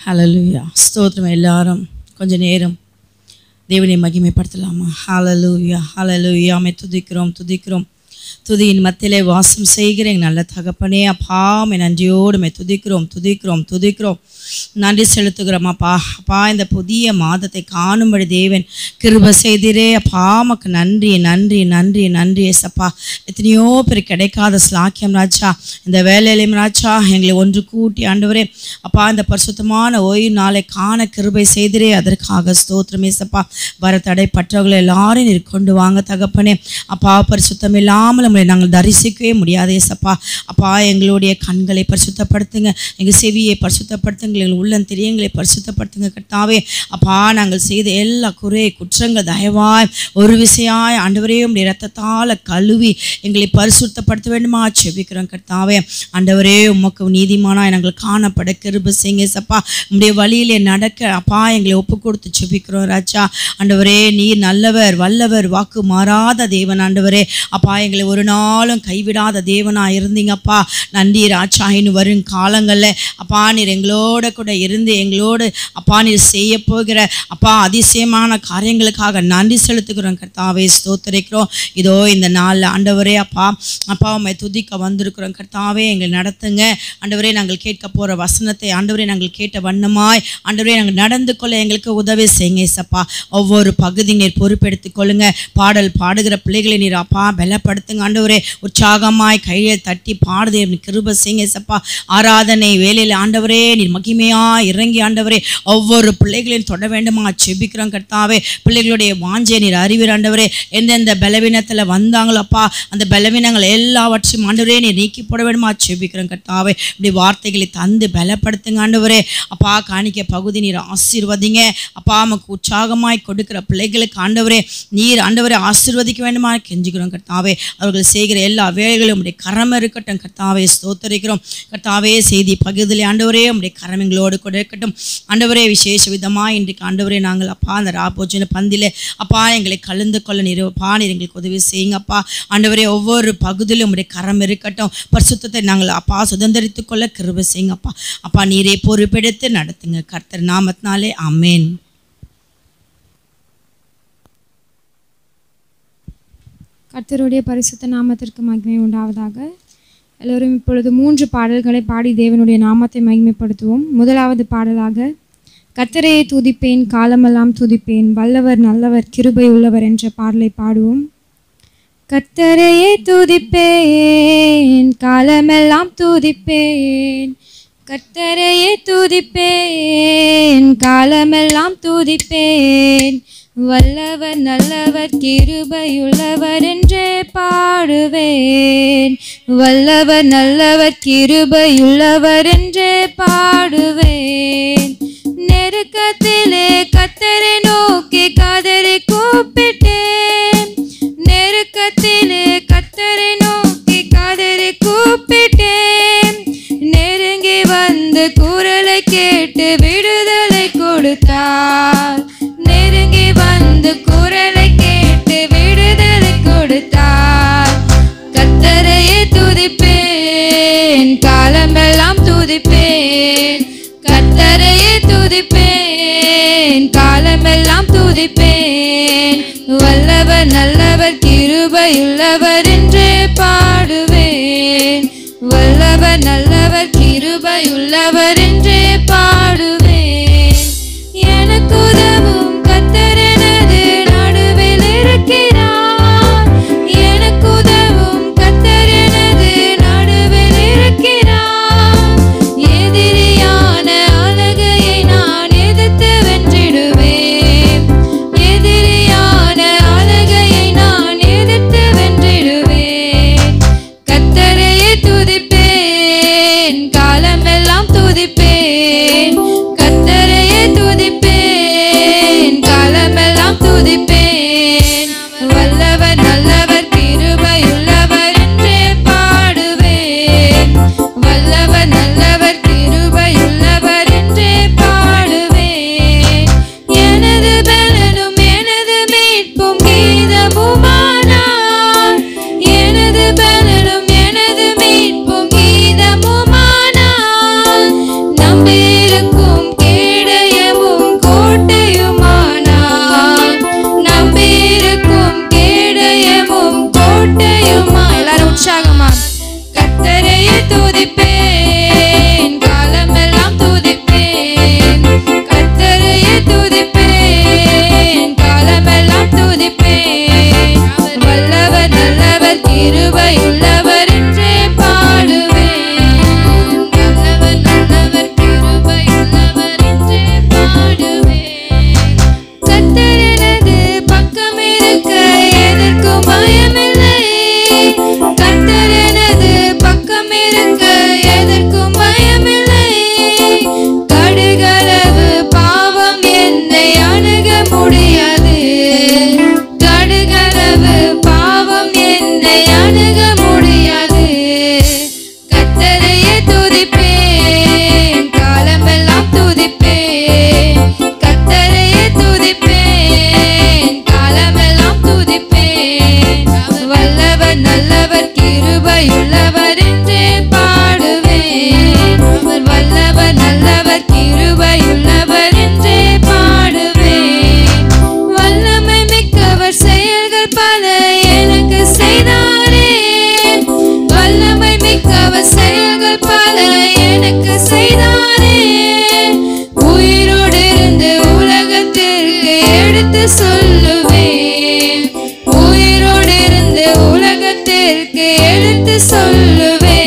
ஹல்லேலூயா. ஸ்தோத்திரம். எல்லாரும் கொஞ்ச நேரம் தேவனை மகிமைப்படுத்தலாமா? ஹல்லேலூயா, ஹல்லேலூயா. மை துதிக்கிறோம், துதிக்கிறோம். துதியின் மத்தியிலே வாசம் செய்கிற எங்கள் நல்ல தகப்பனே, அப்பா மை நன்றியோடு மை துதிக்கிறோம், துதிக்கிறோம், துதிக்கிறோம். நன்றி செலுத்துகிறோம் அப்பா. அப்பா, இந்த புதிய மாதத்தை காணும்படி தேவன் கிருபை செய்திரே அப்பா. மக்கு நன்றி, நன்றி, நன்றி, நன்றி ஏசப்பா. எத்தனையோ பேர் கிடைக்காத ஸ்லாக்கியம் ராஜா, இந்த வேலையிலையும் ராஜா எங்களை ஒன்று கூட்டி ஆண்டவரே அப்பா, இந்த பரிசுத்தமான ஓய்வு நாளை காண கிருபை செய்திரே, அதற்காக ஸ்தோத்திரம் ஏசப்பா. வர தடைப்பட்டவர்களை எல்லாரும் நீர் கொண்டு வாங்க தகப்பனே அப்பா. பரிசுத்தம் இல்லாமல் நம்மளை நாங்கள் தரிசிக்கவே முடியாது ஏசப்பா. அப்பா, எங்களுடைய கண்களை பரிசுத்தப்படுத்துங்க, எங்கள் செவியை பரிசுத்தப்படுத்துங்க, எங்கள் உள்ளந்தெரியங்களை பரிசுத்தப்படுத்துங்க கர்த்தாவே. அப்பா, நாங்கள் செய்த எல்லா குற்றங்கள் தயவாய் ஒரு விசையாய் ஆண்டவரே உம்முடைய இரத்தத்தால் கழுவி எங்களை பரிசுத்தப்படுத்த வேண்டுமா செபிக்கிறோம் கர்த்தாவே. ஆண்டவரே, உமக்கு நீதிமானாய் நாங்கள் காணப்பட கிருபை செய்யுங்க ஏசப்பா. உம்முடைய வழியிலே நடக்க அப்பா எங்களை ஒப்பு கொடுத்து செபிக்கிறோம் ராஜா. ஆண்டவரே, நீர் நல்லவர், வல்லவர், வாக்கு மாறாத தேவன் ஆண்டவரே. அப்பா, எங்களை ஒரு நாளும் கைவிடாத தேவனாக இருந்தீங்கப்பா. நன்றி ராஜா. இன்னும் வரும் காலங்களில் அப்பா நீர் எங்களோட கூட இருந்து எங்களோடு அப்பா நீர் செய்ய போகிற அப்பா அதிசயமான காரியங்களுக்காக நன்றி செலுத்துகிறோம் கர்த்தாவே. ஸ்தோத்திரிக்கிறோம். இதோ இந்த நாளில் ஆண்டவரே அப்பா அப்பா உம்மை துதிக்க வந்திருக்கிறோம் கர்த்தாவே. எங்களை நடத்துங்க ஆண்டவரே. நாங்கள் கேட்க போகிற வசனத்தை ஆண்டவரே நாங்கள் கேட்ட வண்ணமாய் ஆண்டவரே நாங்கள் நடந்து கொள்ள எங்களுக்கு உதவி செய்யுங்க ஏசப்பா. ஒவ்வொரு பகுதி நீர் பொறுப்பெடுத்துக் கொள்ளுங்க. பாடல் பாடுகிற பிள்ளைகளை நீர் அப்பா பலப்படுத்துங்க ஆண்டவரே. உற்சாகமாய் கையை தட்டி பாடுதே கிருபை செய்யுங்க ஏசப்பா. ஆராதனை வேலையில் ஆண்டவரே நீர் மகிமையா இறங்கி ஆண்டவரே ஒவ்வொரு பிள்ளைகளையும் தொட வேண்டுமா செபிக்கிறோம் கர்த்தாவே. பிள்ளைகளுடைய வாஞ்சை நீர் அறிவீர் ஆண்டவரே. எந்தெந்த பலவீனத்தில் வந்தாங்களோ அப்பா, அந்த பலவீனங்கள் எல்லாவற்றையும் ஆண்டவரே நீர் நீக்கி போட வேண்டுமா செபிக்கிறோம் கர்த்தாவே. இப்படி வார்த்தைகளை தந்து பலப்படுத்துங்க ஆண்டவரே. அப்பா, காணிக்க பகுதி நீர் ஆசீர்வதிங்க அப்பா. நமக்கு உற்சாகமாய் கொடுக்கிற பிள்ளைகளுக்கு ஆண்டவரே நீர் ஆண்டவரை ஆசீர்வதிக்க வேண்டுமா கெஞ்சுக்கிறோம் கர்த்தாவே. அவர்கள் செய்கிற எல்லா வேலைகளும் உடைய கரம் இருக்கட்டும் கர்த்தாவே. ஸ்தோத்தரிக்கிறோம் கர்த்தாவே. செய்தி பகுதியில் ஆண்டவரே உடைய கரம் எங்களோடு கூட இருக்கட்டும் ஆண்டவரே. விசேஷ விதமாக இன்றைக்கு ஆண்டவரே நாங்கள் அப்பா அந்த ராபோஜன பந்தியில் அப்பா எங்களை கலந்து கொள்ள நிறுவப்பா நீர் எங்களுக்கு உதவி செய்யுங்கப்பா ஆண்டவரே. ஒவ்வொரு பகுதியிலும் உடைய கரம் இருக்கட்டும். பரிசுத்தத்தை நாங்கள் அப்பா சுதந்திரித்து கொள்ள கிருபை செய்யுங்கப்பா. அப்பா நீரே பொறுப்பெடுத்து நடத்துங்க கர்த்தர் நாமத்தினாலே ஆமென். கர்த்தருடைய பரிசுத்த நாமத்திற்கு மகிமை உண்டாவதாக. எல்லோரும் இப்பொழுது 3 பாடல்களை பாடி தேவனுடைய நாமத்தை மகிமைப்படுத்துவோம். முதலாவது பாடலாக கர்த்தரையே துதிப்பேன், காலமெல்லாம் துதிப்பேன், வல்லவர் நல்லவர் கிருபை உள்ளவர் என்ற பாடலை பாடுவோம். கர்த்தரையே துதிப்பேன், காலமெல்லாம் துதிப்பேன், கர்த்தரையே துதிப்பேன், காலமெல்லாம் துதிப்பேன், வல்லவர் நல்லவர் கிருபையுள்ளவர் என்றே பாடுவேன், வல்லவர் நல்லவர் கிருபையுள்ளவர் என்றே பாடுவேன். நெருக்கத்திலே கர்த்தரை நோக்கி கதறி கூப்பிட்டேன், நெருக்கத்திலே கர்த்தரை நோக்கி கதறி கூப்பிட்டேன், நெருங்கி வந்து குரலை கேட்டு விடுதலை கொடுத்தார், நெருங்கி வந்து குரலை கேட்டு விடுதலை கொடுத்தார். கர்த்தரையே துதிப்பேன், காலமெல்லாம் துதிப்பேன், கர்த்தரையே துதிப்பேன், காலமெல்லாம் துதிப்பேன், வல்லவர் நல்லவர் கிருபையுள்ளவர் என்றே பாடுவேன், வல்லவர் நல்லவர் கிருபையுள்ளவர் என்றே பாடுவேன். எனக்கு உதவும் கர்த்தர் எனது நடுவில் இருக்கிறார், எனக்கு உதவும் கர்த்தர் எனது நடுவில் இருக்கிறார், எதிரியான அழகையை நான் எதிர்த்து வென்றிடுவேன், எதிரியான அழகையை நான் எதிர்த்து வென்றிடுவேன். கர்த்தரையே துதிப்பேன், காலமெல்லாம் துதிப்பேன், கர்த்தரையே துதிப்பேன், காலமெல்லாம் துதிப்பேன், வல்லவர் நல்லவர் கிருபையுள்ளவர் என்றே பாடுவேன், வல்லவர் நல்லவர் கிருபையுள்ளவர் என்றே பாடுவேன். எனது பலனும் எனது மீட்பும் கீதமுமானார், எனது பலனும் எனது மீட்பும் கீதமுமானார், நம்பியிருக்கும் நல்லவர் கிருபையுள்ளவர் என்றே பாடுவேன். வல்லமை மிக்கவர் செயல்கள் பல எனக்கு செய்தாரே. வல்லமை மிக்கவர் செயல்கள் பல எனக்கு செய்தாரே. உயிரோடு இருந்து உலகத்திற்கு எடுத்து சொல்லுவேன். உயிரோடு இருந்து உலகத்திற்கு எடுத்து சொல்லுவேன்.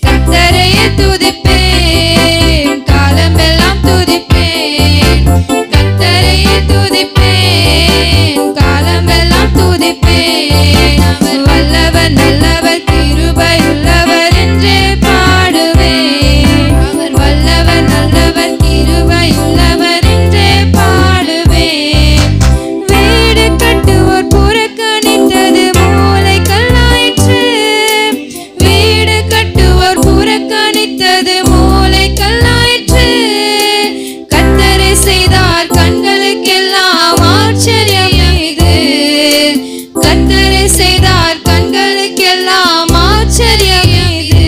கர்த்தரையே துதிப்பேன், காலமெல்லாம் துதிப்பேன். கர்த்தரையே துதிப்பேன், காலமெல்லாம் துதிப்பேன். அவர் வல்லவர் நல்லவர் கிருபையுள்ளவர் என்றே பாடுவேன். அவர் வல்லவர் நல்லவர் கிருபையுள்ளவர் என்றே பாடுவேன். வீடு கட்டுவோர் புறக்கணித்தது மூலைக்கல்லாயிற்று. வீடு கட்டுவோர் புறக்கணித்தது மூலைக்கல்லாயிற்று. கர்த்தரை செய்தார் கண்களுக்கெல்லாம் ஆச்சரியம் இது. கர்த்தரை செய்தார் கண்களுக்கெல்லாம் ஆச்சரியம் இது.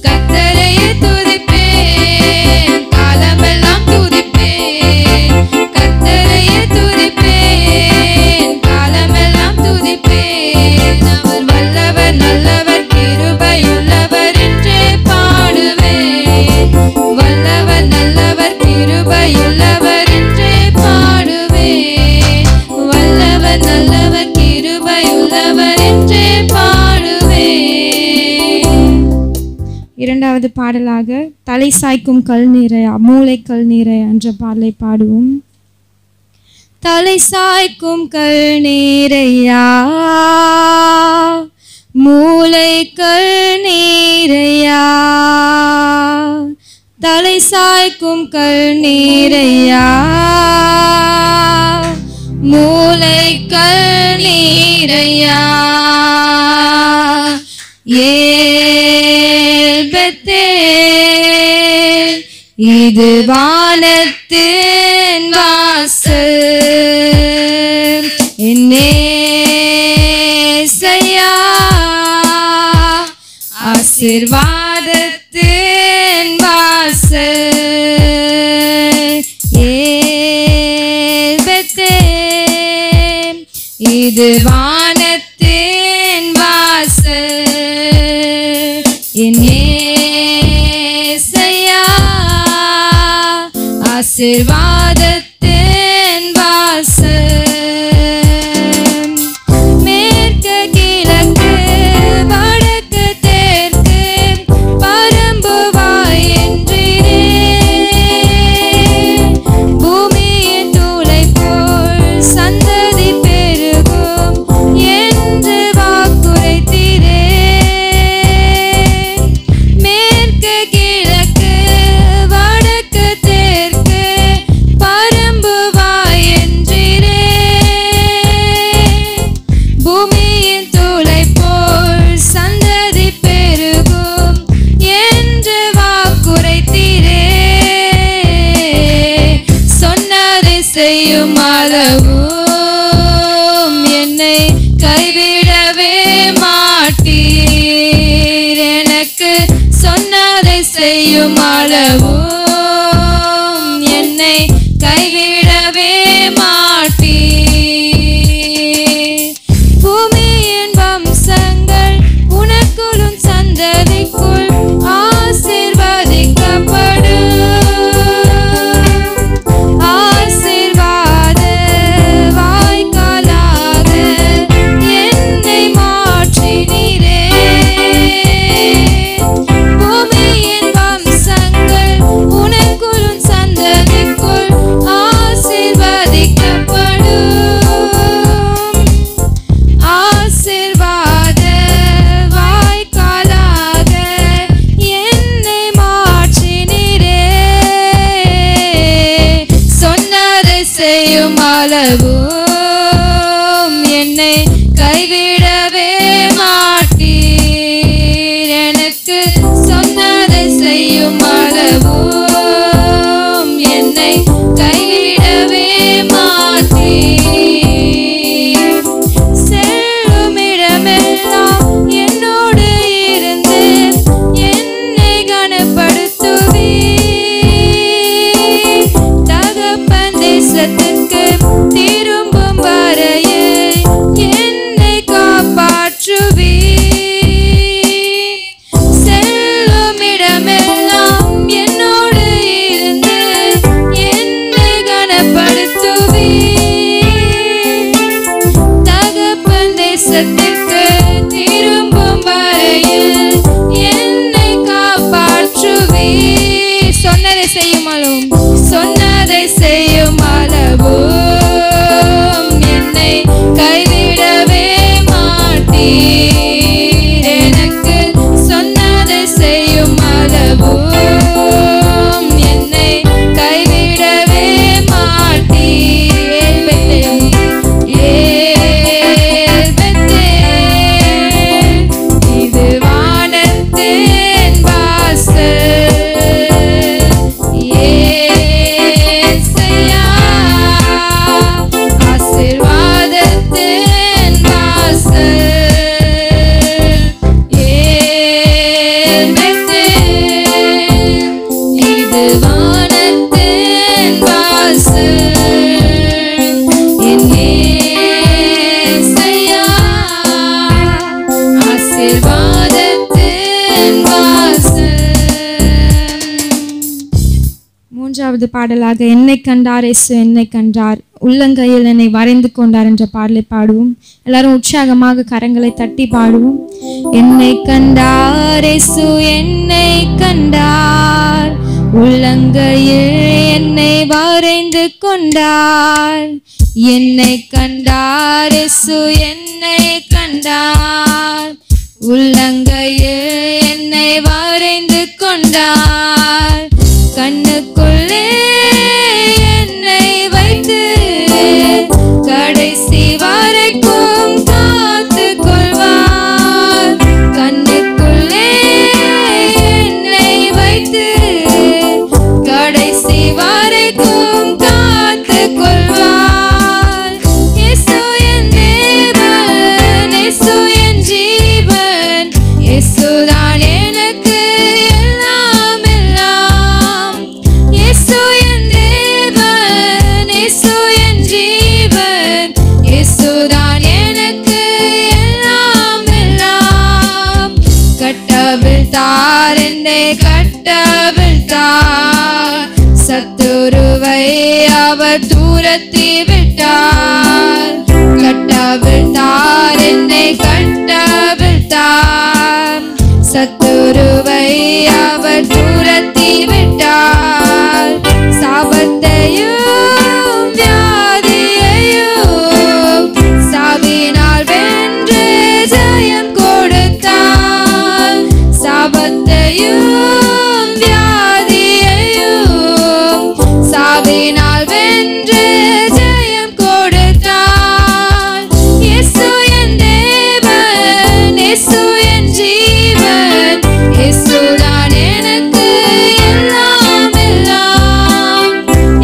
கர்த்தரையே துதிப்பேன், காலமெல்லாம் துதிப்பேன். கர்த்தரையே துதிப்பேன், காலமெல்லாம் துதிப்பேன். அவர் வல்லவர் நல்லவர் கிருபையுள்ளவர் என்றே பாடுவேன். வல்லவர் நல்லவர் கிருபையுள்ளவர் என்றே பாடுவேன். வல்லவர் நல்லவர் கிருபையுள்ளவர் என்றே பாடுவேன். இரண்டாவது பாடலாக தலை சாய்க்கும் கல் நீரையா மூளை கல் நீரையா என்ற பாடலை பாடுவோம். தலை சாய்க்கும் கல் நீரையா மூளை கல் நீரையா. தலை சாய்க்கும் கல் நீரையா மூளை கல் நீரையா. ஏல்பெத்தேல் இது வானத்தின் வாசல். என்னேசையா ஆசீர்வாதத்தின் வாசல். ஏல்பெத்தேல் இது வானத்தின் வாசல். என்னேசையா ஆசீர்வாதத்தின் வாசல். மேற்கு கிழக்கு வடக்கு தெற்கு பரம்புவாய் என்றீரே. பூமியின் தூளை போல் சந்ததி பெருகும் என்று வாக்குரைத்தீரே. மேற்கு கிழக்கு வடக்கு தெற்கு பரம்புவாய் என்றீரே. பூமியின் தூளை போல் சந்ததி பெருகும் என்று வாக்குரைத்தீரே. சொன்னதை செய்யும் அளவும் என்னை கைவிடவே மாட்டீர். எனக்கு சொன்னதை செய்யும் அளவும் என்னை கைவிடவே மாட்டீர். பூமியின் வம்சங்கள் உனக்குள்ளும் சந்ததிக்குள் ஆசீர்வதிக்கப்படும். ஆசீர்வாத வாய்க்காலாக என்னை மாற்றினீரே. பூமியின் வம்சங்கள் நம்மளும் சொன்னதை செய்யும் அளவும் என்னை கைவிடவே மாட்டீர். எனக்கு சொன்னதை செய்யும் அளவும் என்னை கைவிடவே மாட்டீர். இது வானத்தின் வாசல். ஏசையா, ஆசீர்வாதத்தின் வாசல். இது வானத்தின் வாசல். என் ஏசையா, ஆசீர்வாதத்தின் வாசல். மூன்றாவது பாடலாக என்னை கண்டார் இயேசு என்னை கண்டார், உள்ளங்கையில் என்னை வரைந்து கொண்டார் என்ற பாடலை பாடுவோம். எல்லாரும் உற்சாகமாக கரங்களை தட்டி பாடுவோம். என்னை கண்டார் இயேசு என்னை கண்டார், உள்ளங்கையில் என்னை வரைந்து கொண்டார். என்னை கண்டார் இயேசு என்னை கண்டார், உள்ளங்கையில் என்னை வரைந்து கொண்டார். கண்ணுக்குள்ளே என்னை வைத்து கடைசி வரைக்கும் காத்து கொள்வார். கண்ணுக்குள்ளே என்னை வைத்து கடைசி வரைக்கும் காத்து கொள்வார். இயேசு என் தேவன், இயேசு என் ஜீவன், இயேசுதான் எனக்கு எல்லாம் எல்லாம். இயேசு என் தேவன், இயேசு என் ஜீவன், இயேசுதான் எனக்கு எல்லாம் எல்லாம். கட்டவிழ்த்தார் என்னை கட்டவிழ்த்தார், சத்துருவை அவர் தூரத்தி விட்டார். கட்டவிழ்த்தார் என்னை கட்டவிழ்த்தார், சத்துருவை அவர் தூரத்தி விட்டார். சாபத்தையும் வியாதியையும் சாவினால் வென்று ஜெயம் கொடுத்தார். சாபத்தையும் வியாதியையும் சாவினால் வென்று ஜெயம் கொடுத்தார். இயேசு என் தேவன், இயேசு என் ஜீவன், இயேசுதான் எனக்கு எல்லாம் எல்லாம்.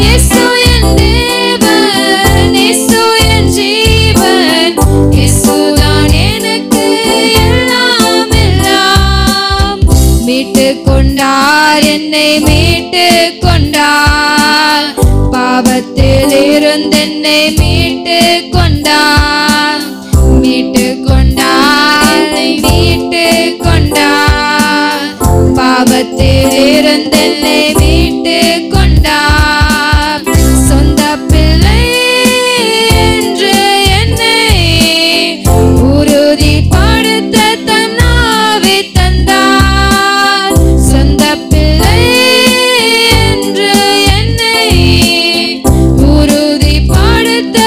இயேசு என் தேவன், இயேசு என் ஜீவன், இயேசுதான் எனக்கு எல்லாம் எல்லாம். மீட்டு கொண்டார் என்னை மீட்டு கொண்டார், பாவத்தில் இருந்து என்னை மீட்டு கொண்டார். மீட்டு கொண்டார் மீட்டு கொண்டார், பாவத்தில் இருந்து என்னை மீட்டு கொண்டார். சொந்த பிள்ளை என்று என்னை உறுதிப்படுத்த தம் நாவை தந்தார். சொந்த பிள்ளை என்று என்னை உறுதிப்படுத்த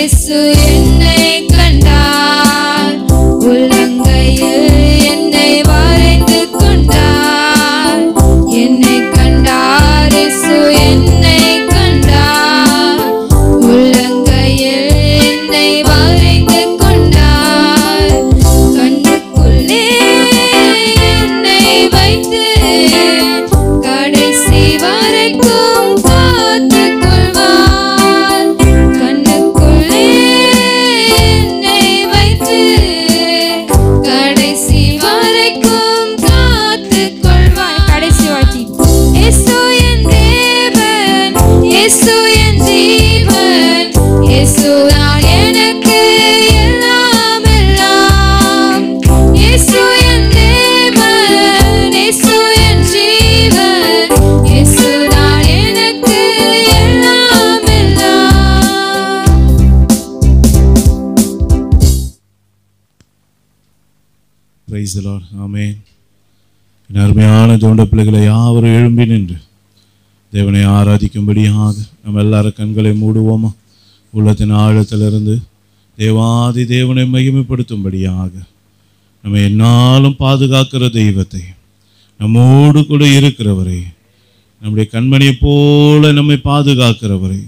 இயேசு என்னை கண்டார், உள்ளங்கையில் என்னை வரைந்து கொண்டார். என்னை கண்டார், இயேசு என்னை கண்டார், உள்ளங்கையில் என்னை வரைந்து கொண்டார். கண்ணுக்குள்ளே என்னை வைத்து கடைசி வரைக்கும் காத்துக் கொள்வார். கண்ணுக்குள்ளே என்னை வைத்து கடைசி வரைக்கும் காத்துக் கொள்வார். கடைசி வாட்டி இயேசு என் தேவன், இயேசு என் ஜீவன், இயேசு தான் எனக்கு எல்லாம் எல்லாம். இயேசு என் தேவன், இயேசு என் ஜீவன், இயேசு தான் எனக்கு எல்லாம் எல்லாம். Praise the Lord. Amen. என் அருமையான ஜோண்ட பிள்ளைகளை யாவரும் எழும்பி நின்று தேவனை ஆராதிக்கும்படியாக நம்ம எல்லாரும் கண்களை மூடுவோமா? உள்ளத்தின் ஆழத்திலிருந்து தேவாதி தேவனை மகிமைப்படுத்தும்படியாக நம்ம என்னாலும் பாதுகாக்கிற தெய்வத்தை, நம்மோடு கூட இருக்கிறவரை, நம்முடைய கண்மணியை போல நம்மை பாதுகாக்கிறவரை,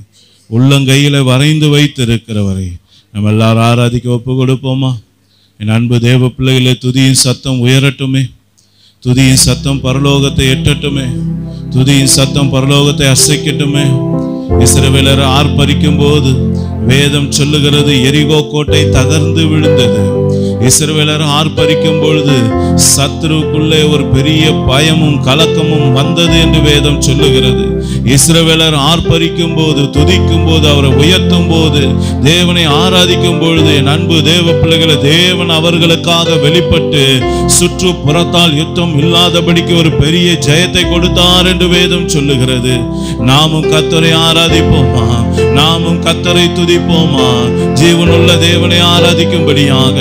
உள்ளங்கையில் வரைந்து வைத்திருக்கிறவரை நம்ம எல்லாரும் ஆராதிக்க ஒப்பு கொடுப்போமா? என் அன்பு தேவ பிள்ளைகளை, துதியின் சத்தம் உயரட்டுமே, துதியின் சத்தம் பரலோகத்தை எட்டட்டுமே, துதியின் சத்தம் பரலோகத்தை அசைக்கட்டுமே. இஸ்ரவேலர் ஆர்ப்பரிக்கும் போது வேதம் சொல்லுகிறது, எரிகோ கோட்டை தகர்ந்து விழுந்தது. இஸ்ரவேலர் ஆர்ப்பரிக்கும் பொழுது சத்துருக்குள்ளே ஒரு பெரிய பயமும் கலக்கமும் வந்தது என்று வேதம் சொல்லுகிறது. இஸ்ரவேலர் ஆர்ப்பரிக்கும் போது, துதிக்கும் போது, அவரை உயர்த்தும் போது, தேவனை ஆராதிக்கும் பொழுது, என் அன்பு தேவ பிள்ளைகளை, தேவன் அவர்களுக்காக வெளிப்பட்டு சுற்றுப்புறத்தால் யுத்தம் இல்லாதபடிக்கு ஒரு பெரிய ஜெயத்தை கொடுத்தார் என்று வேதம் சொல்லுகிறது. நாமும் கர்த்தரை ஆராதிப்போமா? நாமும் கர்த்தரை துதிப்போமா? ஜீவனுள்ள தேவனை ஆராதிக்கும்படியாக,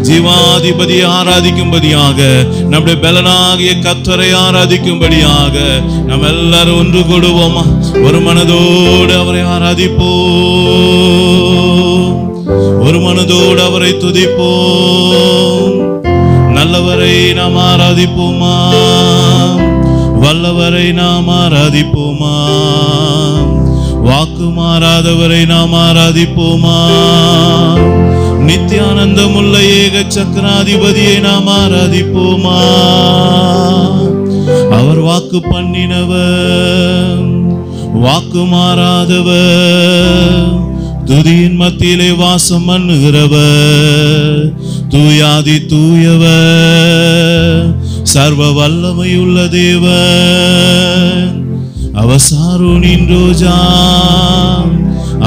ஜீவாதிபதியை ஆராதிக்கும்படியாக, நம்முடைய பலனாகிய கர்த்தரை ஆராதிக்கும்படியாக நம்ம எல்லாரும் ஒன்று கூடுவோமா? ஒரு மனதோடு அவரை ஆராதிப்போம், ஒரு மனதோடு அவரை துதிப்போம். நல்லவரை நாம் ஆராதிப்போமா? வல்லவரை நாம் ஆராதிப்போமா? வாக்கு மாறாதவரை நாம் ஆராதிப்போமா? நித்தியானந்தமுள்ள ஏக சக்கராதிபதியை நாம் ஆராதிப்போமா? அவர் வாக்கு பண்ணினவர், வாக்கு மாறாதவர், துதியின் மத்தியிலே வாசம் பண்ணுகிறவர், தூயாதி தூயவர், சர்வ வல்லமையுள்ள தேவன். அவர் சாரோனின் ரோஜா,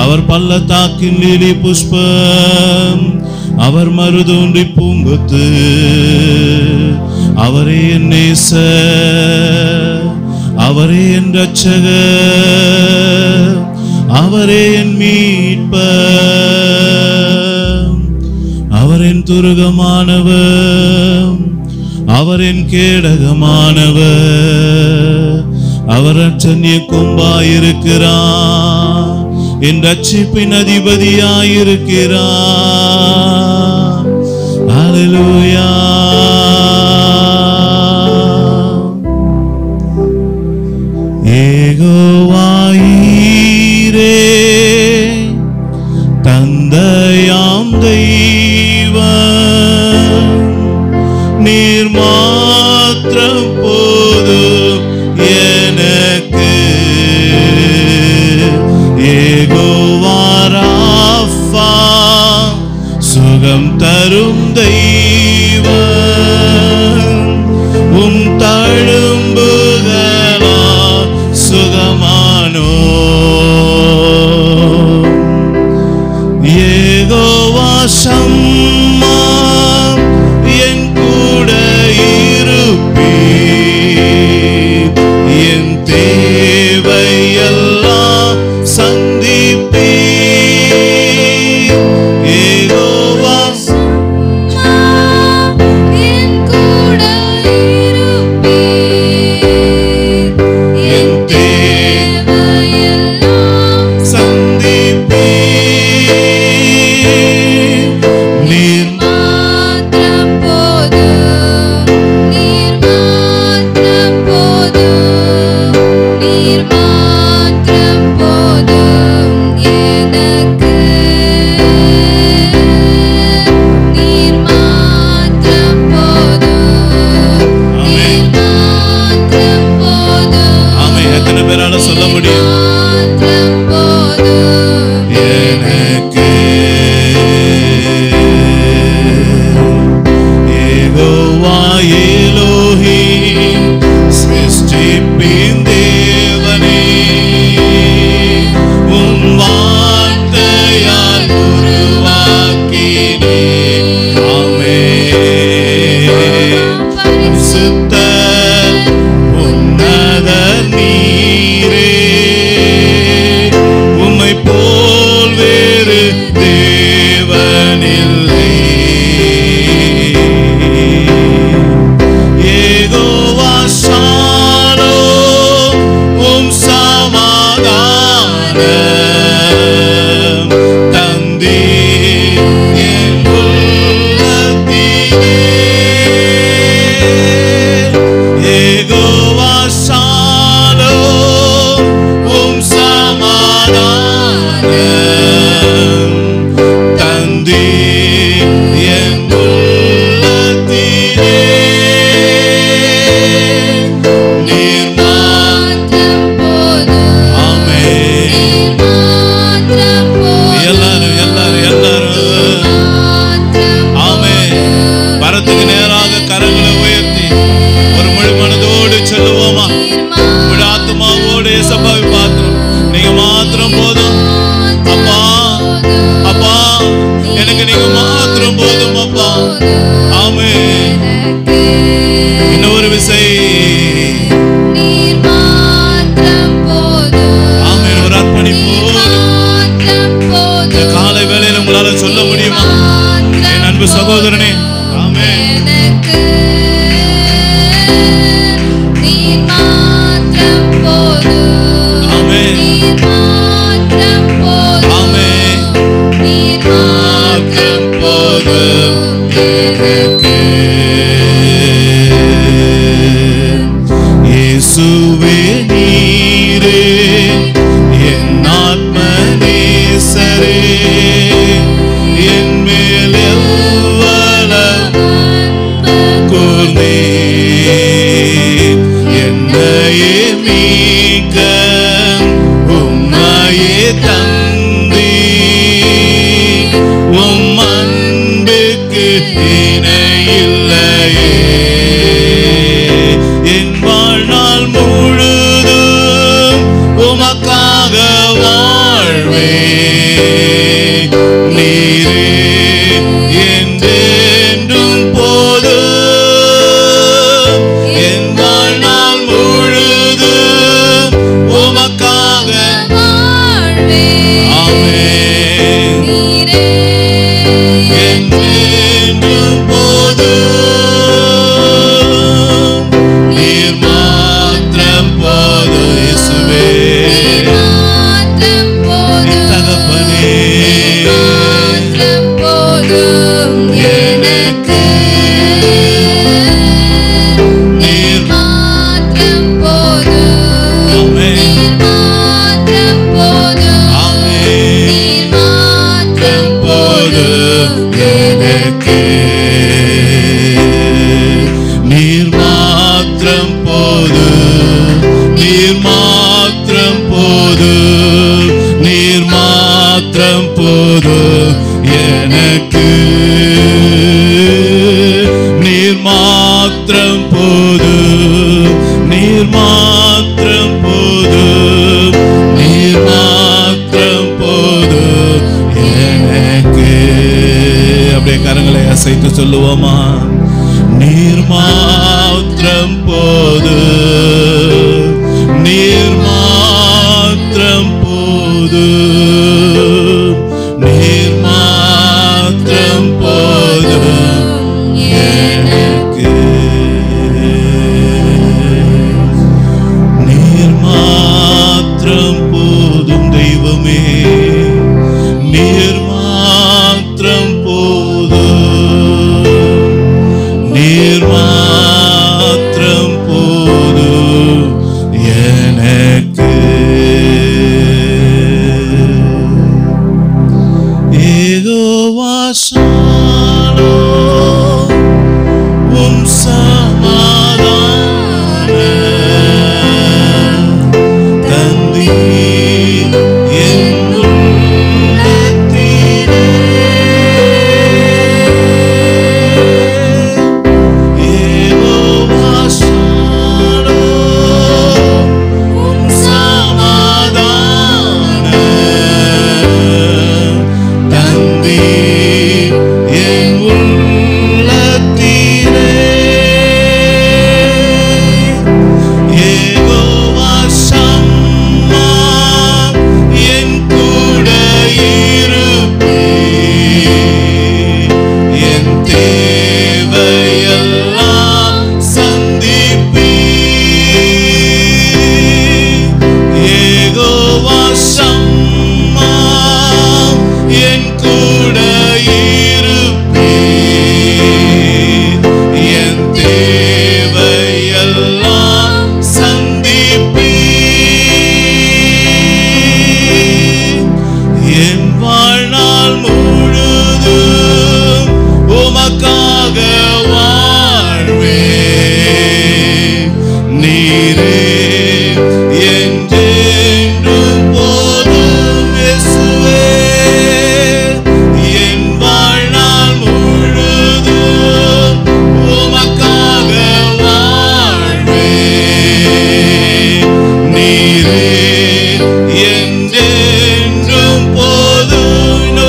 அவர் பள்ளத்தாக்கின் லிலி புஷ்பம், அவர் மருதோன்றி பூங்கொத்து, அவரே என் நேசர், அவரே என் இரட்சகர், அவரே என் மீட்பர், அவர் என் துருகமானவர், அவர் என் கேடகமானவர், அவர் அச்சன்ய கொம்பாயிருக்கிறார், என் ரட்சிப்பின் அதிபதியாயிருக்கிறார். ஹல்லேலூயா. ஏகோவாயிரே தந்தையாம் தெய்வம், நீர் மாத்திரம் போதும் எனக்கு. ஏகோவா ராஃபா சுகம் தரும் தெய்வம், உம் தழும்புகளா சுகமானோ. ஏகோவா சம்மா என் கூட இருப்பீர், என் தேவையெல்லாம் சந்திப்பீர். ஏகோவா என் கூட இருப்பீர், என் தேவையெல்லாம் சந்திப்பீர். இணையில்லையே. என் வாழ்நாள் முழுதும் உமக்காக வாழ்வே. நீரே என்றென்றும் போதும். என் வாழ்நாள் முழுதும் உமக்காக வாழ்வே. ஆமென். நீரே என்றென்றும் போதும். நீர் மாத்திரம் போதும் இயேசுவே. மாத்திரம் போதும். தகப்பனே மாத்திரம் போதும் எனக்கு. நீர் மாத்திரம் போதும். நீர் மாத்திரம் போதும். நீர் மாத்திரம் போதும் எனக்கு. நீர் மாத்திரம் போதும். நீர் மாத்திரம் போதும். நீர் மாத்திரம் போதும் எனக்கு. நீர் மாத்திரம் போதும். நீர் மாத்திரம் போதும். நீர் மாத்திரம் போதும் எனக்கு. அப்படியே கரங்களை அசைத்து சொல்லுவோமா? நீர் மாத்திரம் போதும். நீர் மாத்திரம் போதும். நீர் மாத்திரம் போதும் எனக்கு. நீர் மாத்திரம் போதும் தெய்வமே. நீர் மாத்திரம் போதும். நீர் மாத்திரம் போதும் எனக்கு. யெகோவா ஷாலோம் உம் சமாதானம் தந்தீர் என் உள்ளத்திலே. யெகோவா ஷாலோம் உம் சமாதானம் தந்தீர் என் உள்ளத்திலே. யெகோவா ஷம்மா என் கூட இருப்பீர். என் தேவையெல்லாம் சந்திப்பீர். யெகோவா ஷம்மா என் கூட இருப்பீர். என் தேவையெல்லாம் சந்திப்பீர். என் வாழ்நாள் முழுதும் உமக்காக வாழ்வே. நீரே என்றென்றும் போதும் இயேசுவே. என் வாழ்நாள் முழுதும் உமக்காக வாழ்வே. நீரே என்றென்றும் போதும்.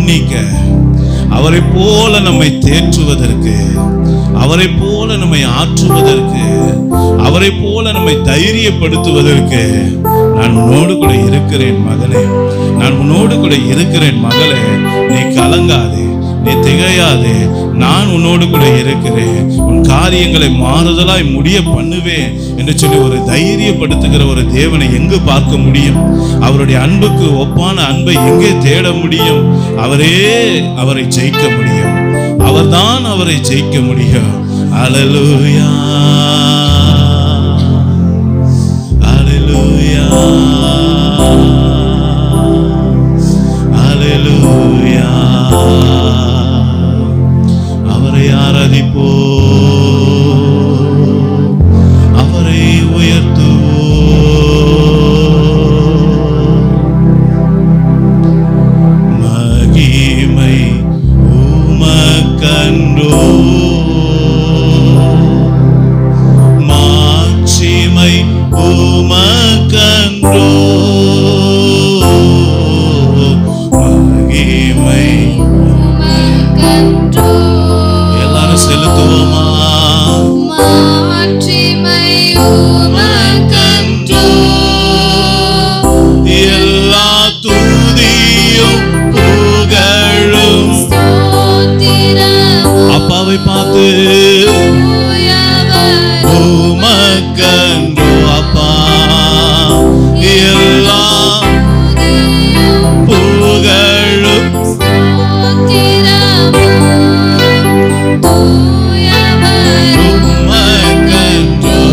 மன்னிக்க, அவரை போல நம்மை தேற்றுவதற்கு, அவரை போல நம்மை ஆற்றுவதற்கு, அவரை போல நம்மை தைரியப்படுத்துவதற்கு நான் உன்னோடு கூட இருக்கிறேன் மகனே, நான் உன்னோடு கூட இருக்கிறேன் மகளே, நீ கலங்காதே, நீ திகையாதே, நான் உன்னோடு கூட இருக்கிறேன், உன் காரியங்களை மாறுதலாய் முடிய பண்ணுவேன் என்று சொல்லி ஒரு தைரியப்படுத்துகிற ஒரு தேவனை எங்கு பார்க்க முடியும்? அவருடைய அன்புக்கு ஒப்பான அன்பை எங்கே தேட முடியும்? அவரை ஜெயிக்க முடியும், அவர்தான் அவரை ஜெயிக்க முடியும். அல்லேலூயா, அல்லேலூயா, அல்லேலூயா. அவரை ஆராதிப்போ, அவரை உயர்த்துவோ. மகிமை உமக்கன்றோ, மாட்சிமை உமக்கன்றோ, மகிமை உமக்கன்றோ. எல்லாரும் செலுத்துவோமா? மாட்சிமை உமக்கன்றோ. எல்லா துதியும் புகழும் ஸ்தோத்திரமும் அப்பாவை பார்த்து தூயவரும் உமக்கன்றோ அப்பா. எல்லா புகழும் ஸ்தோத்திரமும் தூயவரும் உமக்கன்றோ.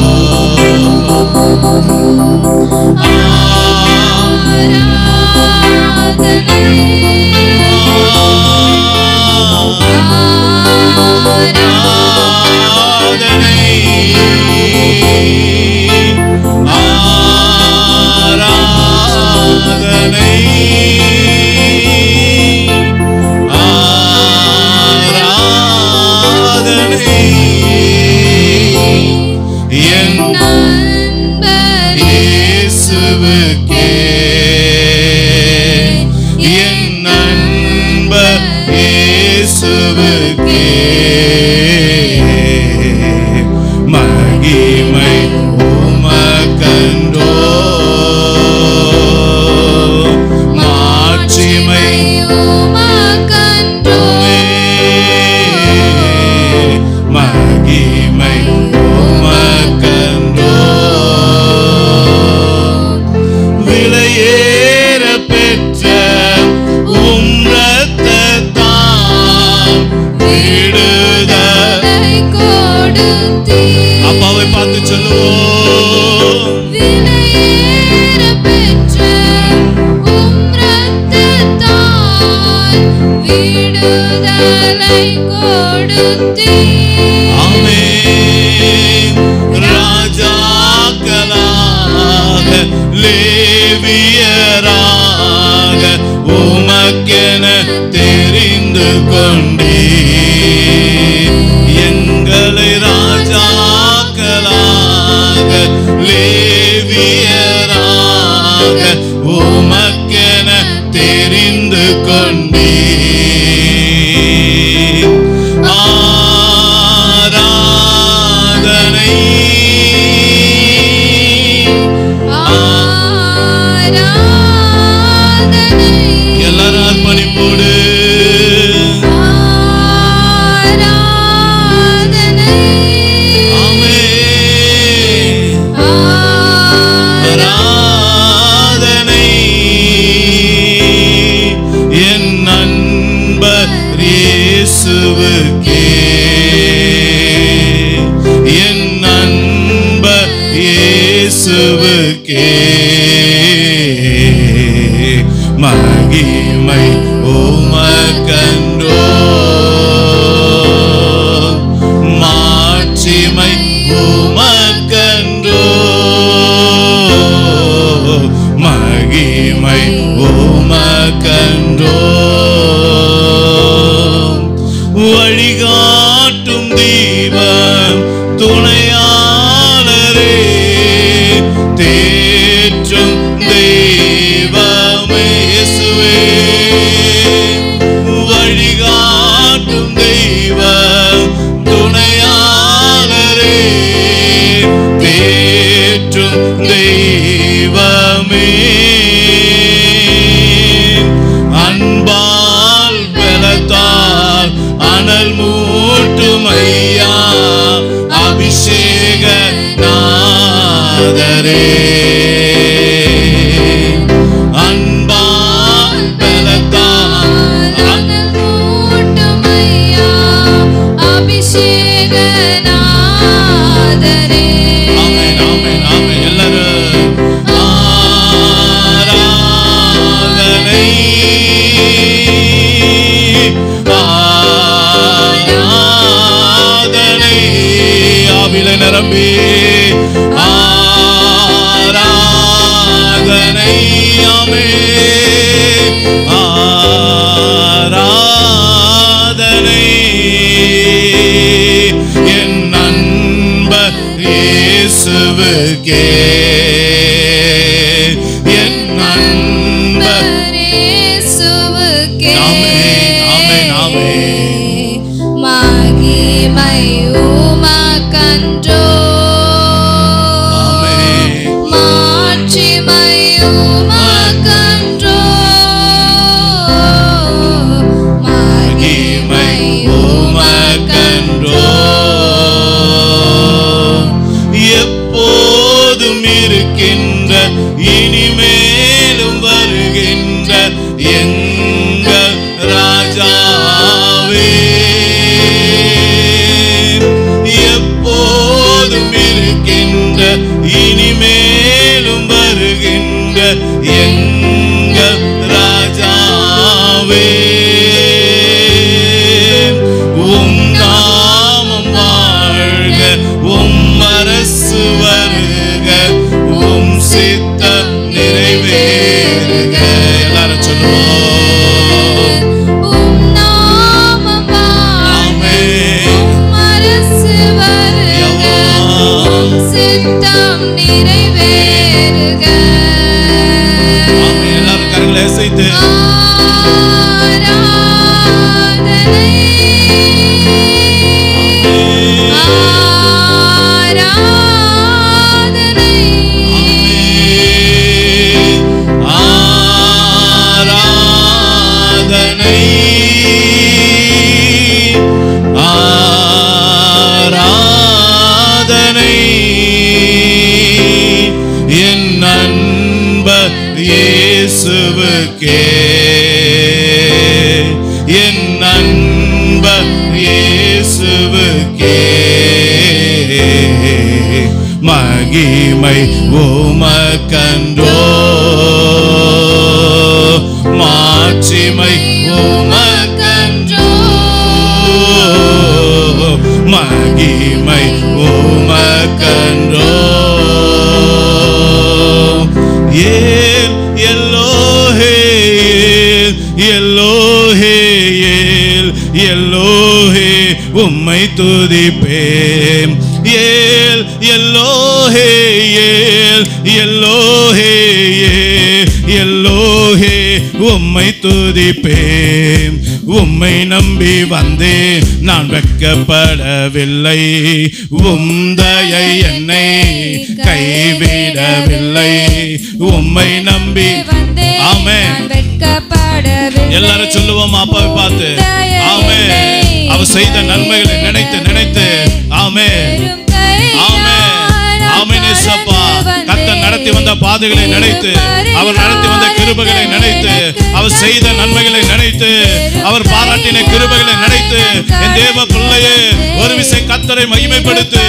மகிமை உமக்கன்றோ, மாட்சிமை உமக்கன்றோ. மகிமை உமக்கன்றோ. விலையேற பெற்ற உம் இரத்தத்தால் விடுதலை கொடுத்தீர். அப்பாவை பார்த்து சொல்லுவோம். விலையேற பெற்ற உம் இரத்தத்தால் விடுதலை கொடுத்தீர். ஆமென். ராஜாக்களாக லேவியராக உமக்கென தெரிந்து கொண்டே, எங்களை ராஜாக்களாக லேவியராக உமக்கென தெரிந்து கொண்டே. ஆராதனை ஆராதனை எல்லாரும் அர்ப்பணிப்போடு. ஆராதனை ஆமென். ஆராதனை என் நண்பர் இயேசுவுக்கே, என் நண்பர் இயேசுவுக்கே. மகிமை உமக்கன்றோ, மாட்சிமை உமக்கன்றோ, மகிமை உமக்கன்றோ. வழிகாட்டும் தீபம் துணையாளரே, தேற்றுபவரே, தேற்றும் தெய்வமே அன்பால் பலத்தால் அனல் மூட்டும் ஐயா அபிஷேக நாதரே அன்பால் பலத்தால் அனல் மூட்டும் ஐயா அபிஷேக நாதரே. ஆமென் ஆமென் ஆமென் எல்லாரும் ஆராதனை ஆராதனை ஆவிலே நிரம்பி ஆராதனை ஆமென் ஆராதனை என் நண்பர் இயேசுவுக்கே என் நண்பர் இயேசுவுக்கே ஆமென் ஆமென் ஆமென் மகிமை உமக்கன்றோ ஆமென் மாட்சிமை உமக்கன்றோ மகிமை உமக்கன்றோ எப்போதும் இருக்கின்ற இனிமேலும் வருகின்ற எங்கள் ராஜாவே எப்போதும் இருக்கின்ற இனிமேலும் வருகின்ற எங்கள் ராஜாவே உம் நாமம் வாழ்க உம் அரசு வருக உம் சித்தம் நிறைவேறுக எல்லாரும் சொல்லுவோம் உம் நாமம் வாழ்க ஆமென் உம் அரசு வருக உம் சித்தம் நிறைவேறுக. ஆமென் எல்லாரும் கரங்களை அசைத்து ஆராதனை ஆராதனை ஆராதனை ஆராதனை என் நண்பர் இயேசுவுக்கே என் நண்பர் இயேசுவுக்கே மகிமை உமக்கன்றோ மாட்சிமை உமக்கன்றோ மகிமை உமக்கன்றோ ஏல் எல்லோஹே எல்லோஹே எல்லோஹே உம்மை துதிப்பேன் ஏல் எல்லோஹே எல்லோஹே எல்லோஹே உம்மை துதிப்பேன் உம்மை நம்பி வந்தேன் நான் வெட்கப்படவில்லை உம் தயை என்னை கைவிடவில்லை உம்மை நம்பி ஆமென் எல்லாரும் சொல்லுவோம் அப்பாவை பார்த்து ஆமென் அவர் செய்த நன்மைகளை நினைத்து நினைத்து ஆமென் ஆமென் ஆமென் இயேசுப்பா கர்த்தர் நடத்தி வந்த பாதைகளை நினைத்து அவர் நடத்தி வந்த கிருபைகளை நினைத்து அவர் செய்த நன்மைகளை நினைத்து அவர் பாராட்டின கிருபைகளை நினைத்து என் தேவ பிள்ளையே ஒரு விசை கர்த்தரை மகிமைப்படுத்து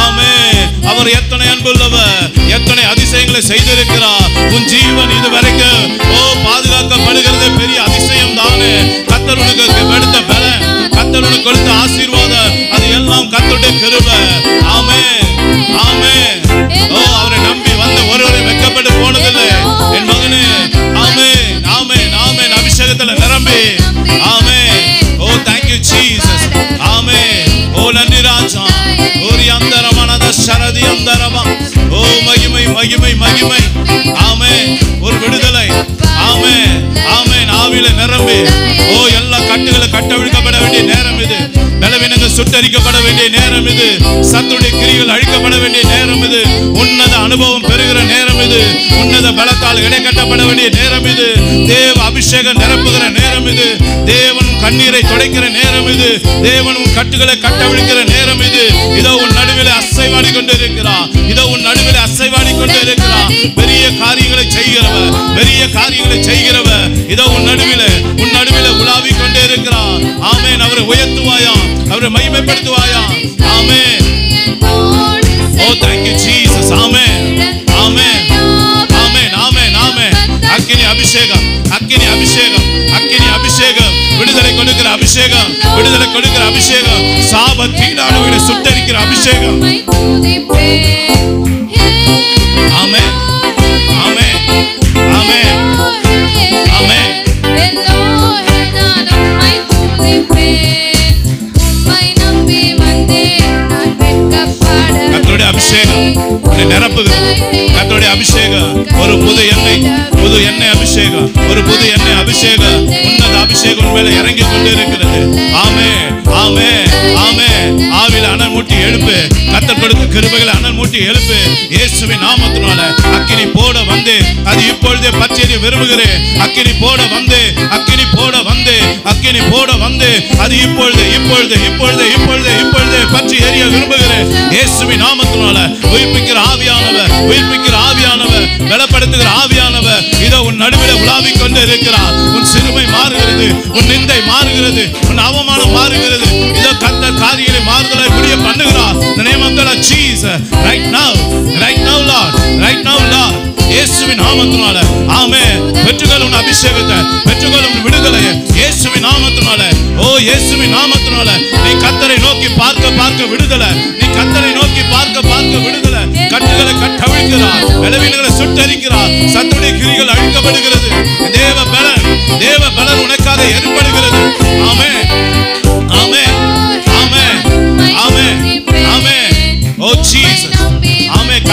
ஆமென் அவர் எத்தனை அன்புள்ளவர் எத்தனை அதிசயங்களை செய்திருக்கிறார் உன் ஜீவன் இதுவரைக்கும் பாதுகாக்கப்படுகிறது பெரிய அதிசயம் தானே கர்த்தர் உனக்கு எடுத்த பலன் கர்த்தர் உனக்கு கொடுத்த ஆசீர்வாதம் அது எல்லாம் கர்த்தருடைய கிருபை ஆமென் ஆமென் அவரை நம்பி வந்த ஒருவரை வெட்கப்பட்டு போனதில்லை என் மகனே ஆமென் ஆமென் ஆமென் அபிஷேகத்துல நிரம்பி ஆமென் thank you Jesus ஆமென் நன்றி ராஜா ஓரி அந்தரமனத சரதி அந்தரமா மகிமை மகிமை மகிமை ஆமென் ஒரு விடுதலை ஆமென் ஆமென் ஆவியில நிரம்பி எல்லா கட்டுகளை கட்டவிழ்க்கப்பட வேண்டிய நேரம் இது பலவீனங்கள் சுட்டரிக்கப்பட வேண்டிய நேரம் இது சத்துடைய கிரிகள் அழிக்கப்பட வேண்டிய நேரம் இது உன்னத அனுபவம் பெறுகிற நேரம் இது. உன்னத பலத்தால் இடை கட்டப்பட வேண்டிய நேரம் இது. தேவ அபிஷேகம் நிரப்புகிற நேரம் இது. தேவன் கண்ணீரை துடைக்கிற நேரம் இது. தேவன் உன் கட்டுகளை கட்டவிழ்க்கிற நேரம் இது. இதோ உன் நடுவில் அசைவாடி கொண்டு இருக்கிறார். இதோ உன் நடுவில் அசைவாடி கொண்டு இருக்கிறார். பெரிய காரியங்களை செய்கிறவர், பெரிய காரியங்களை செய்கிறவர் இதோ உன் நடுவில் உலாவி கொண்டே இருக்கிறார். ஆமென். அவரை உயர்த்துவாயா, அவரை மகிமைப்படுத்துவாயா. ஆமென். Oh, thank you Jesus. Amen. Amen. Amen. Amen. Amen. அக்கினி அபிஷேகம், அக்கினி அபிஷேகம், அக்கினி அபிஷேகம், விடுதலை கொடுக்கிற அபிஷேகம், விடுதலை கொடுக்கிற அபிஷேகம், சாபத்தீனானவர்களை சுட்டரிக்கிற அபிஷேகம். ஆமென். ஆமென். ஆமென். ஆமென். கர்த்தருடைய அபிஷேகம் உன்னை நிரப்புகிறது. கர்த்தருடைய அபிஷேகம் ஒரு புது எண்ணெய் அபிஷேகம், ஒரு புது எண்ணெய் அபிஷேகம், உன்னத அபிஷேகம் உன் மேல இறங்கி கொண்டு இருக்கிறது. ஆமென். ஆமென். ஆமென். ஆவில அனல் மூட்டி எழுப்பு. கர்த்தர் கொடுத்த கிருபைகளை அனல் மூட்டி எழுப்பு. இயேசுவின் நாமத்தினால அக்கினி போட வந்து அது இப்பொழுதே பற்றி எரிய விரும்புகிறேன். அக்கினி போட வந்து, அக்கினி போட வந்து, அக்கினி போட வந்து அது இப்பொழுது இப்பொழுது இப்பொழுது இப்பொழுது இப்பொழுது பற்றி எரிய விரும்புகிறேன். இயேசுவின் நாமத்தினால உயிர்ப்பிக்கிற ஆவியானவர், உயிர்ப்பிக்கிற ஆவியானவர், பலப்படுத்துகிற ஆவியானவர் இதோ உன் நடுவில் உலாவிக் கொண்டு இருக்கிறார். உன் சிறுமை மாறுகிறது, உன் நிந்தை மாறுகிறது, உன் அவமானம் மாறுகிறது. இதோ கர்த்தர் காரியங்களை மாறுதலாய் முடிய பண்ணுகிறார். The name of the Lord Jesus. Right now, right now Lord, right now Lord. இயேசுவின் நாமத்தினால ஆமென். பெற்றுக்கொள் உன் அபிஷேகத்தை, பெற்றுக்கொள் உன் விடுதலையை இயேசுவின் நாமத்தினால. ஓ இயேசுவின் நாமத்தினால நீ கர்த்தரை நோக்கி பார்க்க பார்க்க விடுதலை, நீ கர்த்தரை நோக்கி பார்க்க பார்க்க விடுதலை. கட்டுகளை கட்டவிழ்க்கிறார், பலவீனங்களை சுட்டரிக்கிறார், சத்துடைய கிரிகள் அழிக்கப்படுகிறது. தேவ பலன் உனக்காக ஏற்படுகிறது. ஆமென். ஆமென். ஆமென். ஆமென். ஆமென். ஓ ஜீசஸ். ஆமென்.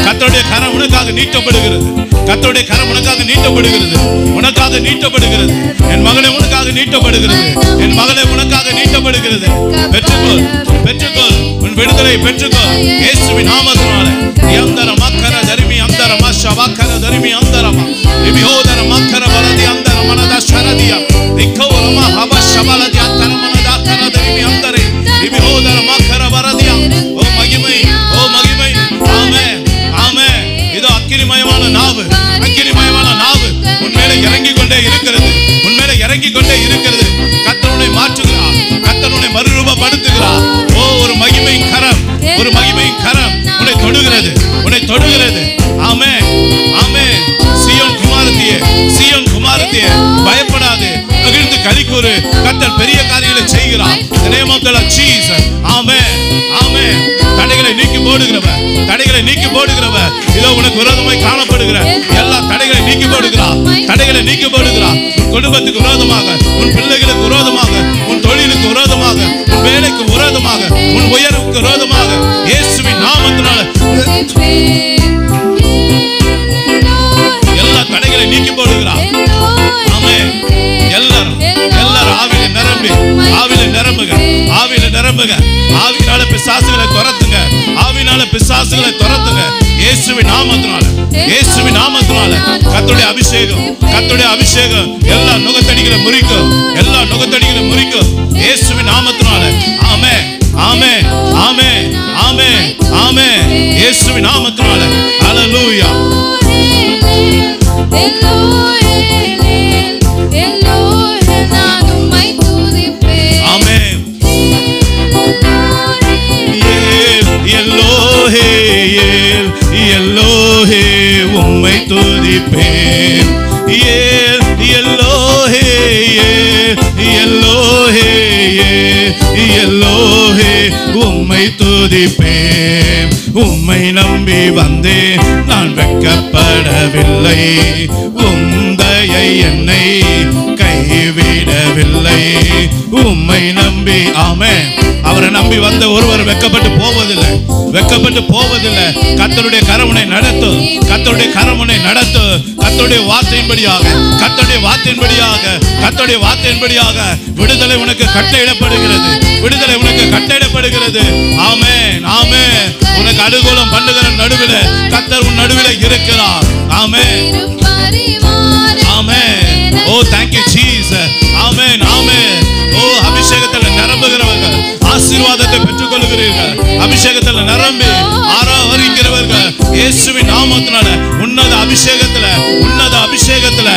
கர்த்தருடைய கரம் உனக்காக நீட்டப்படுகிறது. கர்த்தருடைய கரம் உனக்காக நீட்டப்படுகிறது. உனக்காக நீட்டப்படுகிறது. என் மகளே உனக்காக நீட்டப்படுகிறது. என் மகளே உனக்காக நீட்டப்படுகிறது. பெற்றுக்கொள், பெற்றுக்கொள், உன் விடுதலை பெற்றுக்கொள் இயேசுவின் நாமத்தினாலே. யந்தர மக்கர தரிமி அந்தர மஷவக்கர தரிமி அந்தரமா விபோதர மக்கர வலதி அந்தர மனத ஷரதியா நிக்கோரமா ஹப ஷபலதி அந்தர மனத கர தரிமி அந்தரே விபோதர மக்கர வரதியா. ஓ மகிமை, ஓ மகிமை. ஆமென். ஆமென். இதோ அக்கினிமயமான நாவு, அக்கினிமயமான நாவு உன் மேலே இறங்கி கொண்டே இருக்கிறது, உன் மேலே இறங்கி கொண்டே இருக்கிறது. கர்த்தர் உன்னை மாற்றுகிறார், கர்த்தர் உன்னை மறுரூபப்படுத்துகிறார். ஓ ஒரு மகிமையின் கரம், ஒரு மகிமையின் கரம் உன்னை தொடுகிறது, உன்னை தொடுகிறது. ஆமென். ஆமென். சீயோன் குமாரத்தியே, சீயோன் குமாரத்தியே பயப்படாதே, மகிழ்ந்து களிக்கூறு. கர்த்தர் பெரிய காரியங்களை செய்கிறார். The name of the Lord Jesus. ஆமென். ஆமென். தடைகளை நீக்கி போடுகிறவர், தடைகளை நீக்கி போடுகிறவர் இதோ உனக்கு விரோதமாய் காணப்படுகிற எல்லா தடைகளை நீக்கி போடுகிறார், தடைகளை நீக்கி போடுகிறார். உன் குடும்பத்துக்கு விரோதமாக, உன் பிள்ளைகளுக்கு விரோதமாக, உன் தொழிலுக்கு விரோதமாக, உன் வேலைக்கு விரோதமாக, உன் உயர்வுக்கு விரோதமாக இயேசுவின் நாமத்தினால எல்லா தடைகளை நீக்கி போடுகிறார். ஆமென். எல்லாரும் ஆவியில நிரம்பி, ஆவியில நிரம்புக, ஆவியில நிரம்புக. ஆவியினால பிசாசுகளை துரத்துங்க, ஆவியினால பிசாசுகளை துரத்துங்க இயேசுவின் நாமத்தினால, இயேசுவின் நாமத்தினால. கர்த்தருடைய அபிஷேகம், கர்த்தருடைய அபிஷேகம் எல்லா நுகத்தடிகளை முறிக்கும், எல்லா நுகத்தடிகளை முறிக்கும் இயேசுவின் நாமத்தினால. ஆமென். ஆமென். ஆமென். ஆமென். ஆமென். இயேசுவின் நாமத்தினால. ஹல்லேலூயா. ஆமென். எல்லோஹே எல்லோஹே உம்மை துதிப்பேன். எல்லோஹே எல்லோஹே எல்லோஹே உம்மை துதிப்பேன். உம்மை நம்பி வந்தேன், நான் வெட்கப்படவில்லை. உம்தயை என்னை கைவிடவில்லை. உம்மை நம்பி. ஆமென். அவரை நம்பி வந்த ஒருவர் வெட்கப்பட்டு போவதில்லை, வெட்கப்பட்டு போவதில்லை. கர்த்தருடைய கரமுனை நடத்தும், கர்த்தருடைய கரமுனை நடத்தும். கர்த்தருடைய வார்த்தையின்படியாக, கர்த்தருடைய வார்த்தையின்படியாக, கர்த்தருடைய வார்த்தையின்படியாக விடுதலை உனக்கு கட்டளையிடப்படுகிறது, விடுதலை உனக்கு கட்டளையிடப்படுகிறது. ஆமென், ஆமென். உனக்கு அனுகூலம் பண்ணுகிற நடுவில் கர்த்தர் உன் நடுவில் இருக்கிறார். ஆமென், ஆமென். ஓ thank you Jesus. ஆமென், ஆமென். ஓ அபிஷேகத்தில் நிரம்புகிறவர்கள் ஆசீர்வாதத்தை பெற்றுக் கொள்கிறீர்கள். அபிஷேகத்தில் நிரம்பி ஆராதரிக்கிறவர்கள் இயேசுவின் நாமத்தினால உன்னத அபிஷேகத்துல, உன்னத அபிஷேகத்துல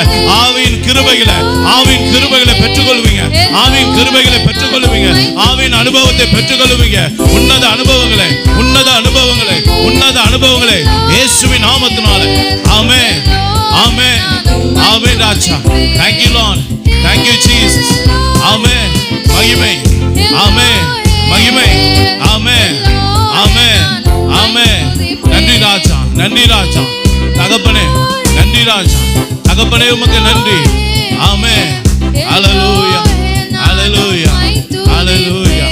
ஆவியின் கிருபைகளை, ஆவியின் கிருபைகளை பெற்றுக்கொள்வீங்க, ஆவியின் கிருபைகளை பெற்றுக்கொள்வீங்க, ஆவியின் அனுபவத்தை பெற்றுக்கொள்வீங்க. உன்னத அனுபவங்களை, உன்னத அனுபவங்களை, உன்னத அனுபவங்களை இயேசுவின் நாமத்தினால. ஆமென், ஆமென், ஆமென் ராஜா. Thank you Lord, thank you Jesus. ஆமென். மகிமை, ஆமென், மகிமை, ஆமென், ஆமென், ஆமென். நன்றி ராஜா, நன்றி ராஜா. தகப்பனே நன்றி ராஜா, தகப்பனே உமக்கு நன்றி. ஆமென். ஹல்லேலூயா, ஹல்லேலூயா, ஹல்லேலூயா.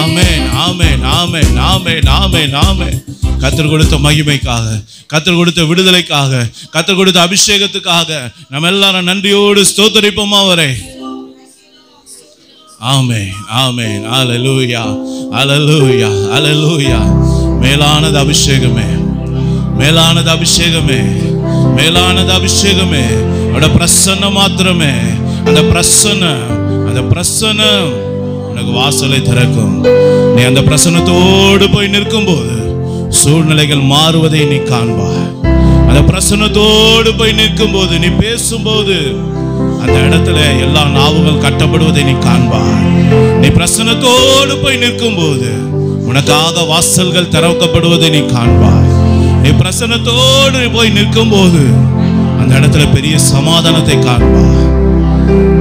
ஆமென், ஆமென், ஆமென், ஆமென், ஆமென், ஆமென். கர்த்தர் கொடுத்த மகிமைக்காக, கர்த்தர் கொடுத்த விடுதலைக்காக, கர்த்தர் கொடுத்த அபிஷேகத்துக்காக நம்ம எல்லாரும் நன்றியோடு ஸ்தோத்திரிப்போமா அவரை. ஆமென், ஆமென். ஹல்லேலூயா, ஹல்லேலூயா, ஹல்லேலூயா. மேலானது அபிஷேகமே, மேலானது அபிஷேகமே, மேலானது அபிஷேகமே. அவருடைய பிரசன்னம் மாத்திரமே, அந்த பிரசன்னம், அந்த பிரசன்னம் உனக்கு வாசலை திறக்கும். நீ அந்த பிரசன்னத்தோடு போய் நிற்கும் போது சூழ்நிலைகள் மாறுவதை நீ காண்பாய். அந்த பிரசன்னத்தோடு போய் நிற்கும் போது, நீ பேசும்போது அந்த இடத்துல எல்லா நாவுகள் கட்டப்படுவதை நீ காண்பாய். நீ பிரசன்னத்தோடு போய் நிற்கும் போது உனக்காக வாசல்கள் திறக்கப்படுவதை நீ காண்பாய். நீ பிரசன்னத்தோடு போய் நிற்கும் போது அந்த இடத்துல பெரிய சமாதானத்தை காண்பாய்.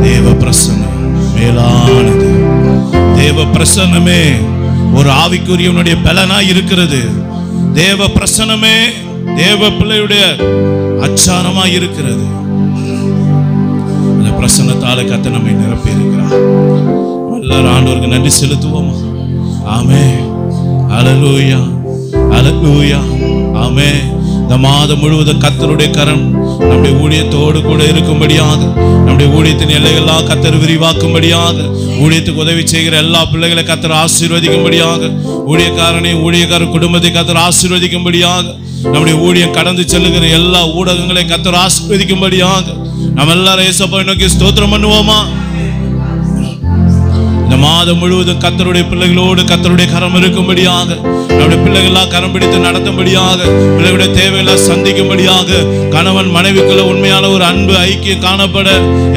தேவ பிரசன்னம் மேலானது. தேவ பிரசன்னமே ஒரு ஆவிக்குரியவனுடைய பலனா இருக்கிறது. தேவ பிரசன்னமே தேவ பிள்ளையுடைய அச்சாரமா இருக்கிறது. அந்த பிரசன்னத்தால கர்த்தர் நம்மை நிரப்பி இருக்கிறார். எல்லாரும் ஆண்டவருக்கு நன்றி செலுத்துவோம். ஆமென், ஹல்லேலூயா, ஹல்லேலூயா, ஆமென். இந்த மாதம் முழுவதும் கர்த்தருடைய கரம் நம்முடைய ஊழியத்தோடு கூட இருக்கும்படியாக, நம்முடைய ஊழியத்தின் எல்லைகளெல்லாம் கர்த்தர் விரிவாக்கும்படியாக, ஊழியத்துக்கு உதவி செய்கிற எல்லா பிள்ளைகளை கர்த்தர் ஆசீர்வதிக்கும்படியாக, ஊழியக்காரனை ஊழியக்கார குடும்பத்தை கர்த்தர் ஆசீர்வதிக்கும்படியாக, நம்முடைய ஊழியம் கடந்து செல்லுகிற எல்லா ஊடகங்களை கர்த்தர் ஆசீர்வதிக்கும்படியாக நம்ம எல்லாரும் இயேசுவை நோக்கி ஸ்தோத்திரம் பண்ணுவோமா? இந்த மாதம் முழுவதும் கர்த்தருடைய பிள்ளைகளோடு கர்த்தருடைய கரம் இருக்கும்படியாக, நம்முடைய பிள்ளைகளெல்லாம் கரம் பிடித்து நடத்தும்படியாக, பிள்ளைகளுடைய தேவையெல்லாம் சந்திக்கும்படியாக, கணவன் மனைவிக்குள்ள உண்மையான ஒரு அன்பு ஐக்கியம் காணப்பட,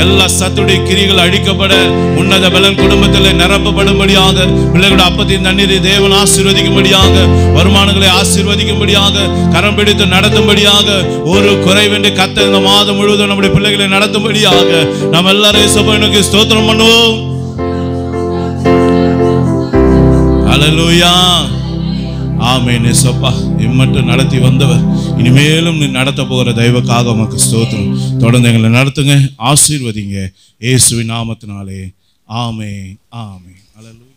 எல்லா சத்துடைய கிரிகள் அழிக்கப்பட, உன்னத பலன் குடும்பத்தில் நிரப்பப்படும்படியாக, பிள்ளைகளுடைய அப்பத்தின் தண்ணீரை தேவன் ஆசீர்வதிக்கும்படியாக, வருமானங்களை ஆசீர்வதிக்கும்படியாக, கரம் பிடித்து நடத்தும்படியாக, ஒரு குறைவின்றி கர்த்தர் இந்த மாதம் முழுவதும் நம்முடைய பிள்ளைகளை நடத்தும்படியாக நாம் எல்லாரும் இயேசுவை நோக்கி ஸ்தோத்திரம் பண்ணுவோம். ஹல்லேலூயா, ஆமென். இயேசுப்பா இம்மட்டும் நடத்தி வந்தவர், இனிமேலும் நீ நடத்த போகிற தெய்வக்காக உமக்கு ஸ்தோத்திரம். தொடர்ந்து எங்களை நடத்துங்க, ஆசீர்வதிங்க இயேசுவின் நாமத்தினாலே. ஆமென், ஆமென். ஹல்லேலூயா.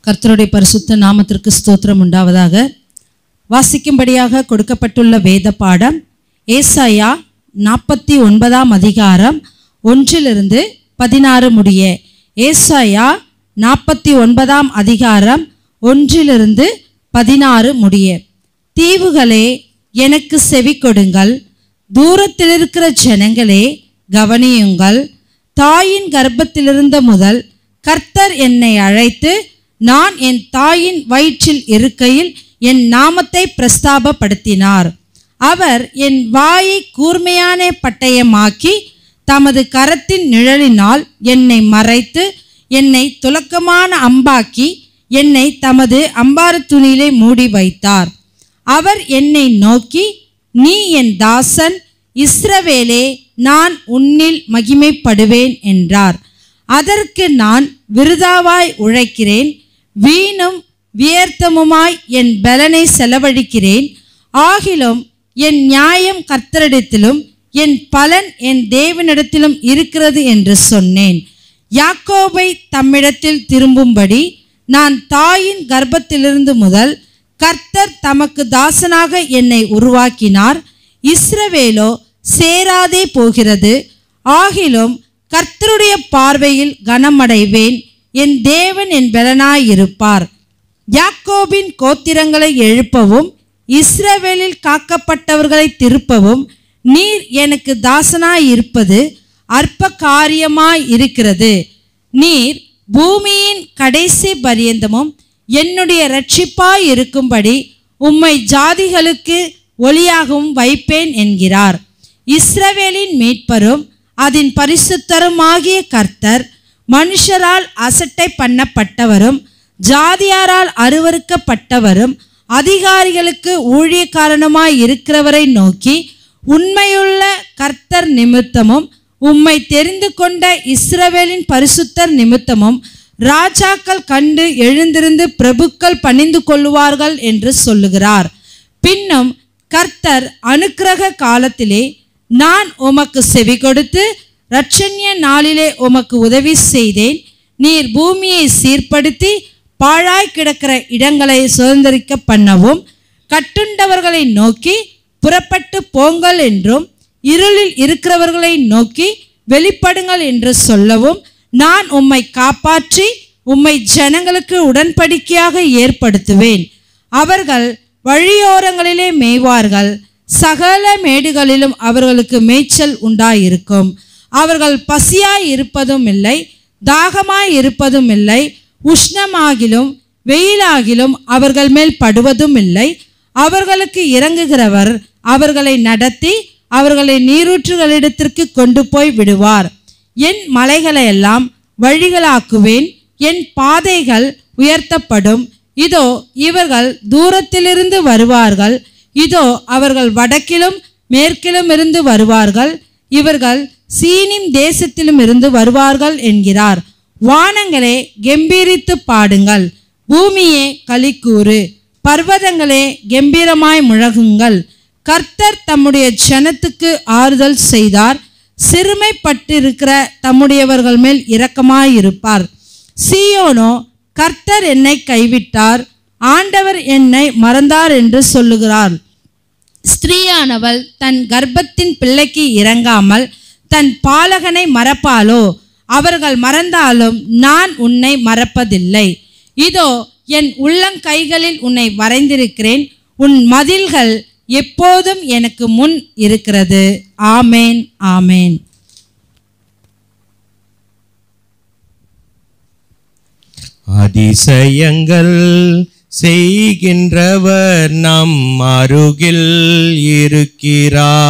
கர்த்தருடைய பரிசுத்த நாமத்திற்கு ஸ்தோத்திரம் உண்டாவதாக. வாசிக்கும்படியாக கொடுக்கப்பட்டுள்ள வேத பாடம் ஏசாயா 49 அதிகாரம் 1-16 முடிய. ஏசாயா 49 அதிகாரம் 1-16 முடிய. தீவுகளே எனக்கு செவி கொடுங்கள், தூரத்தில் இருக்கிற ஜனங்களே கவனியுங்கள். தாயின் கர்ப்பத்திலிருந்த முதல் கர்த்தர் என்னை அழைத்து, நான் என் தாயின் வயிற்றில் இருக்கையில் என் நாமத்தை பிரஸ்தாபப்படுத்தினார். அவர் என் வாயை கூர்மையான பட்டயமாக்கி தமது கரத்தின் நிழலினால் என்னை மறைத்து, என்னை துலக்கமான அம்பாக்கி என்னை தமது அம்பார துணியிலே மூடி வைத்தார். அவர் என்னை நோக்கி, நீ என் தாசன் இஸ்ரவேலே, நான் உன்னில் மகிமைப்படுவேன் என்றார். அதற்கு நான், விருதாவாய் உழைக்கிறேன், வீணும் வியர்த்தமுமாய் என் பலனை செலவழிக்கிறேன். ஆகிலும் என் நியாயம் கர்த்தரிடத்திலும் என் பலன் என் தேவனிடத்திலும் இருக்கிறது என்று சொன்னேன். யாக்கோபை தம்மிடத்தில் திரும்பும்படி நான் தாயின் கர்ப்பத்திலிருந்து முதல் கர்த்தர் தமக்கு தாசனாக என்னை உருவாக்கினார். இஸ்ரவேலோ சேராதே போகிறது. ஆகிலும் கர்த்தருடைய பார்வையில் கனமடைவேன். என் தேவன் என் பெலனாயிருப்பார். யாக்கோபின் கோத்திரங்களை எழுப்பவும் இஸ்ரவேலில் காக்கப்பட்டவர்களை திருப்பவும் நீர் எனக்கு தாசனாயிருப்பது அற்ப காரியமாய் இருக்கிறது. நீர் பூமியின் கடைசி பரியந்தமும் என்னுடைய இரட்சிப்பாய் இருக்கும்படி உம்மை ஜாதிகளுக்கு ஒளியாகவும் வைப்பேன் என்கிறார். இஸ்ரவேலின் மீட்பரும் அதன் பரிசுத்தருமாகிய கர்த்தர் மனுஷரால் அசட்டை பண்ணப்பட்டவரும் ஜாதியாரால் அருவருக்கப்பட்டவரும் அதிகாரிகளுக்கு ஊழியக்காரனுமாய் இருக்கிறவரை நோக்கி, உண்மையுள்ள கர்த்தர் நிமித்தமும் உம்மை தெரிந்து கொண்ட இஸ்ரவேலின் பரிசுத்தர் நிமித்தமும் ராஜாக்கள் கண்டு எழுந்திருந்து பிரபுக்கள் பணிந்து கொள்ளுவார்கள் என்று சொல்லுகிறார். பின்னும் கர்த்தர் அனுக்கிரக காலத்திலே நான் உமக்கு செவி கொடுத்து இரட்சண்ய நாளிலே உமக்கு உதவி செய்தேன். நீர் பூமியை சீர்படுத்தி பாழாய் கிடக்கிற இடங்களை சுதந்திரிக்க பண்ணவும் கட்டுண்டவர்களை நோக்கி புறப்பட்டு போங்கள் என்றும் இருளில் இருக்கிறவர்களை நோக்கி வெளிப்படுங்கள் என்று சொல்லவும் நான் உம்மை காப்பாற்றி உம்மை ஜனங்களுக்கு உடன்படிக்கையாக ஏற்படுத்துவேன். அவர்கள் வழியோரங்களிலே மேய்வார்கள். சகல மேடுகளிலும் அவர்களுக்கு மேய்ச்சல் உண்டாயிருக்கும். அவர்கள் பசியாய் இருப்பதும் இல்லை, தாகமாய் இருப்பதும் இல்லை. உஷ்ணமாகிலும் வெயிலாகிலும் அவர்கள் மேல் படுவதும் இல்லை. அவர்களுக்கு இறங்குகிறவர் அவர்களை நடத்தி அவர்களை நீரூற்றுகளிடத்திற்கு கொண்டு போய் விடுவார். என் மலைகளையெல்லாம் வழிகளாக்குவேன். என் பாதைகள் உயர்த்தப்படும். இதோ இவர்கள் தூரத்திலிருந்து வருவார்கள். இதோ அவர்கள் வடக்கிலும் மேற்கிலும் இருந்து வருவார்கள். இவர்கள் சீனிம் தேசத்திலும் இருந்து வருவார்கள் என்கிறார். வானங்களே கெம்பீரித்து பாடுங்கள். பூமியே களிக்கூறு. பர்வதங்களே கெம்பீரமாய் முழங்குங்கள். கர்த்தர் தம்முடைய ஜனத்துக்கு ஆறுதல் செய்தார். சிறுமைப்பட்டிருக்கிற தம்முடையவர்கள் மேல் இரக்கமாயிருப்பார். சீயோனோ கர்த்தர் என்னை கைவிட்டார், ஆண்டவர் என்னை மறந்தார் என்று சொல்லுகிறார். ஸ்திரீயானவள் தன் கர்ப்பத்தின் பிள்ளைக்கு இறங்காமல் தன் பாலகனை மறப்பாளோ? அவர்கள் மறந்தாலும் நான் உன்னை மறப்பதில்லை. இதோ என் உள்ளங்கைகளில் உன்னை வரைந்திருக்கிறேன். உன் மதில்கள் எப்போதும் எனக்கு முன் இருக்கிறது. ஆமேன், ஆமேன். அதிசயங்கள் செய்கின்றவர் நம் அருகில் இருக்கிறார்.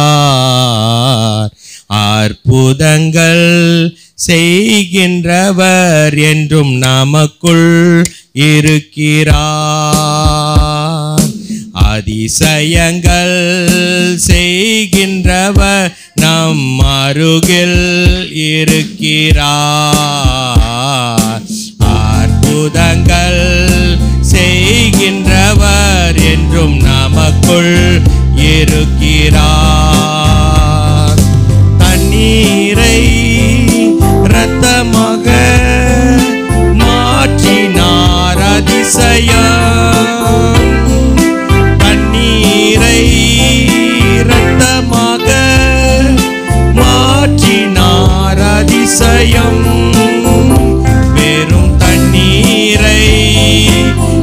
அற்புதங்கள் செய்கின்றவர் என்றும் நமக்குள் இருக்கிறார். அதிசயங்கள் செய்கின்றவர் நம் அருகில் இருக்கிறார். அற்புதங்கள் செய்கின்றவர் என்றும் நமக்குள் இருக்கிறார். தண்ணீரை இரத்தமாக மாற்றினார் அதிசயம். தண்ணீரை இரத்தமாக மாற்றினார் அதிசயம். வெறும் தண்ணீரை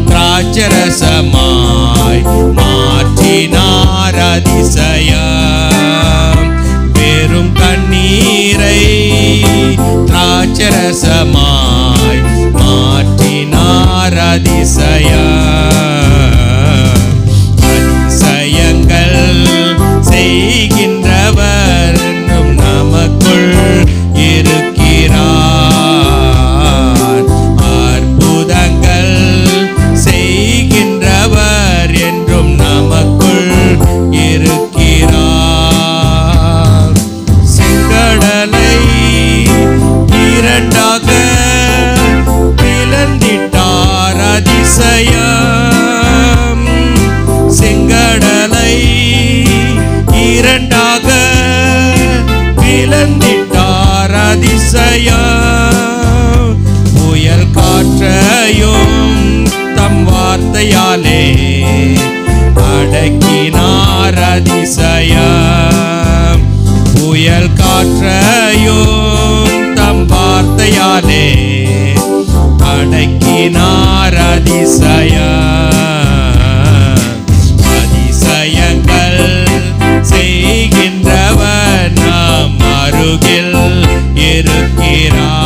திராட்சரசமாய் மாற்றினார் அதிசயம். வெறும் தண்ணீரை திராட்சரசமாய் மாற்றினார் அதிசயம். அதிசயங்கள் செய்கின்றவர் என்றும் நமக்குள் இருக்கிறார். அற்புதங்கள் செய்கின்றவர் என்றும் நமக்குள் இருக்கிறார். செங்கடலை இரண்டாக பிளந்திட்டார் அதிசயம். செங்கடலை இரண்டாக பிளந்திட்டார் அதிசயம். புயல் காற்றையும் வார்த்தையாலே அடக்கினார் அதிசயம். புயல் காற்றையும் தம் வார்த்தையாலே அடக்கினார் அதிசயம். அதிசயங்கள் செய்கின்றவர் நாம் அருகில் இருக்கிறார்.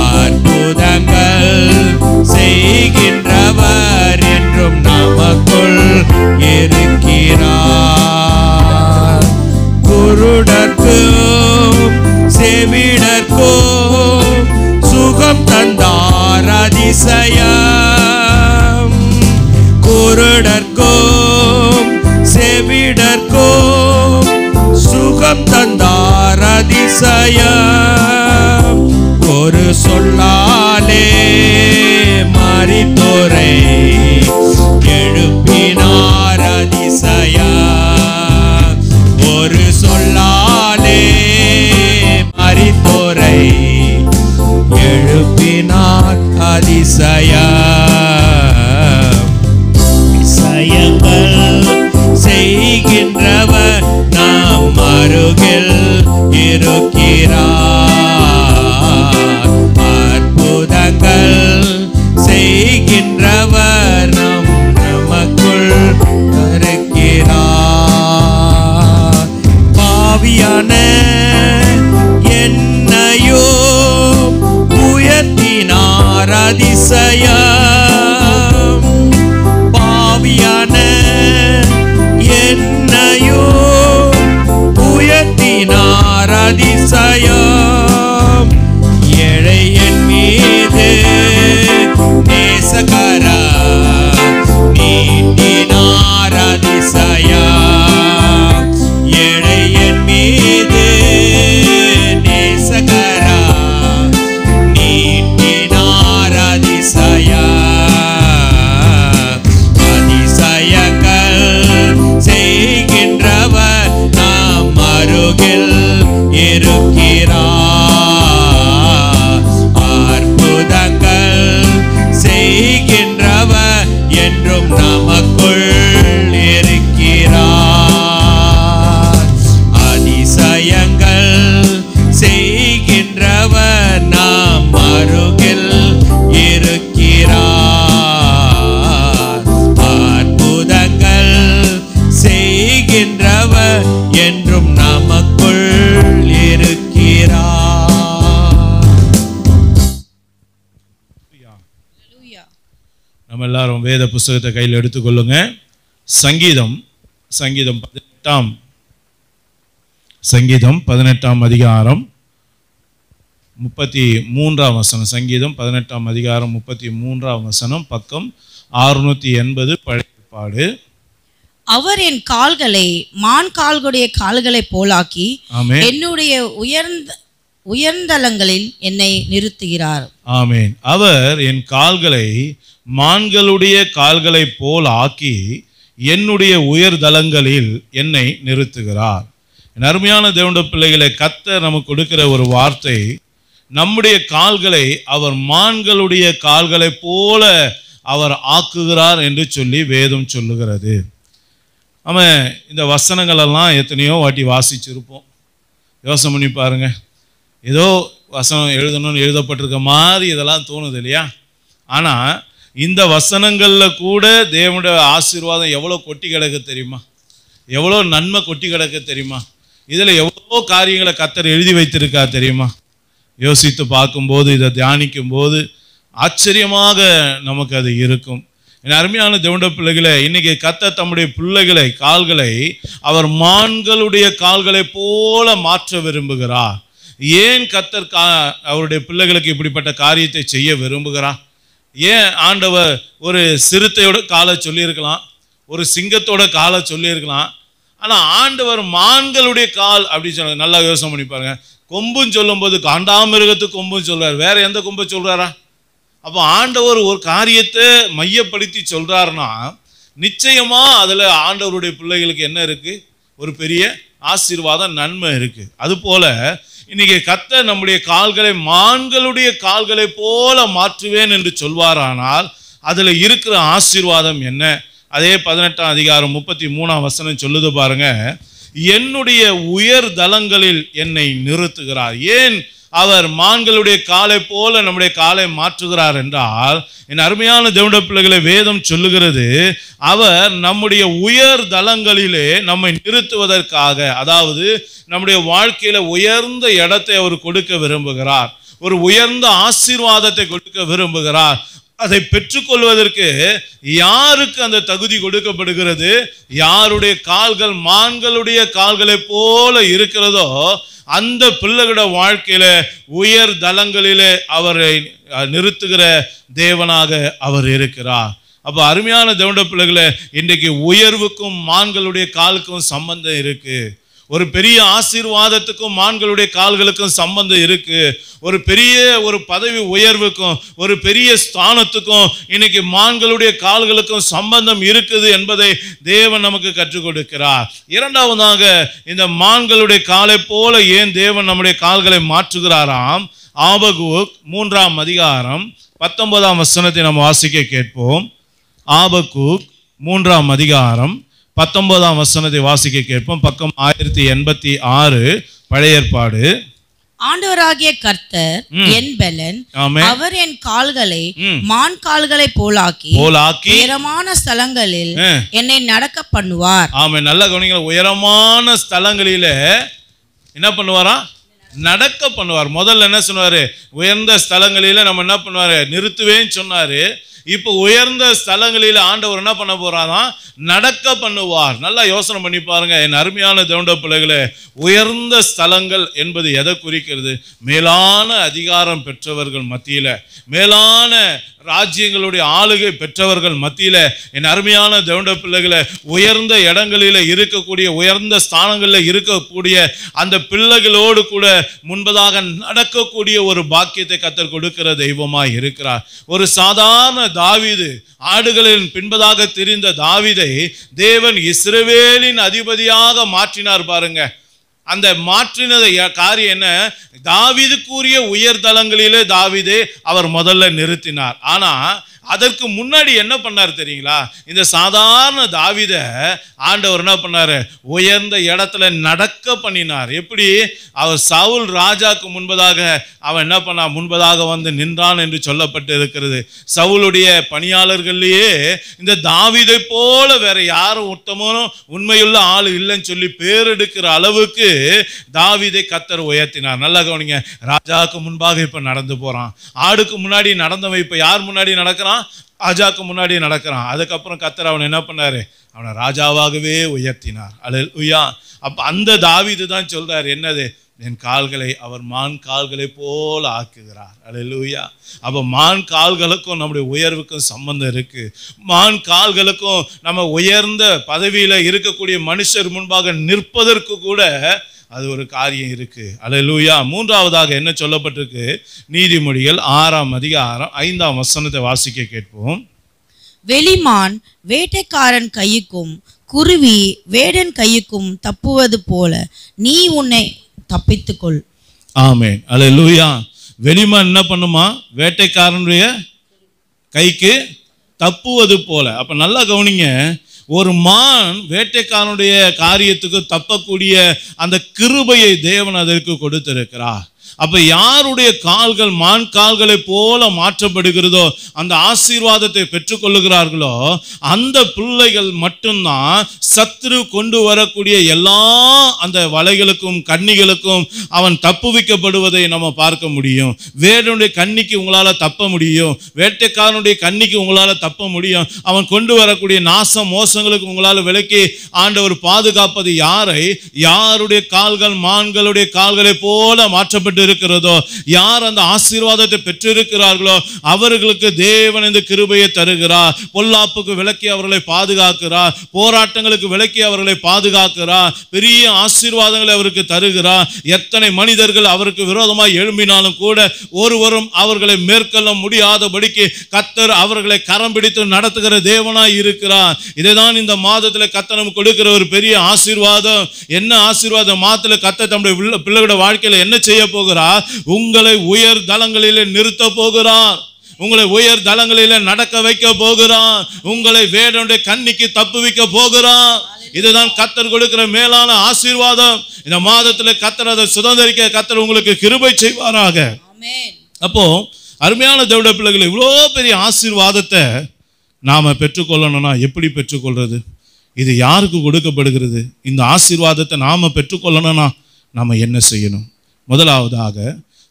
அற்புதங்கள் செய்கின்றவர் என்றும் நமக்குள் இருக்கிறார். குருடர்க்கும் செவிடர்க்கும் சுகம் தந்தார் அதிசயம். குருடர்க்கும் செவிடர்க்கும் சுகம் தந்தார் அதிசயம். ஒரு சொல்லாலே மரித்தோரை எழுப்பினார் அதிசயம். ஒரு சொல்லாலே மரித்தோரை எழுப்பினார் அதிசயம். அதிசயங்கள் செய்கின்றவர் நாம் அருகில் இருக்கிறார். அற்புதங்கள் செய்கின்றவர் நமக்குள் இருக்கிறார். பாவியான என்னையோ உயர்த்தினார் அதிசயம். பாவியான என்னையோ உயர்த்தினார் அதிசயம். ஏழை என் மீது நேசகரா நீட்டினார் அதிசயம். ஏழை என் மீது நேசகரா நீட்டினார் அதிசயம். அதிசயங்கள் செய்கின்றவர் நாம் அருகில் இருக்கிறார். அற்புதங்கள் செய்கின்றவர் என்றும் நமக்குள் இருக்கிறார். அதிசயங்கள் செய்கின்றவர் நாம் அருகில் இருக்கிறார். அற்புதங்கள் செய்கின்றவர் என்றும் நமக்குள் இருக்கிறார். நம்ம எல்லாரும் வேத புஸ்தகத்தை கையில் எடுத்துக்கொள்ளுங்க. சங்கீதம் 18 அதிகாரம் 33 வசனம். சங்கீதம் 18 அதிகாரம் 33 வசனம், பக்கம் 680, பழைய ஏற்பாடு. அவர் என் கால்களை மான் கால்களுடைய கால்களை போலாக்கி ஆமென். என்னுடைய உயர்ந்தலங்களில் என்னை நிறுத்துகிறார். ஆமென். அவர் என் கால்களை மான்களுடைய கால்களை போல் ஆக்கி என்னுடைய உயர்தலங்களில் என்னை நிறுத்துகிறார். என் அருமையான தேவனுடைய பிள்ளைகளை, கர்த்தர் நமக்கு கொடுக்கிற ஒரு வார்த்தை, நம்முடைய கால்களை அவர் மான்களுடைய கால்களை போல அவர் ஆக்குகிறார் என்று சொல்லி வேதம் சொல்லுகிறது. ஆமாம், இந்த வசனங்களெல்லாம் எத்தனையோ வாட்டி வாசிச்சிருப்போம். யோசனை பண்ணி பாருங்க. ஏதோ வசனம் எழுதணும்னு எழுதப்பட்டிருக்க மாதிரி இதெல்லாம் தோணுது இல்லையா? ஆனால் இந்த வசனங்களில் கூட தேவனுடைய ஆசீர்வாதம் எவ்வளோ கொட்டி கிடக்கு தெரியுமா? எவ்வளோ நன்மை கொட்டி கிடக்கு தெரியுமா? இதில் எவ்வளோ காரியங்களை கர்த்தர் எழுதி வைத்திருக்கா தெரியுமா? யோசித்து பார்க்கும்போது, இதை தியானிக்கும் போது ஆச்சரியமாக நமக்கு அது இருக்கும். என் அருமையான தேவனுடைய பிள்ளைகளை, இன்னைக்கு கர்த்தர் தம்முடைய பிள்ளைகளை கால்களை அவர் மான்களுடைய கால்களை போல மாற்ற விரும்புகிறார். ஏன் கர்த்தர் அவருடைய பிள்ளைகளுக்கு இப்படிப்பட்ட காரியத்தை செய்ய விரும்புகிறார்? ஏன் ஆண்டவர் ஒரு சிறுத்தையோட காலை சொல்லியிருக்கலாம், ஒரு சிங்கத்தோட காலை சொல்லியிருக்கலாம், ஆனால் ஆண்டவர் மான்களுடைய கால் அப்படின்னு சொல்ல. நல்லா யோசனை பண்ணி பாருங்க. கொம்புன்னு சொல்லும்போது காண்டாமிருகத்துக்கு கொம்புன்னு சொல்றாரு, வேற எந்த கொம்பை சொல்றாரா? அப்போ ஆண்டவர் ஒரு காரியத்தை மையப்படுத்தி சொல்றாருன்னா நிச்சயமா அதுல ஆண்டவருடைய பிள்ளைகளுக்கு என்ன இருக்கு? ஒரு பெரிய ஆசீர்வாதம், நன்மை இருக்கு. அது போல இன்னைக்கு கர்த்தர் நம்முடைய கால்களை மான்களுடைய கால்களை போல மாற்றுவேன் என்று சொல்வாரானால் அதில் இருக்கிற ஆசீர்வாதம் என்ன? அதே 18ஆம் அதிகாரம் 33ஆம் வசனம் சொல்லுது பாருங்க, என்னுடைய உயர் தலங்களில் என்னை நிறுத்துகிறார். ஏன் அவர் மான்களுடைய காலை போல நம்முடைய காலை மாற்றுகிறார் என்றால், என் அருமையான தேவனுடைய பிள்ளைகளை, வேதம் சொல்லுகிறது அவர் நம்முடைய உயர் தலங்களிலே நம்மை நிறுத்துவதற்காக, அதாவது நம்முடைய வாழ்க்கையில உயர்ந்த இடத்தை அவர் கொடுக்க விரும்புகிறார், ஒரு உயர்ந்த ஆசீர்வாதத்தை கொடுக்க விரும்புகிறார். அதை பெற்றுக்கொள்வதற்கு யாருக்கு அந்த தகுதி கொடுக்கப்படுகிறது? யாருடைய கால்கள் மான்களுடைய கால்களை போல இருக்கிறதோ அந்த பிள்ளைகளோட வாழ்க்கையில உயர் தலங்களிலே அவரை நிறுத்துகிற தேவனாக அவர் இருக்கிறார். அப்ப அருமையான தேவனுடைய பிள்ளைகளை, இன்றைக்கு உயர்வுக்கும் மான்களுடைய காலுக்கும் சம்பந்தம் இருக்கு. ஒரு பெரிய ஆசீர்வாதத்துக்கும் மான்களுடைய கால்களுக்கும் சம்பந்தம் இருக்கு. ஒரு பெரிய ஒரு பதவி உயர்வுக்கும் ஒரு பெரிய ஸ்தானத்துக்கும் இன்னைக்கு மான்களுடைய கால்களுக்கும் சம்பந்தம் இருக்குது என்பதை தேவன் நமக்கு கற்றுக் கொடுக்கிறார். இரண்டாவதாக, இந்த மான்களுடைய காலை போல ஏன் தேவன் நம்முடைய கால்களை மாற்றுகிறாராம்? ஆபகுக் 3ஆம் அதிகாரம் 19ஆம் வசனத்தை நாம் வாசிக்க கேட்போம். ஆபகுக் 3ஆம் அதிகாரம் 19ஆம் வசனத்தை வாசிக்க கேட்போம். பக்கம் 1086 பழைய ஏற்பாடு. ஆண்டவராகிய கர்த்தர் என் பெலன், அவர் என் கால்களை மான் கால்களை போலாக்கி உயரமான ஸ்தலங்களில் என்னை நடக்க பண்ணுவார். ஆமென். நல்ல கவனிங்க, உயரமான ஸ்தலங்களில என்ன பண்ணுவாரா? நடக்க பண்ணுவார். முதல்ல என்ன சொன்னாரு? உயர்ந்த ஸ்தலங்களில நம்ம என்ன பண்ணுவாரு? நிறுத்துவேன்னு சொன்னாரு. இப்போ உயர்ந்த ஸ்தலங்களில் ஆண்டவர் என்ன பண்ண போறாராம்? நடக்க பண்ணுவார். நல்லா யோசனை பண்ணி பாருங்க என் அருமையான தேவனுடைய பிள்ளைகளே, உயர்ந்த ஸ்தலங்கள் என்பது எதை குறிக்கிறது? மேலான அதிகாரம் பெற்றவர்கள் மத்தியில, மேலான ராஜ்யங்களுடைய ஆளுகை பெற்றவர்கள் மத்தியில, என் அருமையான தேவனுடைய பிள்ளைகளை, உயர்ந்த இடங்களில இருக்கக்கூடிய, உயர்ந்த ஸ்தானங்களில் இருக்கக்கூடிய அந்த பிள்ளைகளோடு கூட முன்பதாக நடக்கக்கூடிய ஒரு பாக்கியத்தை கர்த்தர் கொடுக்கிற தெய்வமாய் இருக்கிறார். ஒரு சாதாரண தாவீது, ஆடுகளின் பின்பதாக திரிந்த தாவீதை தேவன் இஸ்ரவேலின் அதிபதியாக மாற்றினார் பாருங்க. அந்த மாற்றினது காரியம் என்ன? தாவீதுக்குரிய உயர்தலங்களிலே தாவீதை அவர் முதல்ல நிறுத்தினார். ஆனா அதற்கு முன்னாடி என்ன பண்ணார் தெரியுங்களா? இந்த சாதாரண தாவீத ஆண்டவர் என்ன பண்ணாரு? உயர்ந்த இடத்துல நடக்க பண்ணினார். எப்படி? அவர் சவுல் ராஜாக்கு முன்பதாக அவன் என்ன பண்ணா? முன்பதாக வந்து நின்றான் என்று சொல்லப்பட்டு இருக்கிறது. சவுலுடைய பணியாளர்கள்லயே இந்த தாவீதை போல வேற யாரும் உத்தமனும் உண்மையுள்ள ஆள் இல்லைன்னு சொல்லி பேர் எடுக்கிற அளவுக்கு தாவீதை கர்த்தர் உயர்த்தினார். நல்லா கவனிங்க, ராஜாவுக்கு முன்பாக இப்ப நடந்து போறான். ஆடுக்கு முன்னாடி நடந்தவன் இப்ப யார் முன்னாடி நடக்கிறான்? ராஜாக்கு முன்னாடி நடக்கிறான். அதுக்கப்புறம் கர்த்தர் அவன் என்ன பண்ணாரு? அவனை ராஜாவாகவே உயர்த்தினார். அல்லேலூயா. அப்ப அந்த தாவீது தான் சொல்றாரு என்னது? என் கால்களை அவர் மான் கால்களை போல ஆக்குகிறார். அல்லேலூயா. அப்ப மான் கால்களுக்கும் நம்முடைய உயர்வுக்கும் சம்பந்தம் இருக்கு. மான் கால்களுக்கும் நம்ம உயர்ந்த பதவியில இருக்கக்கூடிய மனுஷர் முன்பாக நிற்பதற்கு கூட அது ஒரு காரியம் இருக்கு. அல்லேலூயா. மூன்றாவதாக என்ன சொல்லப்பட்டிருக்கு? நீதிமொழிகள் 6ஆம் அதிகாரம் 5ஆம் வசனத்தை வாசிக்க கேட்போம். வெளிமான் வேட்டைக்காரன் கையுக்கும் குருவி வேடன் கையுக்கும் தப்புவது போல நீ உன்னை தப்பித்துக்கொள். ஆமென். அல்லேலூயா. வெளிமான் என்ன பண்ணுமா? வேட்டைக்காரனுடைய கைக்கு தப்புவது போல. அப்ப நல்லா கவனிங்க, ஒரு மான் வேட்டைக்காரனுடைய காரியத்துக்கு தப்பக்கூடிய அந்த கிருபையை தேவன் அதற்கு கொடுத்திருக்கிறார். அப்ப யாருடைய கால்கள் மான் கால்களை போல மாற்றப்படுகிறதோ, அந்த ஆசீர்வாதத்தை பெற்றுக்கொள்ளுகிறார்களோ, அந்த பிள்ளைகள் மட்டும்தான் சத்துரு கொண்டு வரக்கூடிய எல்லா அந்த வலைகளுக்கும் கண்ணிகளுக்கும் அவன் தப்புவிக்கப்படுவதை நம்ம பார்க்க முடியும். வேடனுடைய கண்ணிக்கு உங்களால தப்ப முடியும், வேட்டைக்காரனுடைய கண்ணிக்கு உங்களால தப்ப முடியும். அவன் கொண்டு வரக்கூடிய நாச மோசங்களுக்கு உங்களால விலக்கி ஆண்டவர் பாதுகாப்பது யாரை? யாருடைய கால்கள் மான்களுடைய கால்களை போல மாற்றப்பட்டு இருக்கிறதோ, யார் அந்த ஆசீர்வாதத்தை பெற்றிருக்கிறார்களோ அவர்களுக்கு தேவன் இந்த கிருபையை தருகிறார். பொல்லாப்புக்கு விலக்கி அவர்களை பாதுகாக்கிறார், போராட்டங்களுக்கு விலக்கி அவர்களை பாதுகாக்கிறார், பெரிய ஆசீர்வாதங்களை அவருக்கு தருகிறார். எத்தனை மனிதர்கள் அவருக்கு விரோதமாய் எழும்பினாலும் கூட ஒருவரும் அவர்களை மேற்கொள்ள முடியாதபடிக்கு கர்த்தர் அவர்களை கரம் பிடித்து நடத்துகிற தேவனாய் இருக்கிறார். இதைதான் இந்த மாதத்தில் கர்த்தர் நமக்கு கொடுக்கிற ஒரு பெரிய ஆசீர்வாதம். என்ன ஆசீர்வாதம்? மாதத்துல கர்த்தர் தம்முடைய பிள்ளைகளோட வாழ்க்கையில என்ன செய்ய போகிறார்? உங்களை உயர் தலங்களிலே நிறுத்த போகிறார். உங்களை உயர் தலங்களில நடக்க வைக்க போகிறான். உங்களை வேடனுடைய கண்ணிக்கு தப்புவிக்க போகிறான். இதுதான் கர்த்தர் கொடுக்கிற மேலான ஆசீர்வாதம். இந்த மாதத்துல கர்த்தர் அதை சுதந்திரிக்க கர்த்தர் உங்களுக்கு கிருபை செய்வாராக. அப்போ அருமையான தேவனுடைய பிள்ளைகளை, இவ்வளோ பெரிய ஆசீர்வாதத்தை நாம பெற்றுக்கொள்ளணும்னா எப்படி பெற்றுக்கொள்றது? இது யாருக்கு கொடுக்கப்படுகிறது? இந்த ஆசீர்வாதத்தை நாம பெற்றுக்கொள்ளணும்னா நாம என்ன செய்யணும்? முதலாவதாக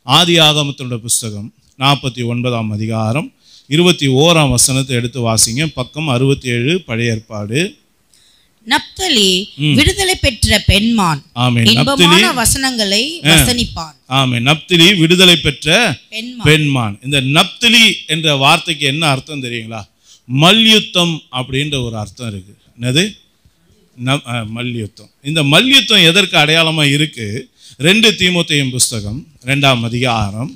ஆதியாகமத்தினுடைய புஸ்தகம் 49ஆம் அதிகாரம் 21ஆம் வசனத்தை எடுத்து வாசிங்க. பக்கம் 67, பழைய ஏற்பாடு. நப்தலி விடுதலை பெற்ற பெண்மான், இன்பமான வசனங்களை வசனிப்பான். ஆமென். நப்தலி விடுதலை பெற்ற பெண்மான். இந்த நப்தலி என்ற வார்த்தைக்கு என்ன அர்த்தம் தெரியுங்களா? மல்யுத்தம் அப்படின்ற ஒரு அர்த்தம் இருக்கு. என்னது? மல்யுத்தம். இந்த மல்யுத்தம் எதற்கு அடையாளமா இருக்கு? 2 தீமோத்தேயும் புஸ்தகம் 2ஆம் அதிகாரம்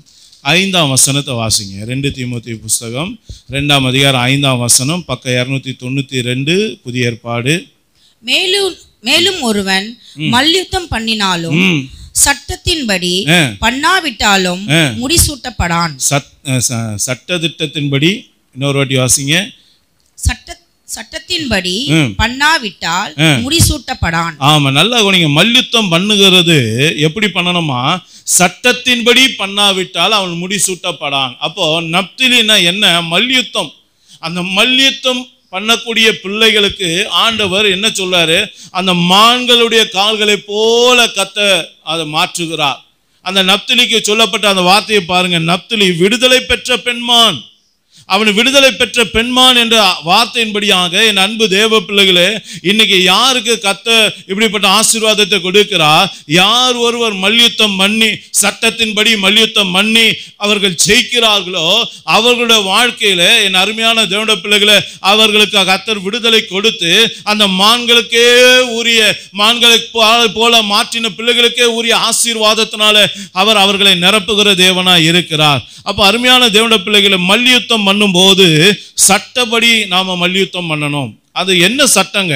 5ஆம் வசனத்தை வாசிங்க. 2 தீமோத்தேயு புஸ்தகம் 2ஆம் அதிகாரம் 5ஆம் வசனம், பக்கம் 292, புதிய ஏற்பாடு. மேலும் ஒருவன் மல்யுத்தம் பண்ணினாலும் சட்டத்தின்படி பண்ணாவிட்டாலும் முடிசூட்டப்படான். சட்டத்திட்டத்தின்படி, இன்னொரு வாட்டி வாசிங்க. சட்டத்தின்படி பண்ணாவிட்டால் முடிசூட்டப்படான். ஆமா, நல்லா கவனிங்க. மல்யுத்தம் பண்ணுகிறது எப்படி பண்ணணுமா? சட்டத்தின்படி பண்ணாவிட்டால் அவன் முடிசூட்டப்படான். அப்போ நப்தலினா என்ன? மல்யுத்தம். அந்த மல்யுத்தம் பண்ணக்கூடிய பிள்ளைகளுக்கு ஆண்டவர் என்ன சொல்றாரு? அந்த மான்களுடைய கால்களை போல அதை மாற்றுகிறார். அந்த நப்தலிக்கு சொல்லப்பட்ட அந்த வார்த்தையை பாருங்க. நப்தலி விடுதலை பெற்ற பெண்மான். அவன் விடுதலை பெற்ற பெண்மான் என்ற வார்த்தையின்படியாக என் அன்பு தேவ பிள்ளைகளே, இன்னைக்கு யாருக்கு கர்த்தர் இப்படிப்பட்ட ஆசீர்வாதத்தை கொடுக்கிறார்? யார் ஒருவர் மல்யுத்தம் பண்ணி சட்டத்தின்படி மல்யுத்தம் பண்ணி அவர்கள் ஜெயிக்கிறார்களோ அவர்களுடைய வாழ்க்கையில என் அருமையான தேவனுடைய பிள்ளைகளே, அவர்களுக்கு கர்த்தர் விடுதலை கொடுத்து அந்த மான்களுக்கே உரிய, மான்களை போல மாற்றின பிள்ளைகளுக்கே உரிய ஆசீர்வாதத்தினால அவர் அவர்களை நிரப்புகிற தேவனா இருக்கிறார். அப்ப அருமையான தேவனுடைய பிள்ளைகளை, மல்யுத்தம் பண்ணும் போது சட்டப்படி நாம மல்யுத்தம் பண்ணணும். அது என்ன சட்டங்க?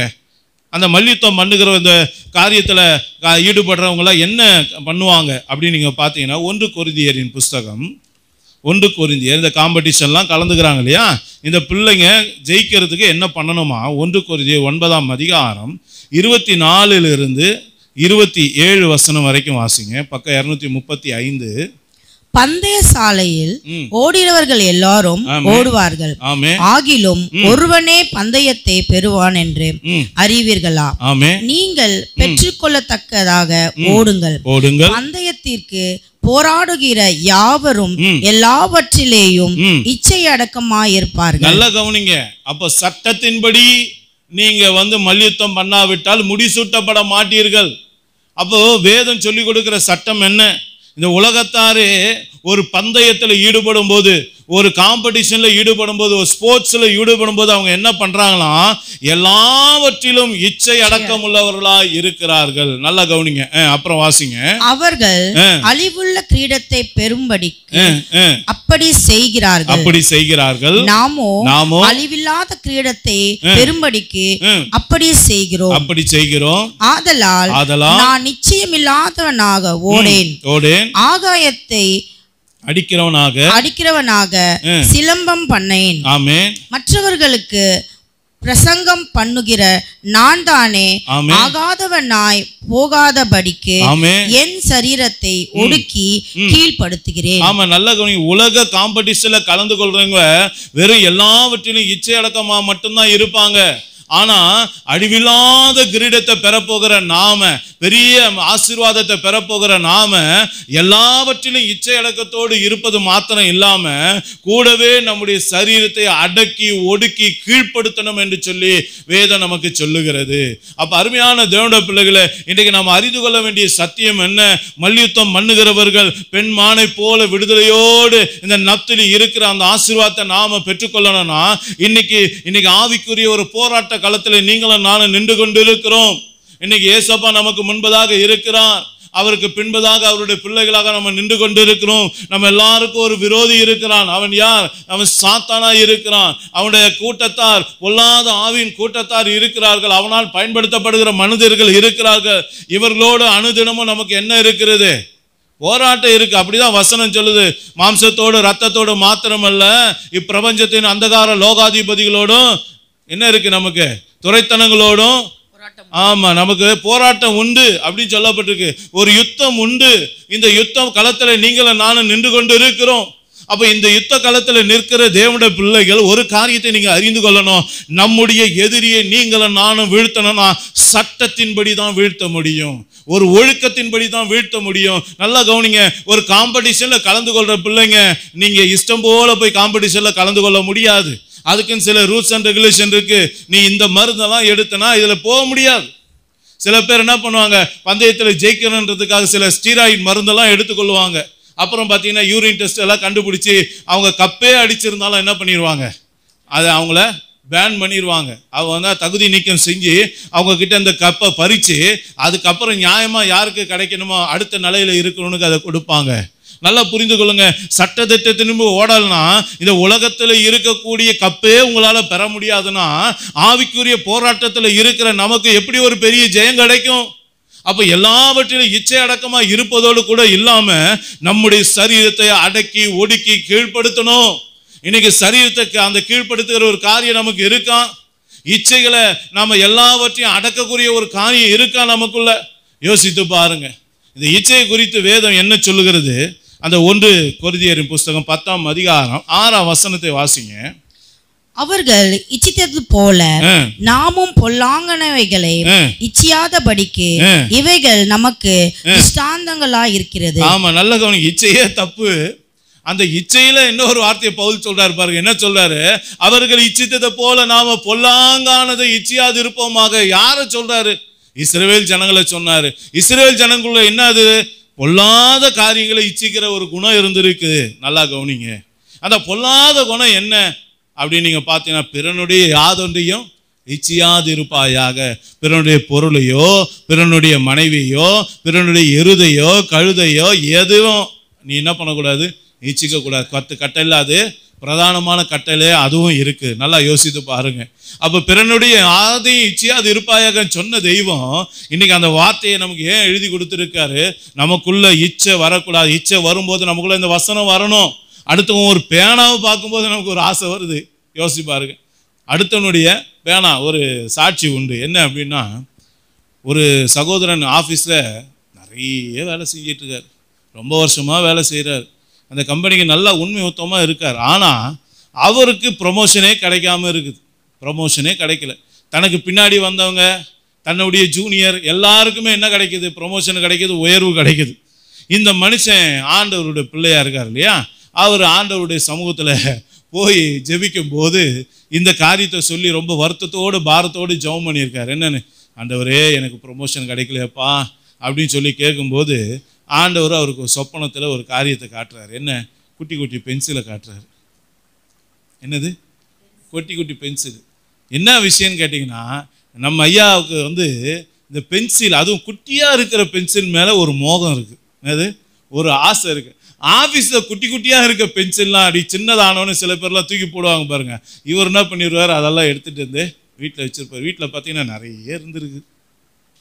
அந்த மல்யுத்தம் பண்ணுகிற இந்த காரியத்துல ஈடுபடுறவங்க எல்லாம் என்ன பண்ணுவாங்க அப்படின்னு நீங்க பாத்தீங்கன்னா, 1 கொரிந்தியரின் புஸ்தகம் 1 கொரிந்தியர், இந்த காம்படிஷன்லாம் கலந்துக்கிறாங்க இல்லையா, இந்த பிள்ளைங்க ஜெயிக்கிறதுக்கு என்ன பண்ணணுமா? 1 கொரிந்தியர் 9ஆம் அதிகாரம் 24 27 வசனம் வரைக்கும் வாசிங்க. பக்கம் 235. பந்தய சாலையில் ஓடினவர்கள் எல்லாரும் ஓடுவார்கள், ஆகிலும் ஒருவனே பந்தயத்தை பெறுவான் என்று அறிவீர்களா? நீங்கள் பெற்றுக்கொள்ளத்தக்கதாக ஓடுங்கள். பந்தயத்திற்கு போராடுகிற யாவரும் எல்லாவற்றிலேயும் இச்சை அடக்கமாயிருப்பார்கள். நல்லா கவனிங்க. அப்ப சட்டத்தின்படி நீங்க மல்யுத்தம் பண்ணாவிட்டால் முடிசூட்டப்பட மாட்டீர்கள். அப்போ வேதம் சொல்லி கொடுக்கிற சட்டம் என்ன? இந்த உலகத்தாரே ஒரு பந்தயத்தில் ஈடுபடும் போது, ஒரு காம்படிஷன்ல ஈடுபடும் போது, ஒரு ஸ்போர்ட்ஸ்ல ஈடுபடும் போது அவங்க என்ன பண்றாங்களாம்? எல்லாவற்றிலும் இச்சை அடக்கம் உள்ளவர்களா இருக்கிறார்கள். நல்லா கவனிங்க. அப்புறம் வாசிங்க. அவர்கள் அழிவுள்ள கிரீடத்தை பெறும்படி அப்படி செய்கிறார்கள். நாமோ அழிவில்லாத கிரீடத்தை பெறும்படிக்கு அப்படி செய்கிறோம். ஆதலால் நான் நிச்சயமில்லாதவனாக ஓடேன், ஆகாயத்தை அடிக்கிறவனாக சிலம்பம் பண்ணேன். மற்றவர்களுக்கு பிரசங்கம் பண்ணுகிற நான் தானே ஆகாதவனாய் போகாதபடிக்கு என் சரீரத்தை ஒடுக்கி கீழ்ப்படுத்துகிறேன். ஆமா, நல்ல உலக காம்படிஷன்ல கலந்து கொள்றவங்க வெறும் எல்லாவற்றிலும் இச்சை அடக்கமா மட்டும்தான் இருப்பாங்க. ஆனா அழிவில்லாத கிரீடத்தை பெறப்போகிற நாம, பெரிய ஆசீர்வாதத்தை பெறப்போகிற நாம எல்லாவற்றிலும் இச்சை அடக்கத்தோடு இருப்பது மாத்திரம் இல்லாம கூடவே நம்முடைய சரீரத்தை அடக்கி ஒடுக்கி கீழ்ப்படுத்தணும் என்று சொல்லி வேதம் நமக்கு சொல்லுகிறது. அப்ப அருமையான தேவனுடைய பிள்ளைகளை, இன்றைக்கு நாம் அறிந்து கொள்ள வேண்டிய சத்தியம் என்ன? மல்யுத்தம் பண்ணுகிறவர்கள் பெண்மானை போல விடுதலையோடு இந்த நப்தலி இருக்கிற அந்த ஆசீர்வாதத்தை நாம பெற்றுக்கொள்ளணும்னா இன்னைக்கு ஆவிக்குரிய ஒரு போராட்ட களத்தில் நீங்களும் நானும் நின்று கொண்டு இருக்கிறோம். இன்னைக்கு ஏசப்பா நமக்கு முன்பதாக இருக்கிறார், அவருக்கு பின்பதாக அவருடைய பிள்ளைகளாக நம்ம நின்று கொண்டு இருக்கிறோம். நம்ம எல்லாருக்கும் ஒரு விரோதி இருக்கிறான். அவன் யார்? அவன் சாத்தானா இருக்கிறான். அவனுடைய கூட்டத்தார், பொல்லாத ஆவியின் கூட்டத்தார் இருக்கிறார்கள். அவனால் பயன்படுத்தப்படுகிற மனிதர்கள் இருக்கிறார்கள். இவர்களோடு அனுதினமும் நமக்கு என்ன இருக்கிறது? போராட்டம் இருக்கு. அப்படிதான் வசனம் சொல்லுது. மாம்சத்தோடு ரத்தத்தோடு மாத்திரமல்ல, இப்பிரபஞ்சத்தின் அந்தகார லோகாதிபதிகளோடும் என்ன இருக்கு, நமக்கு துரைத்தனங்களோடும் ஆமா நமக்கு போராட்டம் உண்டு அப்படின்னு சொல்லப்பட்டிருக்கு. ஒரு யுத்தம் உண்டு. இந்த யுத்தம் களத்துல நீங்களும் நானும் நின்று கொண்டு இருக்கிறோம். அப்ப இந்த யுத்த களத்துல நிற்கிற தேவனுடைய பிள்ளைகள் ஒரு காரியத்தை நீங்க அறிந்து கொள்ளணும். நம்முடைய எதிரியை நீங்களும் நானும் வீழ்த்தணும்னா சட்டத்தின்படி தான் வீழ்த்த முடியும், ஒரு ஒழுக்கத்தின்படி தான் வீழ்த்த முடியும். நல்லா கவனிங்க. ஒரு காம்படிஷன்ல கலந்து கொள்ற பிள்ளைங்க நீங்க இஷ்டம் போல போய் காம்படிஷன்ல கலந்து கொள்ள முடியாது. அதுக்குன்னு சில ரூல்ஸ் அண்ட் ரெகுலேஷன் இருக்கு. நீ இந்த மருந்தெல்லாம் எடுத்தனா இதுல போக முடியாது. சில பேர் என்ன பண்ணுவாங்க, பந்தயத்தில் ஜெயிக்கணுன்றதுக்காக சில ஸ்டீராய்டு மருந்தெல்லாம் எடுத்துக்கொள்வாங்க. அப்புறம் பார்த்தீங்கன்னா யூரின் டெஸ்ட் எல்லாம் கண்டுபிடிச்சி அவங்க கப்பே அடிச்சிருந்தாலும் என்ன பண்ணிடுவாங்க, அதை அவங்கள பேன் பண்ணிடுவாங்க. அவங்க வந்து தகுதி நீக்கம் செஞ்சு அவங்க கிட்ட இந்த கப்பை பறித்து அதுக்கப்புறம் நியாயமாக யாருக்கு கிடைக்கணுமோ அடுத்த நிலையில் இருக்கணும்னு அதை கொடுப்பாங்க. நல்லா புரிந்து கொள்ளுங்க. சட்டத்திட்டத்தின் ஓடல்னா இந்த உலகத்தில் இருக்கக்கூடிய கப்பே உங்களால் பெற முடியாதுன்னா ஆவிக்குரிய போராட்டத்தில் இருக்கிற நமக்கு எப்படி ஒரு பெரிய ஜெயம் கிடைக்கும்? அப்ப எல்லாவற்றிலும் இச்சை அடக்கமா இருப்பதோடு கூட இல்லாம நம்முடைய சரீரத்தை அடக்கி ஒடுக்கி கீழ்ப்படுத்தணும். இன்னைக்கு சரீரத்தை அந்த கீழ்ப்படுத்துகிற ஒரு காரியம் நமக்கு இருக்கா? இச்சைகளை நாம எல்லாவற்றையும் அடக்கக்கூடிய ஒரு காரியம் இருக்கா நமக்குள்ள? யோசித்து பாருங்க. இந்த இச்சை குறித்து வேதம் என்ன சொல்லுகிறது? அந்த 1 கொரிந்தியரின் புஸ்தகம் 10ஆம் அதிகாரம் 6ஆம் வசனத்தை வாசிங்க. அவர்கள் இச்சித்தது போல நாமும் பொல்லாங்கனவைகளை இச்சியாதபடிக்கு இவைகள் நமக்கு திஷ்டாந்தங்களா இருக்கிறது. ஆமா, நல்ல கவனி. இச்சையே தப்பு. அந்த இச்சையில இன்னொரு வார்த்தையை பவுல் சொல்றாரு பாருங்க. என்ன சொல்றாரு? அவர்கள் இச்சித்ததை போல நாம பொல்லாங்கானதை இச்சியாது இருப்போமாக. யார சொல்றாரு? இஸ்ரவேல் ஜனங்களை சொன்னாரு. இஸ்ரவேல் ஜனங்களுள்ள என்ன அது? பொல்லாத காரியங்களை இச்சிக்கிற ஒரு குணம் இருந்திருக்கு. நல்லா கவனிங்க. அந்த பொல்லாத குணம் என்ன அப்படின்னு நீங்க பார்த்தீங்கன்னா, பிறனுடைய யாதொன்றையும் இச்சியாது இருப்பாயாக. பிறனுடைய பொருளையோ பிறனுடைய மனைவியோ பிறனுடைய எருதையோ கழுதையோ எதுவும் நீ என்ன பண்ணக்கூடாது, இச்சிக்க கூடாது. 10 கட்டளை அது பிரதானமான கட்டளை அதுவும் இருக்கு. நல்லா யோசித்து பாருங்க. அப்ப பிறனுடைய ஆதையும் இச்சியாது இருப்பாயாக சொன்ன தெய்வம் இன்னைக்கு அந்த வார்த்தையை நமக்கு ஏன் எழுதி கொடுத்துருக்காரு? நமக்குள்ள இச்சை வரக்கூடாது. இச்சை வரும்போது நமக்குள்ள இந்த வசனம் வரணும். அடுத்தவன் ஒரு பேனாவை பார்க்கும்போது நமக்கு ஒரு ஆசை வருது. யோசிச்சு பாருங்க. அடுத்தவனுடைய பேனா ஒரு சாட்சி உண்டு. என்ன அப்படின்னா, ஒரு சகோதரன் ஆஃபீஸில் நிறைய வேலை செஞ்சிட்டு இருக்கார். ரொம்ப வருஷமாக வேலை செய்கிறார். அந்த கம்பெனிக்கு நல்லா உண்மை உத்தமாக இருக்கார். ஆனால் அவருக்கு ப்ரொமோஷனே கிடைக்காம இருக்குது. ப்ரொமோஷனே கிடைக்கல. தனக்கு பின்னாடி வந்தவங்க, தன்னுடைய ஜூனியர் எல்லாருக்குமே என்ன கிடைக்குது? ப்ரொமோஷன் கிடைக்கிது, உயர்வு கிடைக்குது. இந்த மனுஷன் ஆண்டவருடைய பிள்ளையா இருக்கார் இல்லையா? அவர் ஆண்டவருடைய சமூகத்தில் போய் ஜெபிக்கும் போது இந்த காரியத்தை சொல்லி ரொம்ப வருத்தத்தோடு பாரத்தோடு ஜெபம் பண்ணியிருக்கார். என்னன்னு, ஆண்டவரே எனக்கு ப்ரொமோஷன் கிடைக்கலையப்பா அப்படின்னு சொல்லி கேட்கும்போது ஆண்டவர் அவருக்கு ஒரு சொப்பனத்தில் ஒரு காரியத்தை காட்டுறாரு. என்ன? குட்டி குட்டி பென்சிலை காட்டுறாரு. என்னது? குட்டி குட்டி பென்சில். என்ன விஷயம்னு கேட்டிங்கன்னா, நம்ம ஐயாவுக்கு வந்து இந்த பென்சில், அதுவும் குட்டியாக இருக்கிற பென்சில் மேலே ஒரு மோகம் இருக்குது. என்னது? ஒரு ஆசை இருக்குது. ஆஃபீஸில் குட்டி குட்டியாக இருக்க பென்சில்லாம் அப்படி சின்னதானோன்னு சில பேர்லாம் தூக்கி போடுவாங்க பாருங்க. இவர் என்ன பண்ணிடுவார்? அதெல்லாம் எடுத்துகிட்டு வந்து வீட்டில் வச்சுருப்பார். வீட்டில் பார்த்தீங்கன்னா நிறைய இருந்திருக்கு.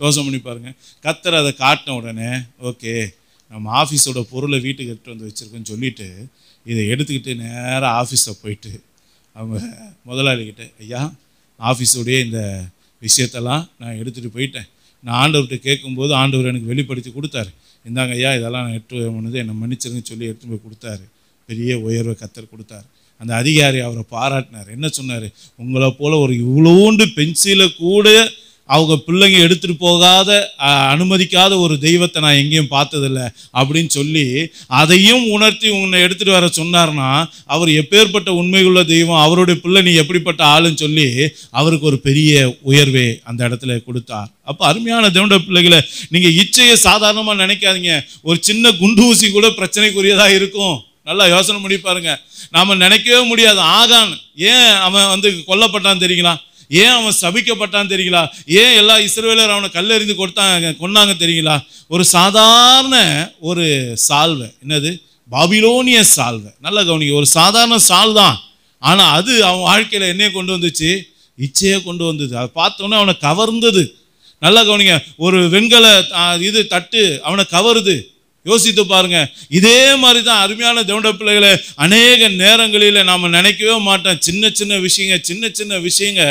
யோசனை பண்ணி பாருங்கள். கர்த்தர் அதை காட்டின உடனே ஓகே நம்ம ஆஃபீஸோட பொருளை வீட்டுக்கு எடுத்து வந்து வச்சுருக்கோன்னு சொல்லிவிட்டு இதை எடுத்துக்கிட்டு நேராக ஆஃபீஸில் போயிட்டு அவங்க முதலாளிகிட்ட, ஐயா ஆஃபீஸோடைய இந்த விஷயத்தெல்லாம் நான் எடுத்துகிட்டு போயிட்டேன். நான் ஆண்டவர்கிட்ட கேட்கும்போது ஆண்டவர் எனக்கு வெளிப்படுத்தி கொடுத்தாரு. இந்தாங்க ஐயா இதெல்லாம் நான் எடுத்து போனது என்னை மன்னிச்சிருங்கன்னு சொல்லி எடுத்து போய் கொடுத்தாரு. பெரிய உயர்வை கர்த்தர் கொடுத்தாரு. அந்த அதிகாரி அவரை பாராட்டினார். என்ன சொன்னார்? உங்களை போல் ஒரு இவ்வளோண்டு பென்சிலை கூட அவங்க பிள்ளைங்க எடுத்துகிட்டு போகாத அனுமதிக்காத ஒரு தெய்வத்தை நான் எங்கேயும் பார்த்ததில்லை அப்படின்னு சொல்லி அதையும் உணர்த்தி உன்னை எடுத்துகிட்டு வர சொன்னார்னா அவர் எப்பேற்பட்ட உண்மையுள்ள தெய்வம், அவருடைய பிள்ளை நீ எப்படிப்பட்ட ஆளுன்னு சொல்லி அவருக்கு ஒரு பெரிய உயர்வை அந்த இடத்துல கொடுத்தார். அப்போ அருமையான தேவனுடைய பிள்ளைகளை, நீங்கள் இச்சையை சாதாரணமாக நினைக்காதீங்க. ஒரு சின்ன குண்டு ஊசி கூட பிரச்சனைக்குரியதாக இருக்கும். நல்லா யோசனை பண்ணி பாருங்க. நாம் நினைக்கவே முடியாது. ஆகான் ஏன் அவன் வந்து கொல்லப்பட்டான்னு தெரியுங்களா? ஏன் அவன் சபிக்கப்பட்டான்னு தெரியுங்களா? ஏன் எல்லா இஸ்ரவேலர் அவனை கல்லெறிந்து கொன்னாங்க தெரியுங்களா? ஒரு சாதாரண ஒரு சால்வை. என்னது? பாபிலோனிய சால்வை. நல்லா கவனிக்க. ஒரு சாதாரண சால் தான். ஆனால் அது அவன் வாழ்க்கையில் என்னைய கொண்டு வந்துச்சு? இச்சையை கொண்டு வந்தது. அதை பார்த்தோன்னே அவனை கவர்ந்தது. நல்லா கவனிங்க. ஒரு வெண்கல தட்டு அவனை கவருது. யோசித்து பாருங்க. இதே மாதிரி தான் அருமையான தேவனுடைய பிள்ளைகளை அநேக நேரங்களில் நாம் நினைக்கவே மாட்டோம். சின்ன சின்ன விஷயங்க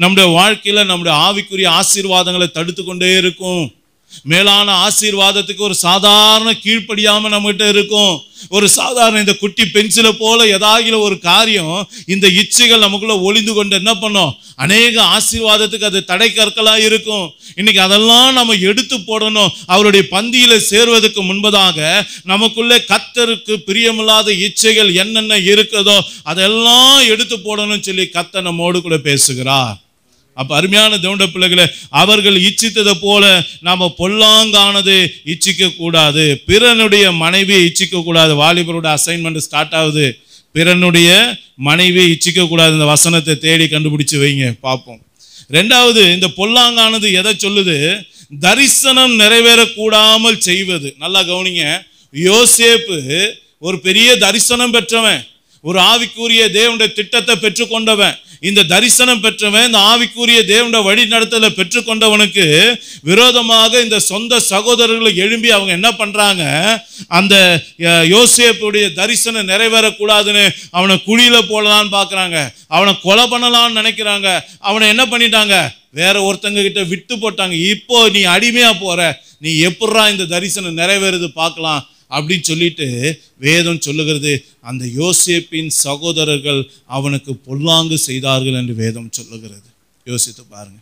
நம்முடைய வாழ்க்கையில் நம்முடைய ஆவிக்குரிய ஆசீர்வாதங்களை தடுத்து கொண்டே இருக்கும். மேலான ஆசீர்வாதத்துக்கு ஒரு சாதாரண கீழ்ப்படியாம நம்மகிட்ட இருக்கும். ஒரு சாதாரண இந்த குட்டி பென்சிலை போல ஏதாகில ஒரு காரியம் இந்த இச்சைகள் நமக்குள்ள ஒளிந்து கொண்டு என்ன பண்ணும், அநேக ஆசீர்வாதத்துக்கு அது தடை கற்களா இருக்கும். இன்னைக்கு அதெல்லாம் நம்ம எடுத்து போடணும். அவருடைய பந்தியில சேர்வதற்கு முன்பதாக நமக்குள்ளே கர்த்தருக்கு பிரியமில்லாத இச்சைகள் என்னென்ன இருக்குதோ அதெல்லாம் எடுத்து போடணும்னு சொல்லி கர்த்தர் நம்மோடு கூட பேசுகிறார். அப்ப அருமையான தேவனுடைய பிள்ளைகளை, அவர்கள் இச்சித்ததை போல நாம பொல்லாங்கானது இச்சிக்க கூடாது. பிறனுடைய மனைவியை இச்சிக்க கூடாது. வாலிபருடைய அசைன்மெண்ட் ஸ்டார்ட் ஆகுது. பிறனுடைய மனைவியை இச்சிக்க கூடாது. இந்த வசனத்தை தேடி கண்டுபிடிச்சு வைங்க, பார்ப்போம். ரெண்டாவது, இந்த பொல்லாங்கானது எதை சொல்லுது? தரிசனம் நிறைவேறக்கூடாமல் செய்வது. நல்லா கவனிங்க. யோசேப்பு ஒரு பெரிய தரிசனம் பெற்றவன், ஒரு ஆவிக்குரிய தேவனுடைய திட்டத்தை பெற்றுக்கொண்டவன். இந்த தரிசனம் பெற்றவன், இந்த ஆவிக்குரிய தேவனுடைய வழி நடத்தலை பெற்றுக்கொண்டவனுக்கு விரோதமாக இந்த சொந்த சகோதரர்களை எழும்பி அவங்க என்ன பண்றாங்க, அந்த யோசேப்புடைய தரிசனம் நிறைவேறக்கூடாதுன்னு அவனை குழியில போடலான்னு பார்க்குறாங்க. அவனை கொலை பண்ணலான்னு நினைக்கிறாங்க. அவனை என்ன பண்ணிட்டாங்க, வேற ஒருத்தங்க கிட்ட விட்டு போட்டாங்க. இப்போ நீ அடிமையா போற, நீ எப்படா இந்த தரிசனம் நிறைவேறுது பார்க்கலாம் அப்படின்னு சொல்லிட்டு வேதம் சொல்லுகிறது, அந்த யோசேப்பின் சகோதரர்கள் அவனுக்கு பொல்லாங்கு செய்தார்கள் என்று வேதம் சொல்லுகிறது. யோசித்து பாருங்க.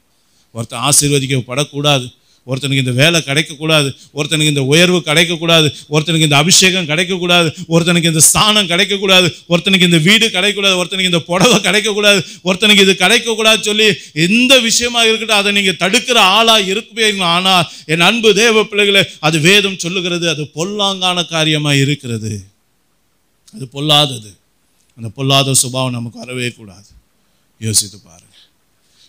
ஒருத்தன் ஆசீர்வதிக்கப்படக்கூடாது, ஒருத்தனுக்கு இந்த வேலை கிடைக்கக்கூடாது, ஒருத்தனுக்கு இந்த உயர்வு கிடைக்கக்கூடாது, ஒருத்தனுக்கு இந்த அபிஷேகம் கிடைக்கக்கூடாது, ஒருத்தனுக்கு இந்த ஸ்தானம் கிடைக்கக்கூடாது, ஒருத்தனுக்கு இந்த வீடு கிடைக்கக்கூடாது, ஒருத்தனுக்கு இந்த புடவை கிடைக்கக்கூடாது, ஒருத்தனுக்கு இது கிடைக்கக்கூடாது சொல்லி எந்த விஷயமா இருக்கட்டும் அதை நீங்க தடுக்கிற ஆளா இருப்பீங்க. ஆனால் என் அன்பு தேவ பிள்ளைகளை, அது வேதம் சொல்லுகிறது, அது பொல்லாங்கான காரியமா இருக்கிறது. அது பொல்லாதது. அந்த பொல்லாத சுபாவம் நமக்கு வரவே கூடாது. யோசித்து பாருங்க.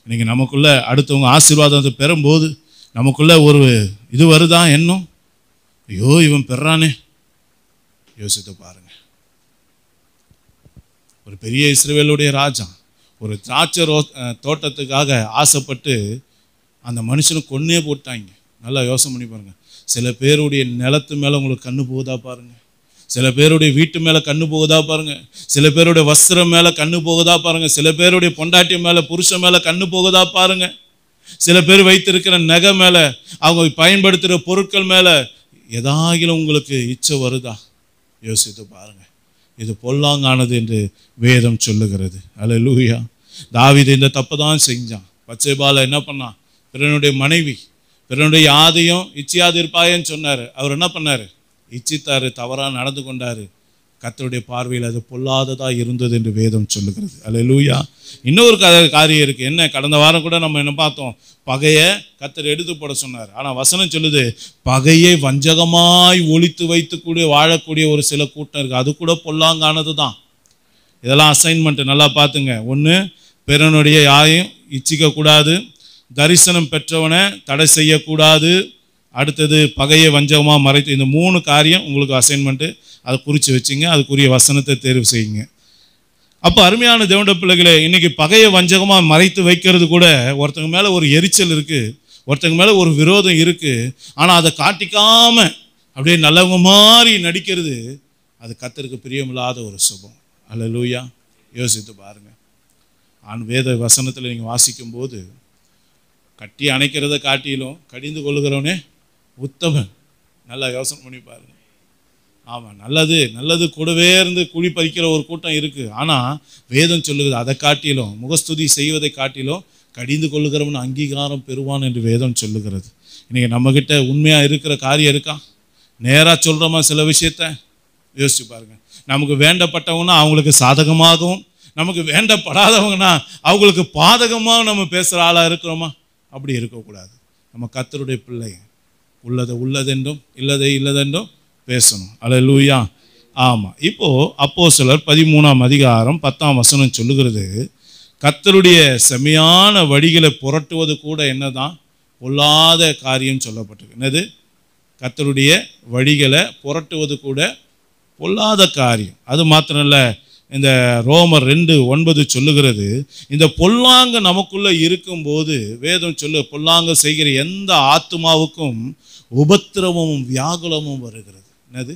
இன்னைக்கு நமக்குள்ள அடுத்தவங்க ஆசீர்வாதத்தை பெறும்போது நமக்குள்ள ஒரு இது வருதா, எண்ணம், ஐயோ இவன் பெறானே. யோசித்து பாருங்க. ஒரு பெரிய இஸ்ரவேலுடைய ராஜா ஒரு திராட்சை தோட்டத்துக்காக ஆசைப்பட்டு அந்த மனுஷனை கொன்னே போட்டாங்க. நல்லா யோசனை பண்ணி பாருங்க. சில பேருடைய நிலத்து மேல உங்களுக்கு கண்ணு போகுதா பாருங்க. சில பேருடைய வீட்டு மேல கண்ணு போகுதா பாருங்க. சில பேருடைய வஸ்திரம் மேல கண்ணு போகுதா பாருங்க. சில பேருடைய பொண்டாட்டி மேல, புருஷன் மேல கண்ணு போகுதா பாருங்க. சில பேர் வைத்திருக்கிற நகை மேல, அவங்க பயன்படுத்துகிற பொருட்கள் மேல ஏதாகிலும் உங்களுக்கு இச்சை வருதா? யோசித்து பாருங்க. இது பொல்லாங்கானது என்று வேதம் சொல்லுகிறது. அல்லேலூயா. தாவீது இந்த தப்பு தான் செஞ்சான். பத்சேபால என்ன பண்ணான், பிறனுடைய மனைவி, பிறனுடைய ஆதையும் இச்சியாது இருப்பாயன்னு சொன்னாரு. அவர் என்ன பண்ணாரு, இச்சித்தாரு, தவறாக நடந்து கொண்டாரு. கர்த்தருடைய பார்வையில் அது பொல்லாததா இருந்தது என்று வேதம் சொல்லுகிறது. அல்லேலூயா. இன்னொரு காரியம் இருக்கு. என்ன, கடந்த வாரம் கூட நம்ம என்ன பார்த்தோம், பகையை கர்த்தர் எடுத்து போட சொன்னார். ஆனால் வசனம் சொல்லுது, பகையை வஞ்சகமாய் ஒளித்து வைத்து வாழக்கூடிய ஒரு சில கூட்டம் இருக்கு. அது கூட பொல்லாங்கானது தான். இதெல்லாம் அசைன்மெண்ட் நல்லா பார்த்துங்க. ஒன்று, பிறனுடைய யாரையும் இச்சிக்க கூடாது, தரிசனம் பெற்றவனை தடை செய்யக்கூடாது, அடுத்தது பகையை வஞ்சகமாக மறைத்து. இந்த 3 காரியம் உங்களுக்கு அசைன்மெண்ட்டு. அதை குறித்து வச்சுங்க, அதுக்குரிய வசனத்தை தேர்வு செய்யுங்க. அப்போ அருமையான தேவனுடைய பிள்ளைகளே, இன்னைக்கு பகையை வஞ்சகமாக மறைத்து வைக்கிறது கூட ஒருத்தங்க மேலே ஒரு எரிச்சல் இருக்குது, ஒருத்தங்க மேலே ஒரு விரோதம் இருக்குது. ஆனால் அதை காட்டிக்காம அப்படியே நல்லவங்க மாதிரி நடிக்கிறது, அது கர்த்தருக்கு பிரியமில்லாத ஒரு சுபம். அல்லேலூயா. யோசித்து பாருங்கள். வேத வசனத்தில் நீங்கள் வாசிக்கும்போது, கட்டி அணைக்கிறத காட்டிலும் கடிந்து கொள்ளுகிறவனே உத்தமன். நல்லா யோசனை பண்ணி பாருங்க. ஆமாம், நல்லது கூடவே இருந்து குழி பறிக்கிற ஒரு கூட்டம் இருக்குது. ஆனால் வேதம் சொல்லுகிறது, அதை காட்டிலும், முகஸ்துதி செய்வதை காட்டிலும் கடிந்து கொள்ளுகிறவன் அங்கீகாரம் பெறுவான் என்று வேதம் சொல்லுகிறது. இன்றைக்கி நம்மக்கிட்ட உண்மையாக இருக்கிற காரியம் இருக்கா? நேராக சொல்கிறோமா சில விஷயத்த? யோசிச்சு பாருங்க. நமக்கு வேண்டப்பட்டவங்கன்னா அவங்களுக்கு சாதகமாகவும், நமக்கு வேண்டப்படாதவங்கன்னா அவங்களுக்கு பாதகமாக நம்ம பேசுகிற ஆளாக இருக்கிறோமா? அப்படி இருக்கக்கூடாது. நம்ம கர்த்தருடைய பிள்ளை, உள்ளதை உள்ளதென்றும் இல்லதை இல்லதென்றும் பேசணும். அல்லேலூயா. ஆமாம். இப்போது அப்போஸ்தலர் 13ஆம் அதிகாரம் 10ஆம் வசனம் சொல்லுகிறது, கர்த்தருடைய செமையான வழிகளை புரட்டுவது கூட என்னதான் பொல்லாத காரியம் சொல்லப்பட்டிருக்கு. என்னது? கர்த்தருடைய வழிகளை புரட்டுவது கூட பொல்லாத காரியம். அது மாத்திரம் இல்லை, இந்த ரோமர் 2:9 சொல்லுகிறது, இந்த பொல்லாங்க நமக்குள்ள இருக்கும்போது வேதம் சொல்லு, பொல்லாங்க செய்கிற எந்த ஆத்துமாவுக்கும் உபத்திரவமும் வியாகுலமும் வருகிறது. என்னது?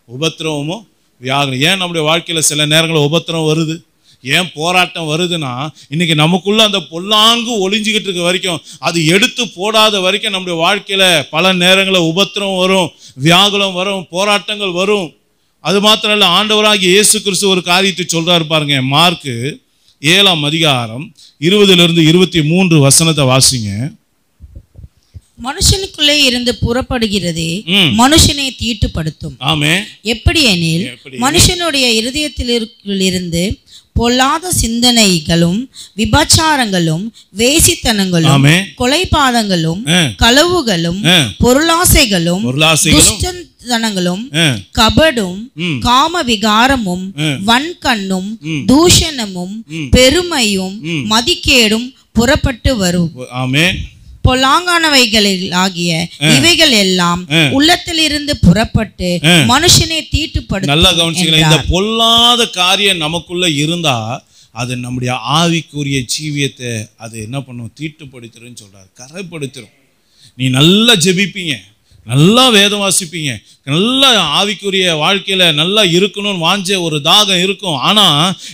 உபத்திரவமும் வியாகுலம். ஏன் நம்முடைய வாழ்க்கையில் சில நேரங்களில் உபத்திரம் வருது, ஏன் போராட்டம் வருதுன்னா, இன்னைக்கு நமக்குள்ள அந்த பொல்லாங்கு ஒளிஞ்சிக்கிட்டு இருக்க வரைக்கும், அது எடுத்து போடாத வரைக்கும் நம்முடைய வாழ்க்கையில பல நேரங்களில் உபத்திரம் வரும், வியாகுலம் வரும், போராட்டங்கள் வரும். அது மாத்திரம் இல்லை, ஆண்டவராகிய இயேசு கிறிஸ்து ஒரு காரியத்தை சொல்றாரு பாருங்க. மார்க்கு 7ஆம் அதிகாரம் 20-23 வசனத்தை வாசிங்க. மனுஷனுக்குள்ளே இருந்து புறப்படுகிறது மனுஷனை தீட்டுப்படுத்தும். ஆமே. எப்படி எனில், மனுஷனுடைய இருதயத்திலிருந்து பொல்லாத சிந்தனைகளும் விபச்சாரங்களும் வேசித்தனங்களும் கொலைபாதங்களும் களவுகளும் பொருளாசைகளும் துஷ்டத்தனங்களும் கபடும் காம விகாரமும் வன்கண்ணும் தூஷணமும் பெருமையும் மதிக்கேடும் புறப்பட்டு வரும். ஆமென். பொல்லாங்கானவைகளாகிய இவைகள் எல்லாம் உள்ளத்திலிருந்து புறப்பட்டு மனுஷனை தீட்டுப்படுத்தும். நல்லா கவனிச்சுக்கலாம். இந்த பொல்லாத காரியம் நமக்குள்ள இருந்தா அது நம்முடைய ஆவிக்குரிய ஜீவியத்தை அது என்ன பண்ணும்? தீட்டுப்படுத்திடும் சொல்றாரு, கரைப்படுத்திடும். நீ நல்லா ஜெபிப்பீங்க, நல்லா வேதம் வாசிப்பீங்க, நல்லா ஆவிக்குரிய வாழ்க்கையில நல்லா இருக்கணும்னு வாஞ்ச ஒரு தாகம் இருக்கும். ஆனா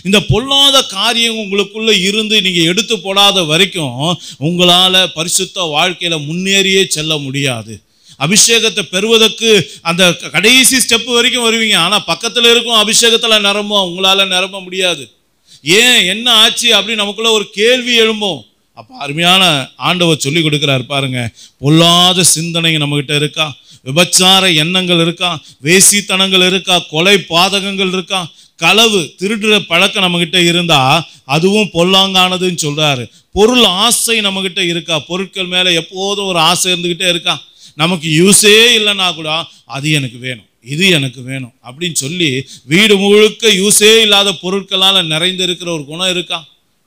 இந்த பொல்லாத காரியம் உங்களுக்குள்ள இருந்து நீங்க எடுத்து போடாத வரைக்கும் உங்களால பரிசுத்த வாழ்க்கையில முன்னேறியே செல்ல முடியாது. அபிஷேகத்தை பெறுவதற்கு அந்த கடைசி ஸ்டெப் வரைக்கும் வருவீங்க, ஆனா பக்கத்துல இருக்கும் அபிஷேகத்துல நிரம்பும், உங்களால நிரம்ப முடியாது. ஏன், என்ன ஆச்சு அப்படின்னு நமக்குள்ள ஒரு கேள்வி எழும்பும். அப்போ அருமையான ஆண்டவர் சொல்லி கொடுக்குறாரு பாருங்க. பொல்லாத சிந்தனை நம்மகிட்ட இருக்கா, விபச்சார எண்ணங்கள் இருக்கா, வேசித்தனங்கள் இருக்கா, கொலை பாதகங்கள் இருக்கா, களவு திருடுற பழக்கம் நம்மகிட்ட இருந்தா அதுவும் பொல்லாங்கானதுன்னு சொல்றாரு. பொருள் ஆசை நம்மகிட்ட இருக்கா, பொருட்கள் மேல எப்போதும் ஒரு ஆசை இருந்துகிட்டே இருக்கா, நமக்கு யூஸே இல்லைன்னா கூட அது எனக்கு வேணும், இது எனக்கு வேணும் அப்படின்னு சொல்லி வீடு முழுக்க யூஸே இல்லாத பொருட்களால் நிறைந்து இருக்கிற ஒரு குணம் இருக்கா?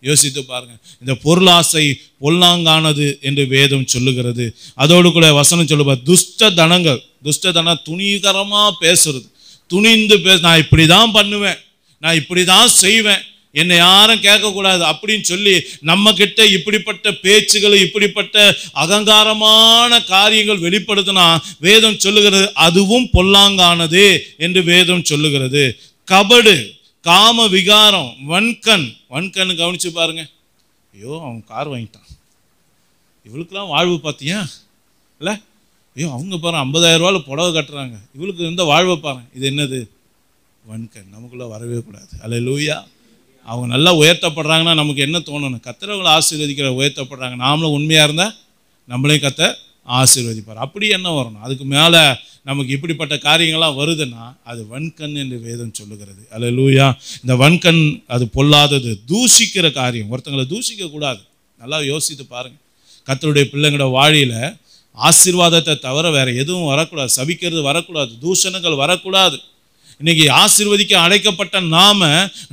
யோசித்து பாருங்க. இந்த பொருளாசை பொல்லாங்கானது என்று வேதம் சொல்லுகிறது. அதோடு கூட வசனம் சொல்லுவா, துஷ்ட தனங்கள். துஷ்ட தனம் துணிகரமா பேசுறது, துணிந்து நான் இப்படி தான் பண்ணுவேன், நான் இப்படி தான் செய்வேன், என்னை யாரும் கேட்கக்கூடாது அப்படின்னு சொல்லி நம்ம கிட்ட இப்படிப்பட்ட பேச்சுகள், இப்படிப்பட்ட அகங்காரமான காரியங்கள் வெளிப்படுத்தினா வேதம் சொல்லுகிறது அதுவும் பொல்லாங்கானது என்று வேதம் சொல்லுகிறது. கபடு, காம விகாரம், வன்கண். வன்கண் கவனிச்சு பாருங்க. ஐயோ அவன் கார் வாங்கிட்டான், இவளுக்கெல்லாம் வாழ்வு பார்த்தியா இல்லை? ஐயோ அவங்க பாரு 50,000 ரூபாயில் புடவை கட்டுறாங்க, இவளுக்கு இருந்த வாழ்வை பாருங்க. இது என்னது? வன்கண். நமக்குள்ள வரவே கூடாது. அல்லேலூயா. அவங்க நல்லா உயர்த்தப்படுறாங்கன்னா நமக்கு என்ன தோணணும்? கர்த்தரவங்களை ஆசீர்வதிக்கிற உயர்த்தப்படுறாங்க, நாமளும் உண்மையாக இருந்தால் நம்மளையும் கர்த்தர் ஆசீர்வதிப்பார். அப்படி என்ன வரணும்? அதுக்கு மேலே நமக்கு இப்படிப்பட்ட காரியங்கள்லாம் வருதுன்னா அது வன்கண் என்று வேதம் சொல்லுகிறது. அல்லேலூயா. இந்த வன்கண் அது பொல்லாதது, தூஷிக்கிற காரியம். ஒருத்தங்களை தூஷிக்க கூடாது. நல்லா யோசித்து பாருங்க. கர்த்தருடைய பிள்ளைங்களோட வாழியில ஆசீர்வாதத்தை தவிர வேற எதுவும் வரக்கூடாது, சபிக்கிறது வரக்கூடாது, தூஷணங்கள் வரக்கூடாது. இன்னைக்கு ஆசீர்வதிக்க அழைக்கப்பட்ட நாம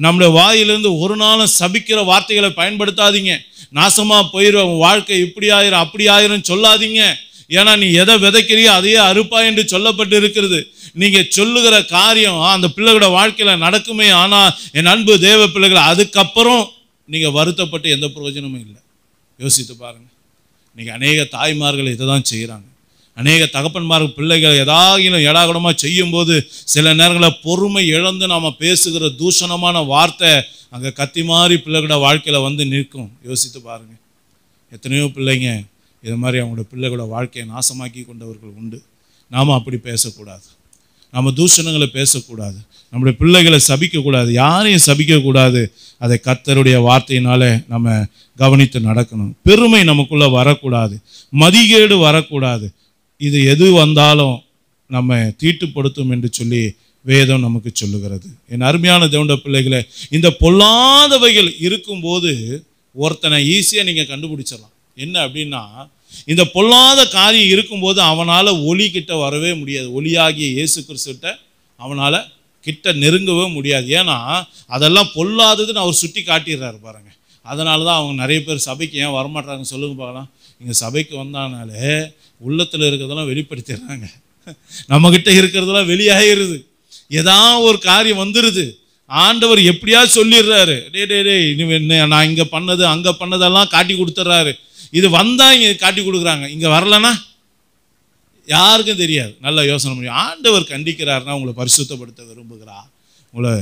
நம்முடைய வாயிலிருந்து ஒரு நாளும் சபிக்கிற வார்த்தைகளை பயன்படுத்தாதீங்க. நாசமா போயிடும், வாழ்க்கை இப்படி ஆயிரும் அப்படி ஆயிரும் சொல்லாதீங்க. ஏன்னா நீ எதை விதைக்கிறியோ அதையே அறுப்பா என்று சொல்லப்பட்டு இருக்கிறது. நீங்க சொல்லுகிற காரியம் அந்த பிள்ளைகளோட வாழ்க்கையில நடக்குமே. ஆனா என் அன்பு தேவ பிள்ளைகள், அதுக்கப்புறம் நீங்க வருத்தப்பட்டு எந்த பிரயோஜனமும் இல்லை. யோசித்து பாருங்க. இன்னைக்கு அநேக தாய்மார்கள் இதை தான் செய்கிறாங்க. அநேக தகப்பன்மார்கள் பிள்ளைகள் ஏதாகிலும் எடாகுடமாக செய்யும்போது சில நேரங்களில் பொறுமை இழந்து நாம் பேசுகிற தூஷணமான வார்த்தை அங்கே கத்தி மாதிரி பிள்ளைகளோட வாழ்க்கையில் வந்து நிற்கும். யோசித்து பாருங்கள். எத்தனையோ பிள்ளைங்க இது மாதிரி அவங்களோட பிள்ளைகளோட வாழ்க்கையை நாசமாக்கி கொண்டவர்கள் உண்டு. நாம் அப்படி பேசக்கூடாது, நம்ம தூஷணங்களை பேசக்கூடாது, நம்முடைய பிள்ளைகளை சபிக்கக்கூடாது, யாரையும் சபிக்கக்கூடாது. அதை கர்த்தருடைய வார்த்தையினாலே நம்ம கவனித்து நடக்கணும். பெருமை நமக்குள்ளே வரக்கூடாது, மதிகேடு வரக்கூடாது. இது எது வந்தாலும் நம்ம தீட்டுப்படுத்தும் என்று சொல்லி வேதம் நமக்கு சொல்லுகிறது. என் அருமையான தேவனுடைய பிள்ளைகளை, இந்த பொல்லாதவைகள் இருக்கும்போது ஒருத்தனை ஈஸியாக நீங்கள் கண்டுபிடிச்சிடலாம். என்ன அப்படின்னா, இந்த பொல்லாத காரியம் இருக்கும்போது அவனால் ஒளி கிட்ட வரவே முடியாது. ஒளியாகிய இயேசு கிறிஸ்துட்ட அவனால் கிட்ட நெருங்கவே முடியாது. ஏன்னா அதெல்லாம் பொல்லாததுன்னு அவர் சுட்டி காட்டிடுறாரு பாருங்க. அதனால தான் அவங்க நிறைய பேர் சபைக்கு ஏன் வரமாட்டாங்க சொல்லுங்க பார்க்கலாம். இங்கே சபைக்கு வந்தானாலே உள்ளத்தில் இருக்கிறதெல்லாம் வெளிப்படுத்திடுறாங்க, நம்மக்கிட்ட இருக்கிறதெல்லாம் வெளியாகிடுது. ஏதாவது ஒரு காரியம் வந்துடுது, ஆண்டவர் எப்படியா சொல்லிடுறாரு, நான் இங்கே பண்ணது அங்கே பண்ணதெல்லாம் காட்டி கொடுத்துட்றாரு. இது வந்தால் இங்கே காட்டி கொடுக்குறாங்க, இங்கே வரலன்னா யாருக்கும் தெரியாது. நல்லா யோசனை பண்ணி, ஆண்டவர் கண்டிக்கிறாருன்னா உங்களை பரிசுத்தப்படுத்த விரும்புகிறார், உங்களை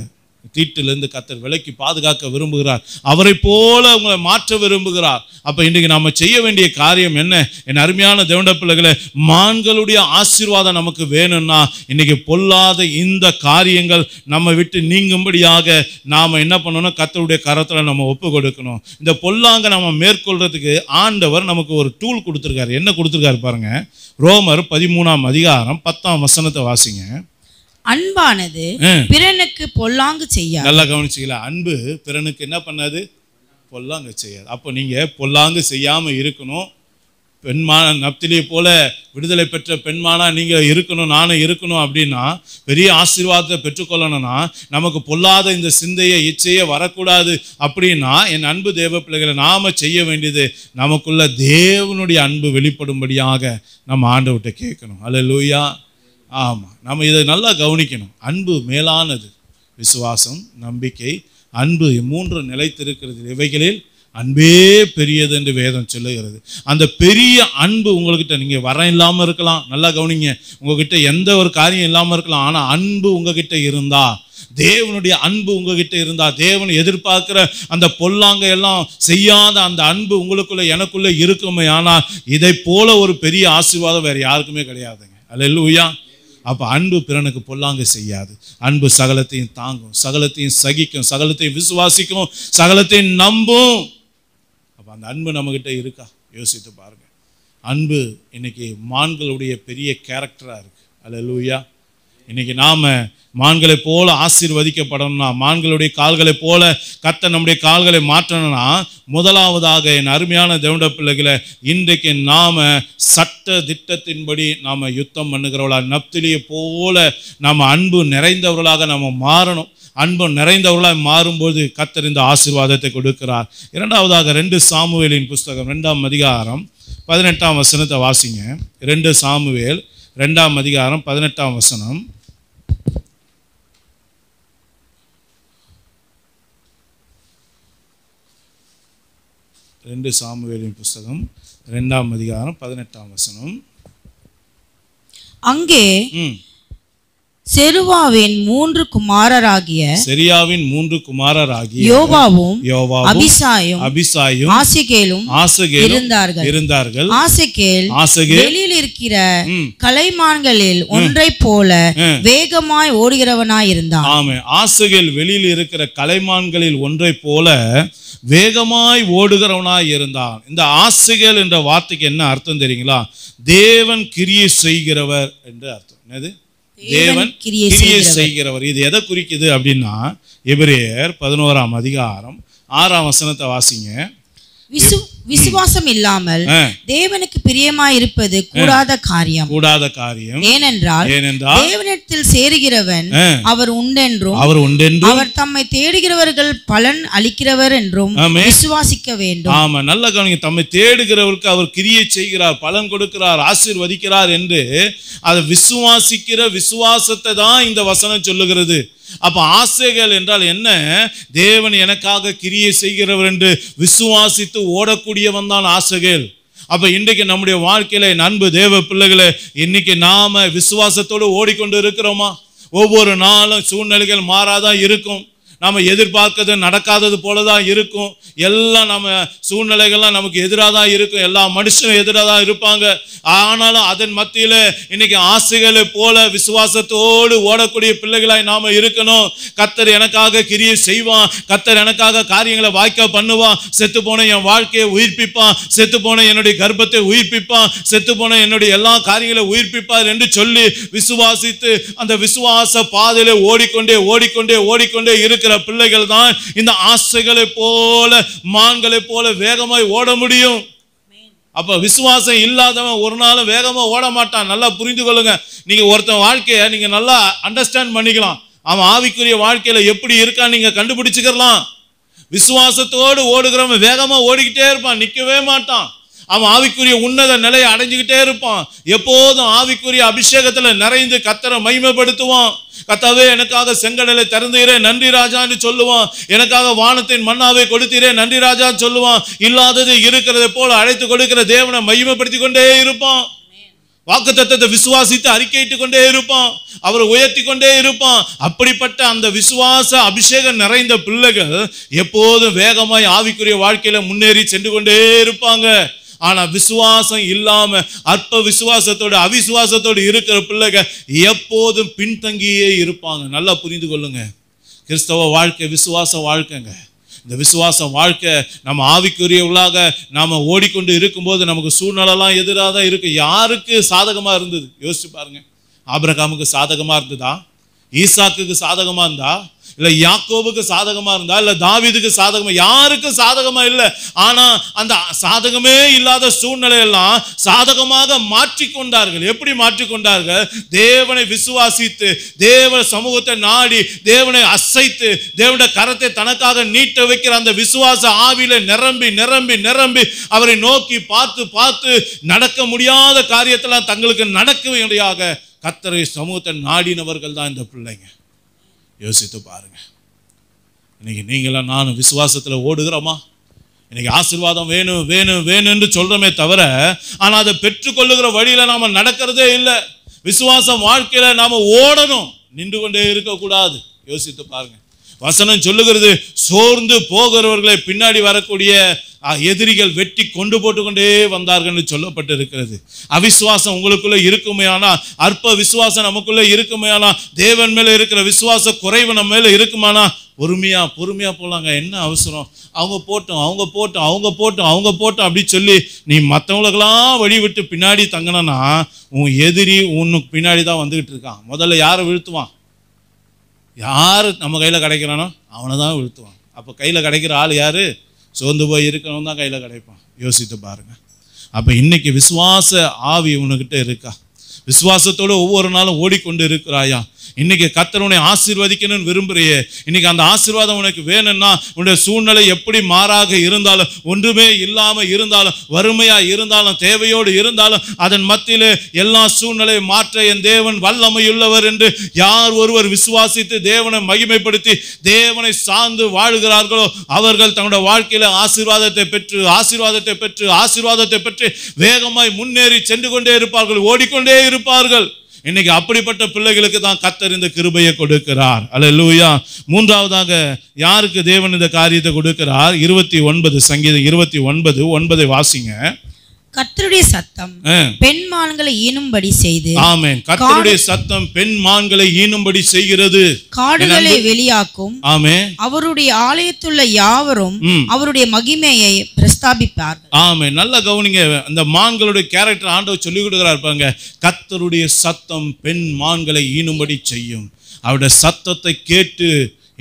தீட்டிலிருந்து கர்த்தர் விலக்கி பாதுகாக்க விரும்புகிறார், அவரை போல உங்களை மாற்ற விரும்புகிறார். அப்போ இன்றைக்கு நம்ம செய்ய வேண்டிய காரியம் என்ன? என் அருமையான தேவனுடைய பிள்ளைகளே, மான்களுடைய ஆசீர்வாதம் நமக்கு வேணும்னா இன்னைக்கு பொல்லாத இந்த காரியங்கள் நம்ம விட்டு நீங்கும்படியாக நாம் என்ன பண்ணணும்? கர்த்தருடைய கரத்தில் நம்ம ஒப்பு கொடுக்கணும். இந்த பொல்லாங்க நம்ம மேற்கொள்றதுக்கு ஆண்டவர் நமக்கு ஒரு டூல் கொடுத்துருக்காரு. என்ன கொடுத்துருக்காரு பாருங்க. ரோமர் 13ஆம் அதிகாரம் 10ஆம் வசனத்தை வாசிங்க. அன்பானது பிறனுக்கு பொல்லாங்கு செய்யாது. நல்லா கவனிச்சிங்களா? அன்பு பிறனுக்கு என்ன பண்ணாது? பொல்லாங்கு செய்யாது. அப்போ நீங்க பொல்லாங்கு செய்யாம இருக்கணும். பெண்மான நப்திலியை போல விடுதலை பெற்ற பெண்மானா நீங்க இருக்கணும், நானும் இருக்கணும். அப்படின்னா பெரிய ஆசீர்வாதத்தை பெற்றுக்கொள்ளணும்னா நமக்கு பொல்லாத இந்த சிந்தையை இச்சையே வரக்கூடாது. அப்படின்னா என் அன்பு தேவ பிள்ளைகளை நாம செய்ய வேண்டியது, நமக்குள்ள தேவனுடைய அன்பு வெளிப்படும்படியாக நம்ம ஆண்டவர்கிட்ட கேட்கணும். அல்லேலூயா. ஆமாம், நம்ம இதை நல்லா கவனிக்கணும். அன்பு மேலானது. விசுவாசம், நம்பிக்கை, அன்பு மூன்று நிலைத்திருக்கிறது. இவைகளில் அன்பே பெரியது என்று வேதம் சொல்லுகிறது. அந்த பெரிய அன்பு உங்கள்கிட்ட, நீங்கள் வரம் இல்லாமல் இருக்கலாம், நல்லா கவனிங்க, உங்ககிட்ட எந்த ஒரு காரியம் இல்லாமல் இருக்கலாம், ஆனால் அன்பு உங்ககிட்ட இருந்தா, தேவனுடைய அன்பு உங்ககிட்ட இருந்தா, தேவன் எதிர்பார்க்கிற அந்த பொல்லாங்க எல்லாம் செய்யாத அந்த அன்பு உங்களுக்குள்ள எனக்குள்ள இருக்குமே, ஆனால் இதை போல ஒரு பெரிய ஆசீர்வாதம் வேற யாருக்குமே கிடையாதுங்க. அல்லேலூயா. அப்போ அன்பு பிறனுக்கு பொல்லாங்கு செய்யாது. அன்பு சகலத்தையும் தாங்கும், சகலத்தையும் சகிக்கும், சகலத்தையும் விசுவாசிக்கும், சகலத்தையும் நம்பும். அப்போ அந்த அன்பு நம்மகிட்ட இருக்கா? யோசித்து பாருங்க. அன்பு இன்னைக்கு மான்களுடைய பெரிய கேரக்டராக இருக்கு. அல்லேலூயா. இன்னைக்கு நாம மான்களை போல ஆசீர்வதிக்கப்படணும்னா, மான்களுடைய கால்களை போல கர்த்தர் நம்முடைய கால்களை மாற்றணும்னா, முதலாவதாக என் அருமையான தேவனுடைய பிள்ளைகளை, இன்றைக்கு நாம சட்ட திட்டத்தின்படி நாம யுத்தம் பண்ணுகிறவர்களாக, நப்திலியை போல நாம அன்பு நிறைந்தவர்களாக நாம மாறணும். அன்பு நிறைந்தவர்களாக மாறும்போது கர்த்தர் இந்த ஆசீர்வாதத்தை கொடுக்கிறார். இரண்டாவதாக 2 சாமுவேலின் புஸ்தகம் 2ஆம் அதிகாரம் 18ஆம் வசனத்தை வாசிங்க. 2 சாமுவேல் 2ஆம் அதிகாரம் 18ஆம் வசனம். 2 சாமுவேலின் புஸ்தகம் 2ஆம் அதிகாரம் 18ஆம் வசனம். அங்கே செருயாவின் 3 குமாரராகிய யோவாவும் அபிசாயும் ஆசகேலும் இருந்தார்கள். ஆசகேல் வெளியில் இருக்கிற கலைமான்களில் ஒன்றை போல வேகமாய் ஓடுகிறவனாய் இருந்தான். ஆமென். ஆசகேல் வெளியில் இருக்கிற கலைமான்களில் ஒன்றை போல வேகமாய் ஓடுகிறவனாய் இருந்தான். இந்த ஆசகேல் என்ற வார்த்தைக்கு என்ன அர்த்தம் தெரியுங்களா? தேவன் கிரியை செய்கிறவர் என்று அர்த்தம். என்னது? தேவன் கிரியை செய்கிறவர். இது எதை குறிக்குது அப்படின்னா, எபிரேயர் 11ஆம் அதிகாரம் 6ஆம் வசனத்தை வாசிங்க. விசுவாசம் இல்லாமல் தேவனுக்கு பிரியமாய் இருப்பது கூடாத காரியம். ஏனென்றால் தேவனிடத்தில் சேருகிறவன் அவர் உண்டென்றும் அவர் தம்மை தேடுகிறவர்கள் பலன் அளிக்கிறவர் என்றும் விசுவாசிக்க வேண்டும். ஆமா, நல்ல கவனிங்க. தம்மை தேடுகிறவருக்கு அவர் கிரியை செய்கிறார், பலன் கொடுக்கிறார், ஆசீர்வதிக்கிறார் என்று அதை விசுவாசிக்கிற விசுவாசத்தை தான் இந்த வசனம் சொல்லுகிறது. அப்ப ஆசைகள் என்றால் என்ன? தேவன் எனக்காக கிரியை செய்கிறவர் என்று விசுவாசித்து ஓடக்கூடியவன் தான் ஆசைகள். அப்ப இன்றைக்கு நம்முடைய வாழ்க்கையில அன்பு தேவ பிள்ளைகளை, இன்னைக்கு நாம விசுவாசத்தோடு ஓடிக்கொண்டு இருக்கிறோமா? ஒவ்வொரு நாளும் சூழ்நிலைகள் மாறாதான் இருக்கும். நம்ம எதிர்பார்க்கிறது நடக்காதது போலதான் இருக்கும். எல்லாம் நம்ம சூழ்நிலைகள்லாம் நமக்கு எதிராக தான் இருக்கும். எல்லா மனுஷனும் எதிராக தான் இருப்பாங்க. ஆனாலும் அதன் மத்தியில இன்னைக்கு ஆசைகளை போல விசுவாசத்தோடு ஓடக்கூடிய பிள்ளைகளாய் நாம இருக்கணும். கர்த்தர் எனக்காக கிரியை செய்வான், கர்த்தர் எனக்காக காரியங்களை வாய்க்க பண்ணுவான், செத்து போன என் வாழ்க்கையை உயிர்ப்பிப்பான், செத்து போன என்னுடைய கர்ப்பத்தை உயிர்ப்பிப்பான், செத்து போன என்னுடைய எல்லா காரியங்களை உயிர்ப்பிப்பார் என்று சொல்லி விசுவாசித்து அந்த விசுவாச பாதையில ஓடிக்கொண்டே ஓடிக்கொண்டே ஓடிக்கொண்டே இருக்கிற பிள்ளைகள் தான் இந்த ஆசைகளை போல மான்களை போல வேகமாய் ஓட முடியும். அப்ப விசுவாசம் இல்லாதவன் ஒரு நாளும் வேகமா ஓட மாட்டான். நல்லா புரிந்து கொள்ளுங்க. நீங்க ஒருத்தன் வாழ்க்கையை நீங்க நல்லா அண்டர்ஸ்டாண்ட் பண்ணிக்கலாம். அவன் ஆவிக்குரிய வாழ்க்கையில எப்படி இருக்கான்னு நீங்க கண்டுபிடிச்சுக்கலாம். விசுவாசத்தோடு ஓடுகிறவன் வேகமா ஓடிக்கிட்டே இருப்பான், நிற்கவே மாட்டான். அவன் ஆவிக்குரிய உன்னத நிலையை அடைஞ்சுக்கிட்டே இருப்பான். எப்போதும் ஆவிக்குரிய அபிஷேகத்துல நிறைந்து கர்த்தரை மகிமைப்படுத்துவான். கர்த்தாவே எனக்காக செங்கடலை திறந்தீரே நன்றி ராஜான்னு சொல்லுவான். எனக்காக வானத்தின் மன்னாவை கொடுத்தீரே நன்றி ராஜான்னு சொல்லுவான். இல்லாதது இருக்கிறதை போல அழைத்து கொடுக்கிற தேவனை மகிமைப்படுத்தி கொண்டே இருப்பான். வாக்குத்தத்தத்தை விசுவாசித்து அறிக்கையிட்டு கொண்டே இருப்பான், அவரை உயர்த்தி கொண்டே இருப்பான். அப்படிப்பட்ட அந்த விசுவாச அபிஷேகம் நிறைந்த பிள்ளைகள் எப்போதும் வேகமாய் ஆவிக்குரிய வாழ்க்கையில முன்னேறி சென்று கொண்டே இருப்பாங்க. ஆனா விசுவாசம் இல்லாம அற்ப விசுவாசத்தோடு அவிசுவாசத்தோடு இருக்கிற பிள்ளைகள் எப்போதும் பின்தங்கியே இருப்பாங்க. நல்லா புரிந்து கொள்ளுங்க, கிறிஸ்தவ வாழ்க்கை விசுவாச வாழ்க்கைங்க. இந்த விசுவாச வாழ்க்கை நம்ம ஆவிக்குரியவர்களாக நாம ஓடிக்கொண்டு இருக்கும்போது நமக்கு சூழ்நிலைலாம் எதிராக தான் இருக்கு. யாருக்கு சாதகமா இருந்தது யோசிச்சு பாருங்க. ஆபிரகாமுக்கு சாதகமா இருந்ததா? ஈசாக்குக்கு சாதகமா இருந்தா? இல்ல யாக்கோபுக்கு சாதகமா இருந்தா? இல்ல தாவீதுக்கு சாதகமா? யாருக்கும் சாதகமா இல்ல. ஆனா அந்த சாதகமே இல்லாத சூழ்நிலையெல்லாம் சாதகமாக மாற்றிக்கொண்டார்கள். எப்படி மாற்றிக்கொண்டார்கள்? தேவனை விசுவாசித்து, தேவ சமூகத்தை நாடி, தேவனை அசைத்து, தேவனுடைய கரத்தை தனக்காக நீட்ட வைக்கிற அந்த விசுவாச ஆவியில நிரம்பி நிரம்பி நிரம்பி அவரை நோக்கி பார்த்து பார்த்து நடக்க முடியாத காரியத்தெல்லாம் தங்களுக்கு நடக்கும்படியாக கர்த்தரை சமூகத்தை நாடினவர்கள் தான் இந்த பிள்ளைங்க. யோசித்து பாருங்க. இன்னைக்கு நீங்களாம் நானும் விசுவாசத்துல ஓடுகிறோமா? இன்னைக்கு ஆசீர்வாதம் வேணும் வேணும் வேணும்னு சொல்றோமே தவிர, ஆனா அதை பெற்றுக்கொள்ளுகிற வழியில நாம நடக்கிறதே இல்லை. விசுவாசம் வாழ்க்கையில நாம ஓடணும், நின்று கொண்டே இருக்கக்கூடாது. யோசித்து பாருங்க. வசனம் சொல்லுகிறது, சோர்ந்து போகிறவர்களை பின்னாடி வரக்கூடிய எதிரிகள் வெட்டி கொண்டு போட்டுக்கொண்டே வந்தார்கள் சொல்லப்பட்டு இருக்கிறது. அவிசுவாசம் உங்களுக்குள்ள இருக்குமே ஆனா, அற்ப விசுவாசம் நமக்குள்ள இருக்குமே ஆனா, தேவன் மேல இருக்கிற விசுவாச குறைவு நம்ம மேல இருக்குமானா, பொறுமையா பொறுமையா போலாங்க. என்ன அவசரம்? அவங்க போட்டோம் அவங்க போட்டோம் அவங்க போட்டோம் அவங்க போட்டோம் அப்படி சொல்லி நீ மற்றவங்களுக்கெல்லாம் வழி விட்டு பின்னாடி தங்கினா, உன் எதிரி உன்னுக்கு பின்னாடி தான் வந்துகிட்டு இருக்கான். முதல்ல யாரை வீழ்த்துவான்? யாரு நம்ம கையில கிடைக்கிறானோ அவனை தான் வீழ்த்துவான். அப்ப கையில கிடைக்கிற ஆள் யாரு? சோர்ந்து போய் இருக்கணும் தான் கையில கிடைப்பான். யோசித்து பாருங்க. அப்ப இன்னைக்கு விசுவாச ஆவி உனக்கிட்ட இருக்கா? விசுவாசத்தோடு ஒவ்வொரு நாளும் ஓடிக்கொண்டு இருக்கிறாயா? இன்னைக்கு கர்த்தர் உன்னை ஆசீர்வதிக்கணும்னு விரும்புறியே, இன்னைக்கு அந்த ஆசீர்வாதம் உனக்கு வேணும்னா, உன்னுடைய சூழ்நிலை எப்படி மாறாக இருந்தாலும், ஒன்றுமே இல்லாம இருந்தாலும், வறுமையா இருந்தாலும், தேவையோடு இருந்தாலும், அதன் மத்தியிலே எல்லா சூழ்நிலையை மாற்ற என் தேவன் வல்லமையுள்ளவர் என்று யார் ஒருவர் விசுவாசித்து தேவனை மகிமைப்படுத்தி தேவனை சார்ந்து வாழுகிறார்களோ அவர்கள் தங்களுடைய வாழ்க்கையில ஆசீர்வாதத்தை பெற்று ஆசீர்வாதத்தை பெற்று ஆசீர்வாதத்தை பெற்று வேகமாய் முன்னேறி சென்று கொண்டே இருப்பார்கள், ஓடிக்கொண்டே இருப்பார்கள். இன்னைக்கு அப்படிப்பட்ட பிள்ளைகளுக்கு தான் கர்த்தர் இந்த கிருபையை கொடுக்கிறார். அல்லேலூயா. மூன்றாவதாக யாருக்கு தேவன் இந்த காரியத்தை கொடுக்கிறார்? 29 சங்கீதம் 29:9 வாசிங்க. கர்த்தருடைய சத்தம் பெண் மான்களை ஈனும்படி செய்து. ஆமென். கர்த்தருடைய சத்தம் பெண் மான்களை ஈனும்படி செய்கிறது, காடுகளை வெளியாக்கும். ஆமென். அவருடைய ஆலயத்துள்ள யாவரும் அவருடைய மகிமையை பிரஸ்தாபிப்பார்கள். ஆமென். நல்ல கவனிங்க. அந்த மான்களுடைய கேரக்டர் ஆண்டவர் சொல்லி கொடுக்கிறார் பாருங்க. கர்த்தருடைய சத்தம் பெண் மான்களை ஈனும்படி செய்யும். அவருடைய சத்தத்தை கேட்டு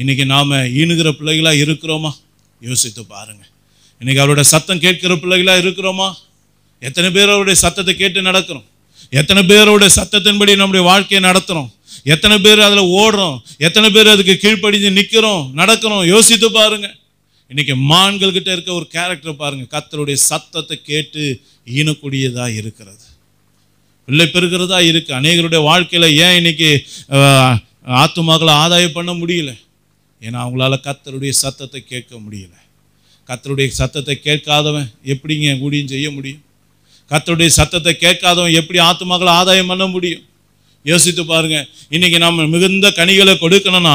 இன்னைக்கு நாம ஈனுகிற பிள்ளைகளா இருக்கிறோமா? யோசித்து பாருங்க. இன்னைக்கு அவருடைய சத்தம் கேட்கிற பிள்ளைகளா இருக்கிறோமா? எத்தனை பேர் அவருடைய சத்தத்தை கேட்டு நடக்கிறோம்? எத்தனை பேருடைய சத்தத்தின்படி நம்முடைய வாழ்க்கையை நடத்துறோம்? எத்தனை பேர் அதுல ஓடுறோம்? எத்தனை பேர் அதுக்கு கீழ்ப்படிஞ்சு நிக்கிறோம் நடக்கிறோம்? யோசித்து பாருங்க. இன்னைக்கு மான்கள் கிட்ட இருக்க ஒரு கேரக்டர் பாருங்க. கர்த்தருடைய சத்தத்தை கேட்டு ஈனக்கூடியதா இருக்கிறது, பிள்ளை பெறுகிறதா இருக்கு. அநேகருடைய வாழ்க்கையில ஏன் இன்னைக்கு ஆத்துமாக்களை ஆதாயம் பண்ண முடியல? ஏன்னா அவங்களால கர்த்தருடைய சத்தத்தை கேட்க முடியல. கர்த்தருடைய சத்தத்தை கேட்காதவன் எப்படிங்க ஊழியம் செய்ய முடியும்? கர்த்தருடைய சத்தத்தை கேட்காதவன் எப்படி ஆத்துமாக்களை ஆதாயம் பண்ண முடியும்? யோசித்து பாருங்க. இன்னைக்கு நம்ம மிகுந்த கனிகளை கொடுக்கணும்னா,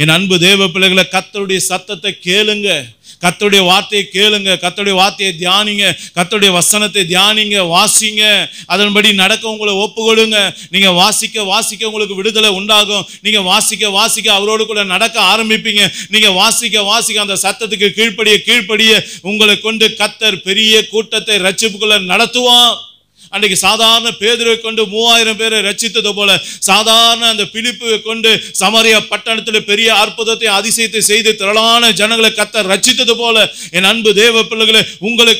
என் அன்பு தேவ பிள்ளைகளை, கர்த்தருடைய சத்தத்தை கேளுங்க, கர்த்தருடைய வார்த்தையை கேளுங்க, கர்த்தருடைய வார்த்தையை தியானிங்க, கர்த்தருடைய வசனத்தை தியானிங்க, வாசிங்க, அதன்படி நடக்க உங்களை ஒப்புக்கொடுங்க. நீங்க வாசிக்க வாசிக்க உங்களுக்கு விடுதலை உண்டாகும். நீங்க வாசிக்க வாசிக்க அவரோடு கூட நடக்க ஆரம்பிப்பீங்க. நீங்க வாசிக்க வாசிக்க அந்த சத்தத்துக்கு கீழ்ப்படிய உங்களை கொண்டு கர்த்தர் பெரிய கூட்டத்தை ரட்சிப்புக்குள்ள நடத்துவான். அன்றைக்கு சாதாரண பேதுருவை கொண்டு 3000 பேரை ரட்சித்தது போல, சாதாரண அந்த பிலிப்பை கொண்டு சமாரியா பட்டணத்தில் பெரிய அற்புதத்தை அதிசயத்தை செய்து திரளான ஜனங்களை கர்த்தர் ரட்சித்தது போல, என் அன்பு தேவ பிள்ளைகளை, உங்களை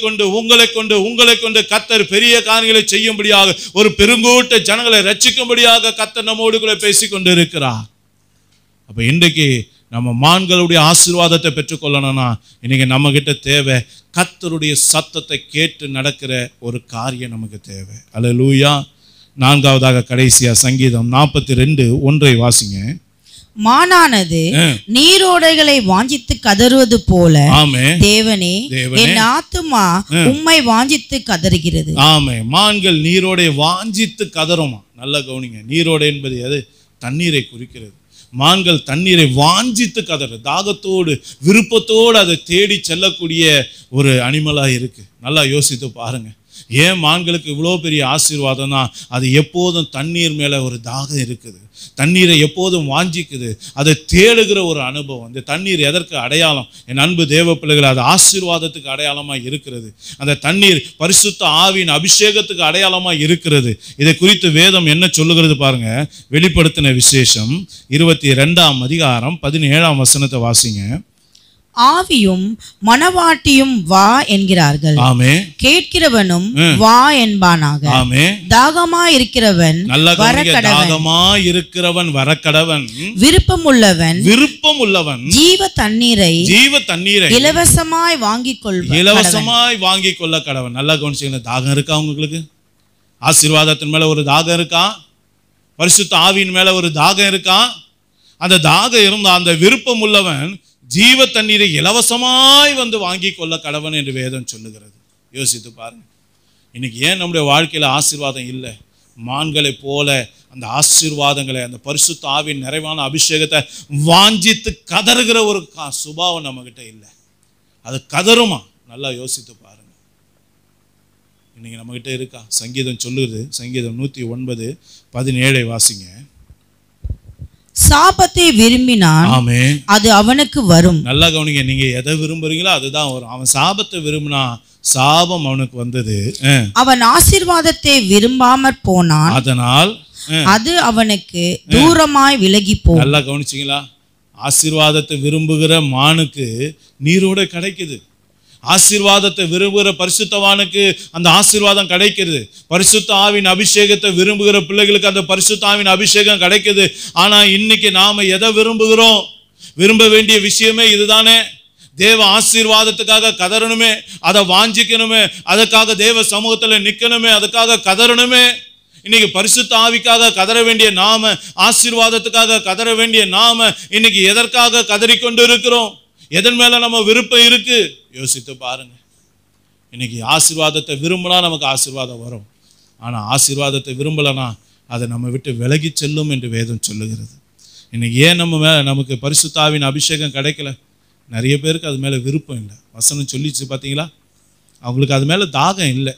கொண்டு கர்த்தர் பெரிய காரியங்களை செய்யும்படியாக, ஒரு பெருங்கூட்ட ஜனங்களை ரட்சிக்கும்படியாக கர்த்தர் நம்மோடு கூட பேசிக்கொண்டு இருக்கிறார். அப்ப இன்றைக்கு நம்ம மான்களுடைய ஆசீர்வாதத்தை பெற்றுக்கொள்ளணும்னா, இன்னைக்கு நம்ம கிட்ட தேவை கர்த்தருடைய சத்தத்தை கேட்டு நடக்கிற ஒரு காரியம் நமக்கு தேவை. அல்லேலூயா. நான்காவதாக கடைசியா சங்கீதம் 42:1 வாசிங்க. மானானது நீரோடைகளை வாஞ்சித்து கதறுவது போல ஆமென் தேவனே என் ஆத்துமா உம்மை வாஞ்சித்து கதறுகிறது. ஆமென். மான்கள் நீரோடை வாஞ்சித்து கதறுமா. நல்லா கவனிங்க. நீரோடை என்பது அது தண்ணீரை குறிக்கிறது. மான்கள் தண்ணீரை வாஞ்சித்து கதறு, தாகத்தோடு விருப்பத்தோடு அதை தேடி செல்லக்கூடிய ஒரு அனிமலா இருக்கு. நல்லா யோசித்து பாருங்க. ஏன் மான்களுக்கு இவ்வளோ பெரிய ஆசீர்வாதம்னா அது எப்போதும் தண்ணீர் மேலே ஒரு தாகம் இருக்குது, தண்ணீரை எப்போதும் வாஞ்சிக்குது, அதை தேடுகிற ஒரு அனுபவம். இந்த தண்ணீர் எதற்கு அடையாளம்? என் அன்பு தேவ பிள்ளைகள், அது ஆசீர்வாதத்துக்கு அடையாளமாக இருக்கிறது. அந்த தண்ணீர் பரிசுத்த ஆவியின் அபிஷேகத்துக்கு அடையாளமாக இருக்கிறது. இதை குறித்து வேதம் என்ன சொல்லுகிறது பாருங்க. வெளிப்படுத்தின விசேஷம் 22ஆம் அதிகாரம் 17ஆம் வசனத்தை வாசிங்க. ஆவியும் மனவாட்டியும் வா என்கிறார்கள். ஆமென். கேட்கிறவனும் வா என்பானாக. ஆமென். தாகமா இருக்கிறவன் தாகமா இருக்கிறவன் வரக்கடவன், விருப்பம் உள்ளவன் ஜீவ தண்ணீரை இலவசமாய் வாங்கிக் கொள்ள கடவன். நல்லா கவனிச்சுங்க. தாகம் இருக்கா உங்களுக்கு? ஆசீர்வாதத்தின் மேல ஒரு தாகம் இருக்கா? பரிசுத்த ஆவியின் மேல ஒரு தாகம் இருக்கா? அந்த தாகம் இருந்தா அந்த விருப்பம் உள்ளவன் ஜீவ தண்ணீரை இலவசமாய் வந்து வாங்கி கொள்ள கடவன் என்று வேதம் சொல்லுகிறது. யோசித்து பாருங்க. இன்னைக்கு ஏன் நம்முடைய வாழ்க்கையில ஆசீர்வாதம் இல்லை? மான்களை போல அந்த ஆசீர்வாதங்களை, அந்த பரிசுத்த ஆவியின் நிறைவான அபிஷேகத்தை வாஞ்சித்து கதறுகிற ஒரு சுபாவம் நம்ம கிட்ட இல்லை. அது கதறுமா? நல்லா யோசித்து பாருங்க. இன்னைக்கு நம்ம கிட்ட இருக்கா? சங்கீதம் சொல்லுது. சங்கீதம் 109:17 வாசிங்க. சாபத்தை விரும்பினான் அது அவனுக்கு வரும். நல்லா கவனிங்க. நீங்க எதை விரும்புறீங்களோ அதுதான் வரும். அவன் சாபத்தை விரும்பினா சாபம் அவனுக்கு வந்தது. அவன் ஆசீர்வாதத்தை விரும்பாமற் போனான், அதனால் அது அவனுக்கு தூரமாய் விலகி போ. நல்லா கவனிச்சிங்களா? ஆசீர்வாதத்தை விரும்புகிற மானுக்கு நீரோட கிடைக்குது. ஆசீர்வாதத்தை விரும்புகிற பரிசுத்தவானுக்கு அந்த ஆசீர்வாதம் கிடைக்கிறது. பரிசுத்த ஆவின் அபிஷேகத்தை விரும்புகிற பிள்ளைகளுக்கு அந்த பரிசுத்த ஆவின் அபிஷேகம் கிடைக்குது. ஆனா இன்னைக்கு நாம எதை விரும்புகிறோம்? விரும்ப வேண்டிய விஷயமே இதுதானே. தேவ ஆசீர்வாதத்துக்காக கதறணுமே, அதை வாஞ்சிக்கணுமே, அதுக்காக தேவ சமூகத்துல நிக்கணுமே, அதுக்காக கதறணுமே. இன்னைக்கு பரிசுத்த ஆவிக்காக கதற வேண்டிய நாம, ஆசீர்வாதத்துக்காக கதற வேண்டிய நாம இன்னைக்கு எதற்காக கதறிக்கொண்டு இருக்கிறோம்? எதன் மேல நம்ம விருப்பம் இருக்கு? யோசித்து பாருங்க. இன்னைக்கு ஆசீர்வாதத்தை விரும்பினா நமக்கு ஆசீர்வாதம் வரும். ஆனா ஆசீர்வாதத்தை விரும்பலனா அதை நம்ம விட்டு விலகி செல்லும் என்று வேதம் சொல்லுகிறது. இன்னைக்கு ஏன் நமக்கு பரிசுத்த ஆவியின் அபிஷேகம் கிடைக்கல? நிறைய பேருக்கு அது மேல விருப்பம் இல்லை. வசனம் சொல்லிச்சு பார்த்தீங்களா? அவங்களுக்கு அது மேல தாகம் இல்லை,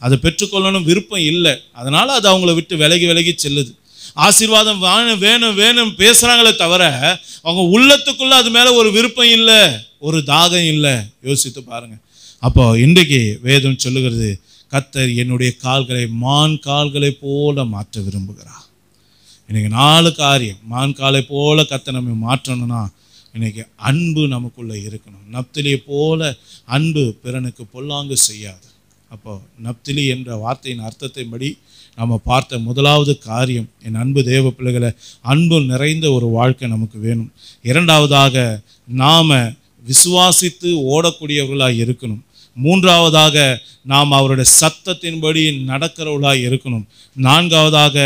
அதை பெற்றுக்கொள்ளணும் விருப்பம் இல்லை. அதனால அது அவங்கள விட்டு விலகி செல்லுது. ஆசீர்வாதம் வேணும் பேசுறாங்களே தவிர அவங்க உள்ளத்துக்குள்ள அது மேல ஒரு விருப்பம் இல்லை, ஒரு தாகம் இல்லை. யோசித்து பாருங்க. அப்போ இன்றைக்கு வேதம் சொல்லுகிறது, கர்த்தர் என்னுடைய கால்களை மான் கால்களை போல மாற்ற விரும்புகிறார். இன்னைக்கு 4 காரியம். மான் காலை போல கர்த்தர் நம்ம மாற்றணும்னா இன்னைக்கு அன்பு நமக்குள்ள இருக்கணும். நப்திலியை போல அன்பு பிறனுக்கு பொல்லாங்கு செய்யாது. அப்போ நப்திலி என்ற வார்த்தையின் அர்த்தத்தின்படி நம்ம பார்த்த முதலாவது காரியம், என் அன்பு தேவ பிள்ளைகளை, அன்பு நிறைந்த ஒரு வாழ்க்கை நமக்கு வேணும். இரண்டாவதாக நாம் விசுவாசித்து ஓடக்கூடியவர்களாக இருக்கணும். மூன்றாவதாக நாம் அவருடைய சத்தத்தின்படி நடக்கிறவர்களாக இருக்கணும். நான்காவதாக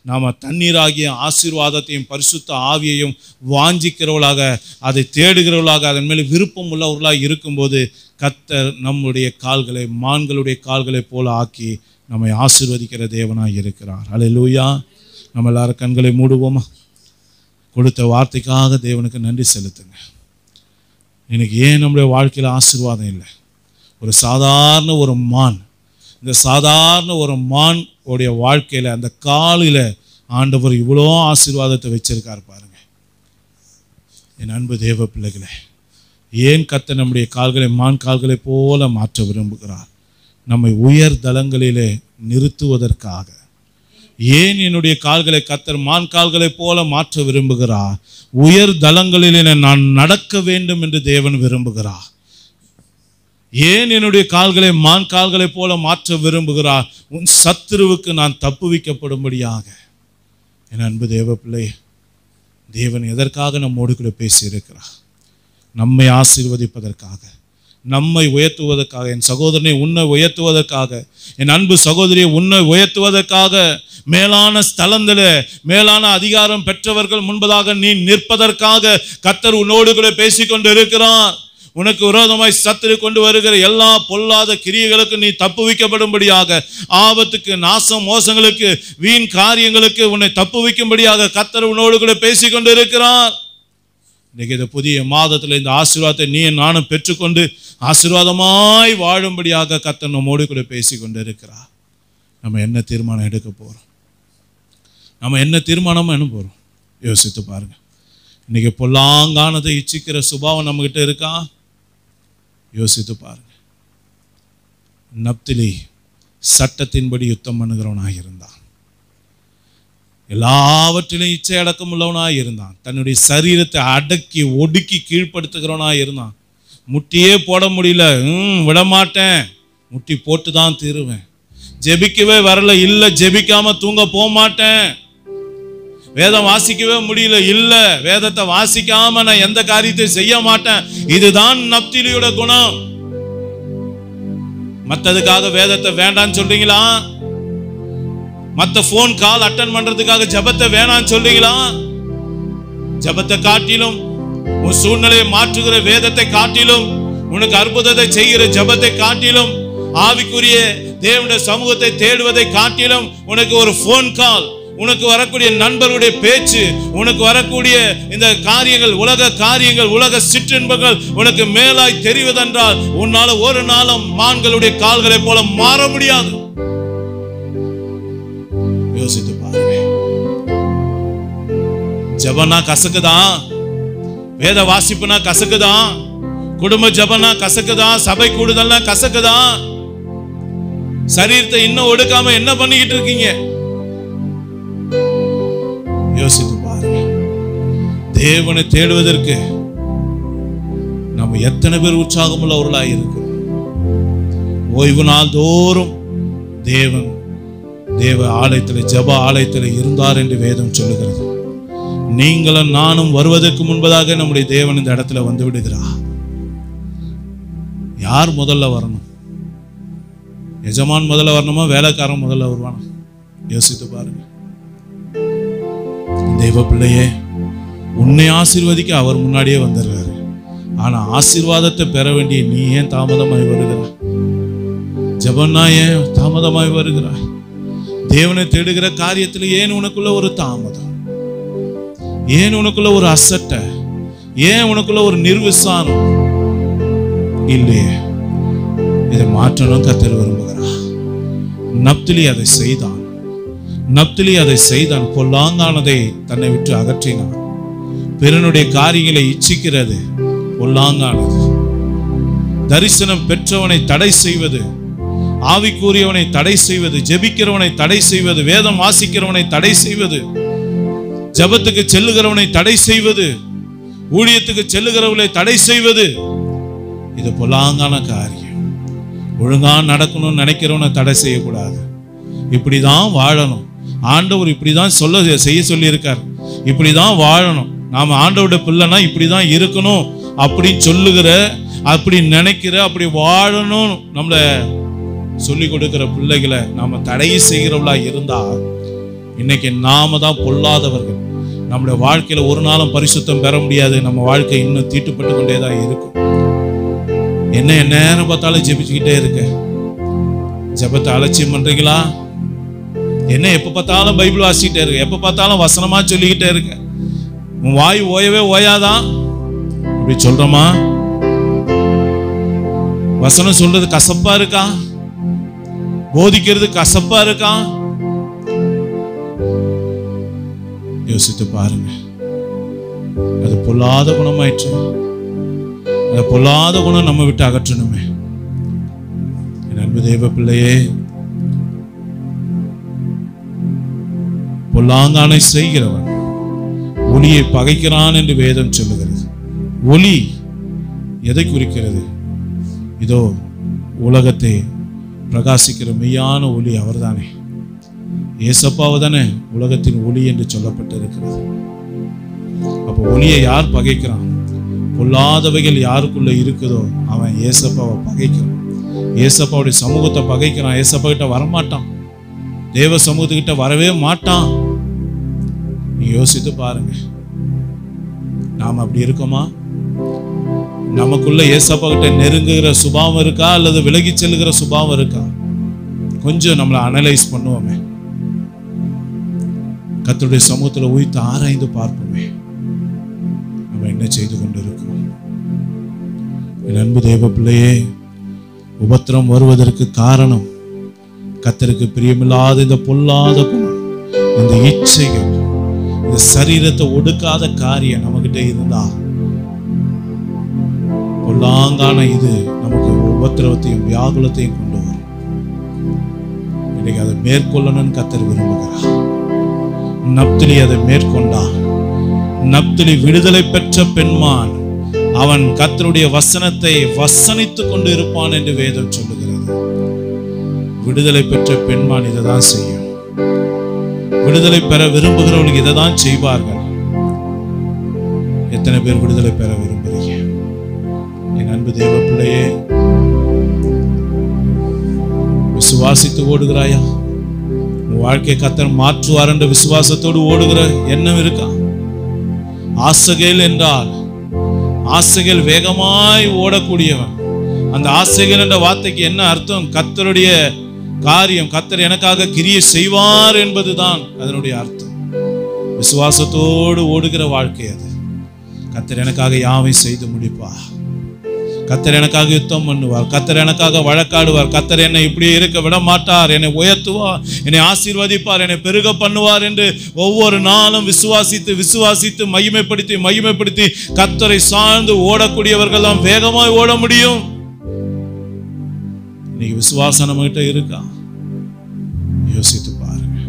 நாம் தண்ணீராகிய ஆசீர்வாதத்தையும் பரிசுத்த ஆவியையும் வாஞ்சிக்கிறவர்களாக, அதை தேடுகிறவர்களாக, அதன் மேலே விருப்பம் உள்ளவர்களாக இருக்கும்போது கர்த்தர் நம்முடைய கால்களை மான்களுடைய கால்களை போல ஆக்கி நம்மை ஆசீர்வதிக்கிற தேவனாக இருக்கிறார். அல்லேலூயா. நம்ம எல்லாரும் கண்களை மூடுவோமா? கொடுத்த வார்த்தைக்காக தேவனுக்கு நன்றி செலுத்துங்க. இன்னைக்கு ஏன் நம்முடைய வாழ்க்கையில் ஆசீர்வாதம் இல்லை? ஒரு சாதாரண ஒரு மான், இந்த சாதாரண ஒரு மான் உடைய வாழ்க்கையில் அந்த காலில் ஆண்டவர் இவ்வளோ ஆசீர்வாதத்தை வச்சிருக்காரு பாருங்க. என் அன்பு தேவ பிள்ளைகளே, ஏன் கர்த்தர் நம்முடைய கால்களை மான் கால்களை போல மாற்ற விரும்புகிறார்? நம்மை உயர் தலங்களிலே நிறுத்துவதற்காக. ஏன் என்னுடைய கால்களை கர்த்தர் மான் கால்களை போல மாற்ற விரும்புகிறார்? உயர் தலங்களிலே நான் நடக்க வேண்டும் என்று தேவன் விரும்புகிறார். ஏன் என்னுடைய கால்களை மான் கால்களை போல மாற்ற விரும்புகிறார்? உன் சத்துருவுக்கு நான் தப்புவிக்கப்படும்படியாக. என் அன்பு தேவ பிள்ளை, தேவன் எதற்காக நம்மோடு கூட பேசியிருக்கிறார்? நம்மை ஆசீர்வதிப்பதற்காக, நம்மை உயர்த்துவதற்காக. என் சகோதரனை உன்னை உயர்த்துவதற்காக, என் அன்பு சகோதரியை உன்னை உயர்த்துவதற்காக. மேலான ஸ்தலங்கள மேலான அதிகாரம் பெற்றவர்கள் முன்பதாக நீ நிற்பதற்காக கர்த்தர் உன்னோடு கூட பேசிக்கொண்டு இருக்கிறார். உனக்கு விரோதமாய் சத்துரு கொண்டு வருகிற எல்லா பொல்லாத கிரியைகளுக்கு நீ தப்புவிக்கப்படும்படியாக, ஆபத்துக்கு, நாசம், மோசங்களுக்கு, வீண் காரியங்களுக்கு உன்னை தப்புவிக்கும்படியாக கர்த்தர் உன்னோடு கூட பேசிக்கொண்டு இருக்கிறார். இன்னைக்கு இந்த புதிய மாதத்தில் இந்த ஆசீர்வாதத்தை நீ நானும் பெற்றுக்கொண்டு ஆசீர்வாதமாய் வாழும்படியாக கர்த்தர் நம்மோடு கூட பேசிக்கொண்டு இருக்கிறார். நம்ம என்ன தீர்மானம் எடுக்க போறோம்? நம்ம என்ன தீர்மானம் என்ன போறோம்? யோசித்து பாருங்க. இன்னைக்கு பொல்லாங்கானதை இச்சிக்கிற சுபாவம் நம்ம கிட்ட இருக்கா? யோசித்து பாருங்க. நப்தலி சட்டத்தின்படி யுத்தம் பண்ணுகிறவனாக இருந்தான். எல்லாவற்றிலும் இச்சை அடக்கம் உள்ளவனாக இருந்தான். தன்னுடைய சரீரத்தை அடக்கி ஒடுக்கி கீழ்ப்படுத்துகிறவனாக இருந்தான். முட்டியே போட முடியல, விடமாட்டேன், முட்டி போட்டு தான் தீருவேன். ஜெபிக்கவே வரல, இல்லை ஜெபிக்காம தூங்க போக மாட்டேன். வேதம் வாசிக்கவே முடியல, இல்ல வேதத்தை வாசிக்காம நான் எந்த காரியத்தை செய்ய மாட்டேன். இதுதான் நப்தலியோட குணம். மற்றதுக்காக வேதத்தை வேண்டான்னு சொல்றீங்களா? மற்ற போன் கால் அட்டன் பண்றதுக்காக ஜபத்தை வேணான்னு சொல்றீங்களா? ஜபத்தை காட்டிலும், உன் சூழ்நிலையை மாற்றுகிற வேதத்தை காட்டிலும், உனக்கு அற்புதத்தை செய்கிற ஜபத்தை காட்டிலும், ஆவிக்குரிய தேவனுடைய சமூகத்தை தேடுவதை காட்டிலும், உனக்கு ஒரு போன் கால், உனக்கு வரக்கூடிய நண்பருடைய பேச்சு, உனக்கு வரக்கூடிய இந்த காரியங்கள், உலக காரியங்கள், உலக சிற்றின்பங்கள் உனக்கு மேலாய் தெரிவதென்றால் உன்னால ஒரு நாளும் மான்களுடைய கால்களை போல மாற முடியாது. யோசித்து பாருங்க. ஜபனா கசக்குதா? வேத வாசிப்புனா கசக்குதா? குடும்ப ஜபனா கசக்குதா? சபை கூடுதல்னா கசக்குதா? சரீரத்தை இன்னும் ஒடுக்காம என்ன பண்ணிக்கிட்டு இருக்கீங்க? யோசித்து பாருங்க. தேவனை தேடுவதற்கு நம்ம எத்தனை பேர் உற்சாகம் உள்ளவர்களாக இருக்கிறோம்? ஓய்வு நாள் தோறும் தேவ ஆலயத்தில், ஜப ஆலயத்தில் இருந்தார் என்று வேதம் சொல்லுகிறது. நீங்களும் நானும் வருவதற்கு முன்பதாக நம்முடைய தேவன் இந்த இடத்துல வந்து விடுகிறார். யார் முதல்ல வரணும்? எஜமான் முதல்ல வரணுமா, வேலைக்காரன் முதல்ல வருவானா? யோசித்து பாருங்க. தேவ பிள்ளையே, உன்னை ஆசீர்வதிக்க அவர் முன்னாடியே வந்துடுறாரு. ஆனா ஆசீர்வாதத்தை பெற வேண்டிய நீ ஏன் தாமதமாய் வருகிறாய்? ஜபன்னா ஏன் தாமதமாய் வருகிறாய்? தேவனை தேடுகிற காரியத்தில் ஏன் உனக்குள்ள ஒரு தாமதம்? ஏன் உனக்குள்ள ஒரு அசட்டை? ஏன் உனக்குள்ள ஒரு நிர்விசாரம்? இல்லையே, இதை மாற்றணும் கர்த்தர் விரும்புகிறார். நப்தலி அதை செய்தான். நப்தலி அதை செய்தான். பொல்லாங்கானதை தன்னை விட்டு அகற்றினான். பிறனுடைய காரியங்களை இச்சிக்கிறது பொல்லாங்கானது. தரிசனம் பெற்றவனை தடை செய்வது, ஆவிக்குரியவனை தடை செய்வது, ஜெபிக்கிறவனை தடை செய்வது, வேதம் வாசிக்கிறவனை தடை செய்வது, ஜபத்துக்கு செல்லுகிறவனை தடை செய்வது, ஊழியத்துக்கு செல்லுகிறவர்களை தடை செய்வது, இது பொல்லாங்கான காரியம். ஒழுங்கா நடக்கணும்னு நினைக்கிறவனை தடை செய்யக்கூடாது. இப்படிதான் வாழணும், ஆண்டவர் இப்படிதான் செய்ய சொல்லி இருக்கார், இப்படிதான் வாழணும், நாம ஆண்டவருடைய பிள்ளைனா இப்படிதான் இருக்கணும் அப்படின்னு சொல்லுகிற, அப்படி நினைக்கிற, அப்படி வாழணும் நம்மள சொல்லி கொடுக்கிற பிள்ளைகளை நாம தடை செய்கிறவளா இருந்தா இன்னைக்கு நாம தான் பொல்லாதவர்கள். நம்முடைய வாழ்க்கையில ஒரு நாளும் பரிசுத்தம் பெற முடியாது. நம்ம வாழ்க்கை இன்னும் தீட்டுப்பட்டு கொண்டேதான் இருக்கும். என்ன நேரம் பார்த்தாலும் ஜெபிச்சுக்கிட்டே இருக்க, ஜெபத்தை அலட்சியம் பண்றீங்களா? என்ன எப்ப பார்த்தாலும் பைபிள் வாசிக்கிட்டே இருக்க, எப்ப பார்த்தாலும் வசனமா சொல்லிக்கிட்டே இருக்க, உன் வாய் ஓயவே ஓயாதான் அப்படி சொல்றோமா? வசனம் சொல்றது கசப்பா இருக்கா? போதிக்கிறது கசப்பா இருக்கா? யோசித்து பாருங்க. அது பொல்லாத குணமாயிற்று. அந்த பொல்லாத குணம் நம்ம விட்டு அகற்றணுமே. என் அன்பு தேவ பிள்ளையே, பொல்லாங்கானை செய்கிறவன் ஒளியை பகைக்கிறான் என்று வேதம் சொல்லுகிறது. ஒளி எதை குறிக்கிறது? இதோ உலகத்தை பிரகாசிக்கிற மெய்யான ஒளி அவர்தானே. ஏசப்பாவை தானே உலகத்தின் ஒளி என்று சொல்லப்பட்டிருக்கிறது. அப்போ ஒளியை யார் பகைக்கிறான்? பொல்லாதவைகள் யாருக்குள்ள இருக்குதோ அவன் ஏசப்பாவை பகைக்கிறான். ஏசப்பாவுடைய சமூகத்தை பகைக்கிறான். ஏசப்பா கிட்ட வரமாட்டான். தேவ சமூகத்துக்கிட்ட வரவே மாட்டான். நீ யோசித்து பாருங்க, நாம் அப்படி இருக்கோமா? நமக்குள்ள ஏசப்பா கிட்ட நெருங்குகிற சுபாவம் இருக்கா அல்லது விலகி செல்லுகிற சுபாவம் இருக்கா? கொஞ்சம் நம்மளை அனலைஸ் பண்ணுவோமே. கர்த்தருடைய சமூகத்தில் உயிர்த்து ஆராய்ந்து பார்ப்போமே, நம்ம என்ன செய்து கொண்டு இருக்கிறோம். என் அன்பு தேவ பிள்ளையே, உபத்திரம் வருவதற்கு காரணம் கர்த்தருக்கு பிரியமில்லாத இந்த பொல்லாத குணம், இந்த இச்சைகள், இந்த சரீரத்தை ஒடுக்காத காரியம் நம்மகிட்ட இருந்தா பொல்லாங்கான இது நமக்கு உபத்திரவத்தையும் வியாகுலத்தையும் கொண்டு வரும். இன்னைக்கு அதை மேற்கொள்ளணும்னு கர்த்தர் விரும்புகிறார். நப்தலி அதை மேற்கொண்டான். நப்தலி விடுதலை பெற்ற பெண்மான், அவன் கர்த்தருடைய வசனத்தை வசனித்துக் கொண்டு இருப்பான் என்று வேதம் சொல்லுகிறது. விடுதலை பெற்ற பெண்மான் இதை தான் செய்யும். விடுதலை பெற விரும்புகிறவர்களுக்கு இதை தான் செய்வார்கள். எத்தனை பேர் விடுதலை பெற விரும்புறீங்க? என் அன்பு தேவ பிள்ளையே, விசுவாசித்து ஓடுகிறாயா? உன் வாழ்க்கை கர்த்தர் மாற்றுவார் என்ற விசுவாசத்தோடு ஓடுகிற எண்ணம் இருக்கா? ஆசைகள் என்றால் ஆசைகள் வேகமாய் ஓடக்கூடியவன். அந்த ஆசைகள் என்ற வார்த்தைக்கு என்ன அர்த்தம்? கர்த்தருடைய காரியம், கர்த்தர் எனக்காக கிரியை செய்வார் என்பதுதான் அதனுடைய அர்த்தம். விசுவாசத்தோடு ஓடுகிற வாழ்க்கை அது. கர்த்தர் எனக்காக யாவை செய்து முடிப்பார். கர்த்தர் எனக்காக யுத்தம் பண்ணுவார். கர்த்தர் எனக்காக வழக்காடுவார். கர்த்தர் என்னை இப்படியே இருக்க விட மாட்டார். என்னை உயர்த்துவார், என்னை ஆசீர்வதிப்பார், என்னை பெருக பண்ணுவார் என்று ஒவ்வொரு நாளும் விசுவாசித்து விசுவாசித்து மகிமைப்படுத்தி கர்த்தரை சார்ந்து ஓடக்கூடியவர்கள் தான் வேகமாய் ஓட முடியும். இன்னைக்கு விசுவாசம் நம்ம கிட்ட இருக்கா? யோசித்து பாருங்க.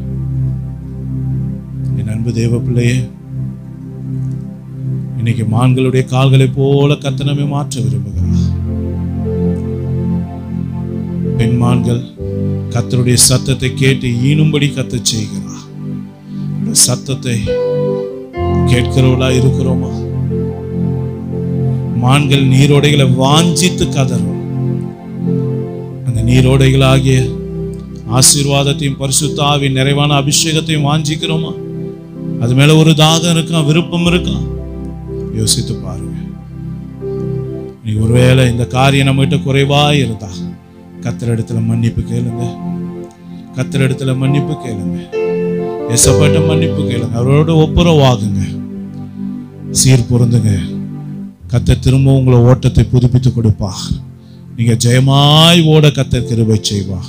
என் அன்பு தேவ பிள்ளையே, இன்னைக்கு மான்களுடைய கால்களை போல கர்த்தர் நம்மை மாற்ற விரும்புகிறார். பெண்மான்கள் கர்த்தருடைய சத்தத்தை கேட்டு ஈனும்படி கர்த்தர் செய்கிறார். சத்தத்தை கேட்கிறவளா இருக்கிறோமா? மான்கள் நீரோடைகளை வாஞ்சித்து கதறும். அந்த நீரோடைகளாகிய ஆசீர்வாதத்தையும் பரிசுத்த ஆவியின் நிறைவான அபிஷேகத்தையும் வாஞ்சிக்கிறோமா? அது மேல ஒரு தாகம் இருக்கா, விருப்பம் இருக்கா? யோசித்து பாருங்க. நீ ஒருவேளை இந்த காரியம் நம்ம கிட்ட குறைவா இருந்தா கர்த்தரிடத்துல மன்னிப்பு கேளுங்க. கர்த்தரிடத்துல மன்னிப்பு கேளுங்க. ஏசப்பாட்ட மன்னிப்பு கேளுங்க. அவரோட ஒப்புரவாகுங்க, சீர் பொருந்துங்க. கர்த்தர் திரும்ப உங்களை ஓட்டத்தை புதுப்பித்து கொடுப்பா. நீங்க ஜெயமாய் ஓட கர்த்தர் கிருபை செய்வா.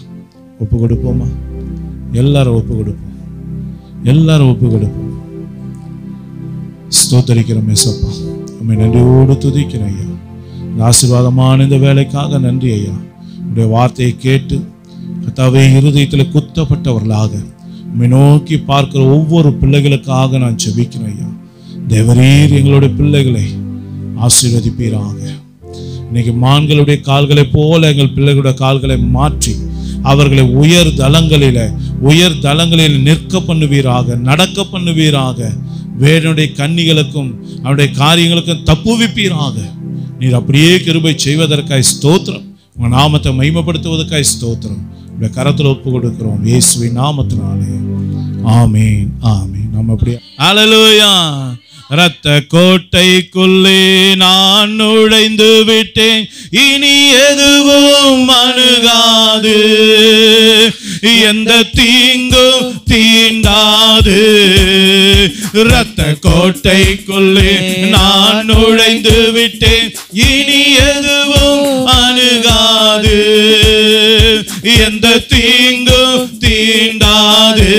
ஒப்பு கொடுப்போமா? எல்லாரும் ஒப்பு கொடுப்போம். எல்லாரும் ஒப்பு கொடுப்போம். ஸ்தோத்தரிக்கிறோம் ஏசப்பா. உம்மை நன்றியோடு துதிக்கிறேன் ஐயா. இந்த ஆசீர்வாதமான இந்த வேலைக்காக நன்றி ஐயா. உடைய வார்த்தையை கேட்டு கர்த்தாவே இருதயத்தில் குத்தப்பட்டவர்களாக உம்மை நோக்கி பார்க்கிற ஒவ்வொரு பிள்ளைகளுக்காக நான் ஜெபிக்கிறேன் ஐயா. தேவரீர் எங்களுடைய பிள்ளைகளை ஆசீர்வதிப்பீராக. இன்னைக்கு மான்களுடைய கால்களை போல எங்கள் பிள்ளைகளுடைய கால்களை மாற்றி அவர்களை உயர் தலங்களில் நிற்க பண்ணுவீராக, நடக்க பண்ணுவீராக. வேடனுடைய கன்னிகளுக்கும் அவனுடைய காரியங்களுக்கும் தப்புவிப்பீராக. நீர் அப்படியே கிருபை செய்வதற்காய் ஸ்தோத்திரம். உங்க நாமத்தை மகிமைப்படுத்துவதற்காய் ஸ்தோத்திரம். உடைய கரத்தில் ஒப்பு கொடுக்கிறோம் இயேசுவின் நாமத்தினாலே. ஆமீன், ஆமீன். நம்ம அப்படியே ஹல்லேலூயா. இரத்த கோட்டைக்குள்ளே நான் நுழைந்து விட்டேன், இனி எதுவும் அணுகாது, எந்த தீங்கும் தீண்டாது. இரத்த கோட்டைக்குள்ளே நான் நுழைந்து விட்டேன், இனி எதுவும் அணுகாது, எந்த தீங்கும் தீண்டாது.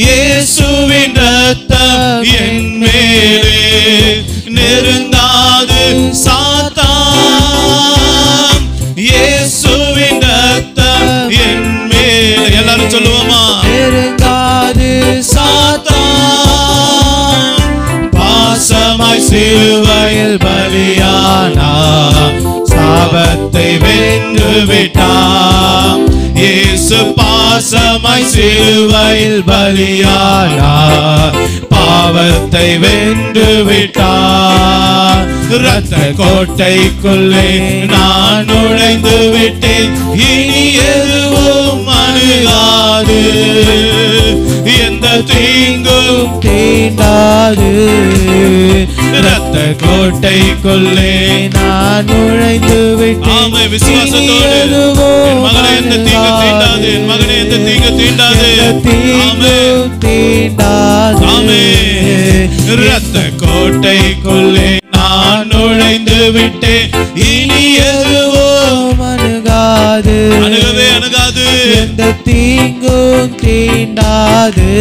இயேசுவின் இரத்தம் என் மேலே நெருங்காது சாத்தான். இயேசுவின் இரத்தம் என் மேலே, எல்லாரும் சொல்லுவோமா? நெருங்காது சாத்தான். பாசமாய் சிலுவையில் பலியானார், சாபத்தை வென்று விட்டார். இயேசு பாசமாய் சிலுவையில் பலியானார், பாவத்தை வென்று விட்டார். இரத்த கோட்டைக்குள்ளே நான் நுழைந்து விட்டேன், இனி எதுவும் அணுகாது, எந்த தீங்கும் தீண்டாது. இரத்த கோட்டைக்குள்ளே நான் நுழைந்து விட்டேன். ஆமே, விசுவாசத்தோடு என் மகனே எந்த தீங்கு தீண்டாது, என் மகனே எந்த தீங்கு தீண்டாது. ஆமே, தீண்டாது. ஆமே, இரத்த கோட்டைக்குள்ளே நான் நுழைந்து விட்டேன். இனி எதுவும் அணுகாது, அணுகவே அணுகாது, எந்த தீங்கும் தீண்டாது.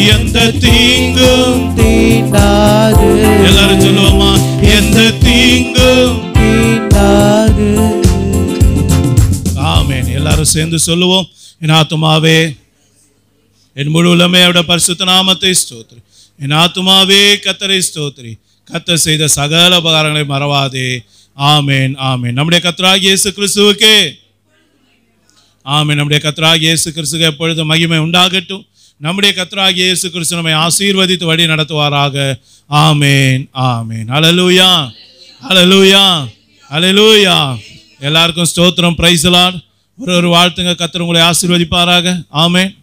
எந்த தீங்கும் தீண்டாது. எல்லாரும் சொல்லுவோமா, எந்த தீங்கும் தீண்டாது. ஆமென். எல்லாரும் சேர்ந்து சொல்லுவோம். என் ஆத்துமாவே என் முழு உள்ளமே அவருடைய பரிசுத்த நாமத்தை ஸ்தோத்திரி. என் ஆத்துமாவே கர்த்தரை ஸ்தோத்திரி. கர்த்தர் செய்த சகல உபகாரங்களை மறவாதே. ஆமென், ஆமென். நம்முடைய கர்த்தராகிய இயேசு கிறிஸ்துவுக்கே ஆமென். நம்முடைய கர்த்தராகிய இயேசு கிறிஸ்துவுக்கு எப்பொழுதும் மகிமை உண்டாகட்டும். நம்முடைய கர்த்தராகிய இயேசு கிறிஸ்து நம்மை ஆசீர்வதித்து வழி நடத்துவாராக. ஆமென், ஆமென். ஹல்லேலூயா, ஹல்லேலூயா, ஹல்லேலூயா. எல்லாருக்கும் ஸ்தோத்திரம். Praise the Lord. ஒரு வாழ்த்துங்க. கர்த்தர் உங்களை ஆசீர்வதிப்பாராக. ஆமென்.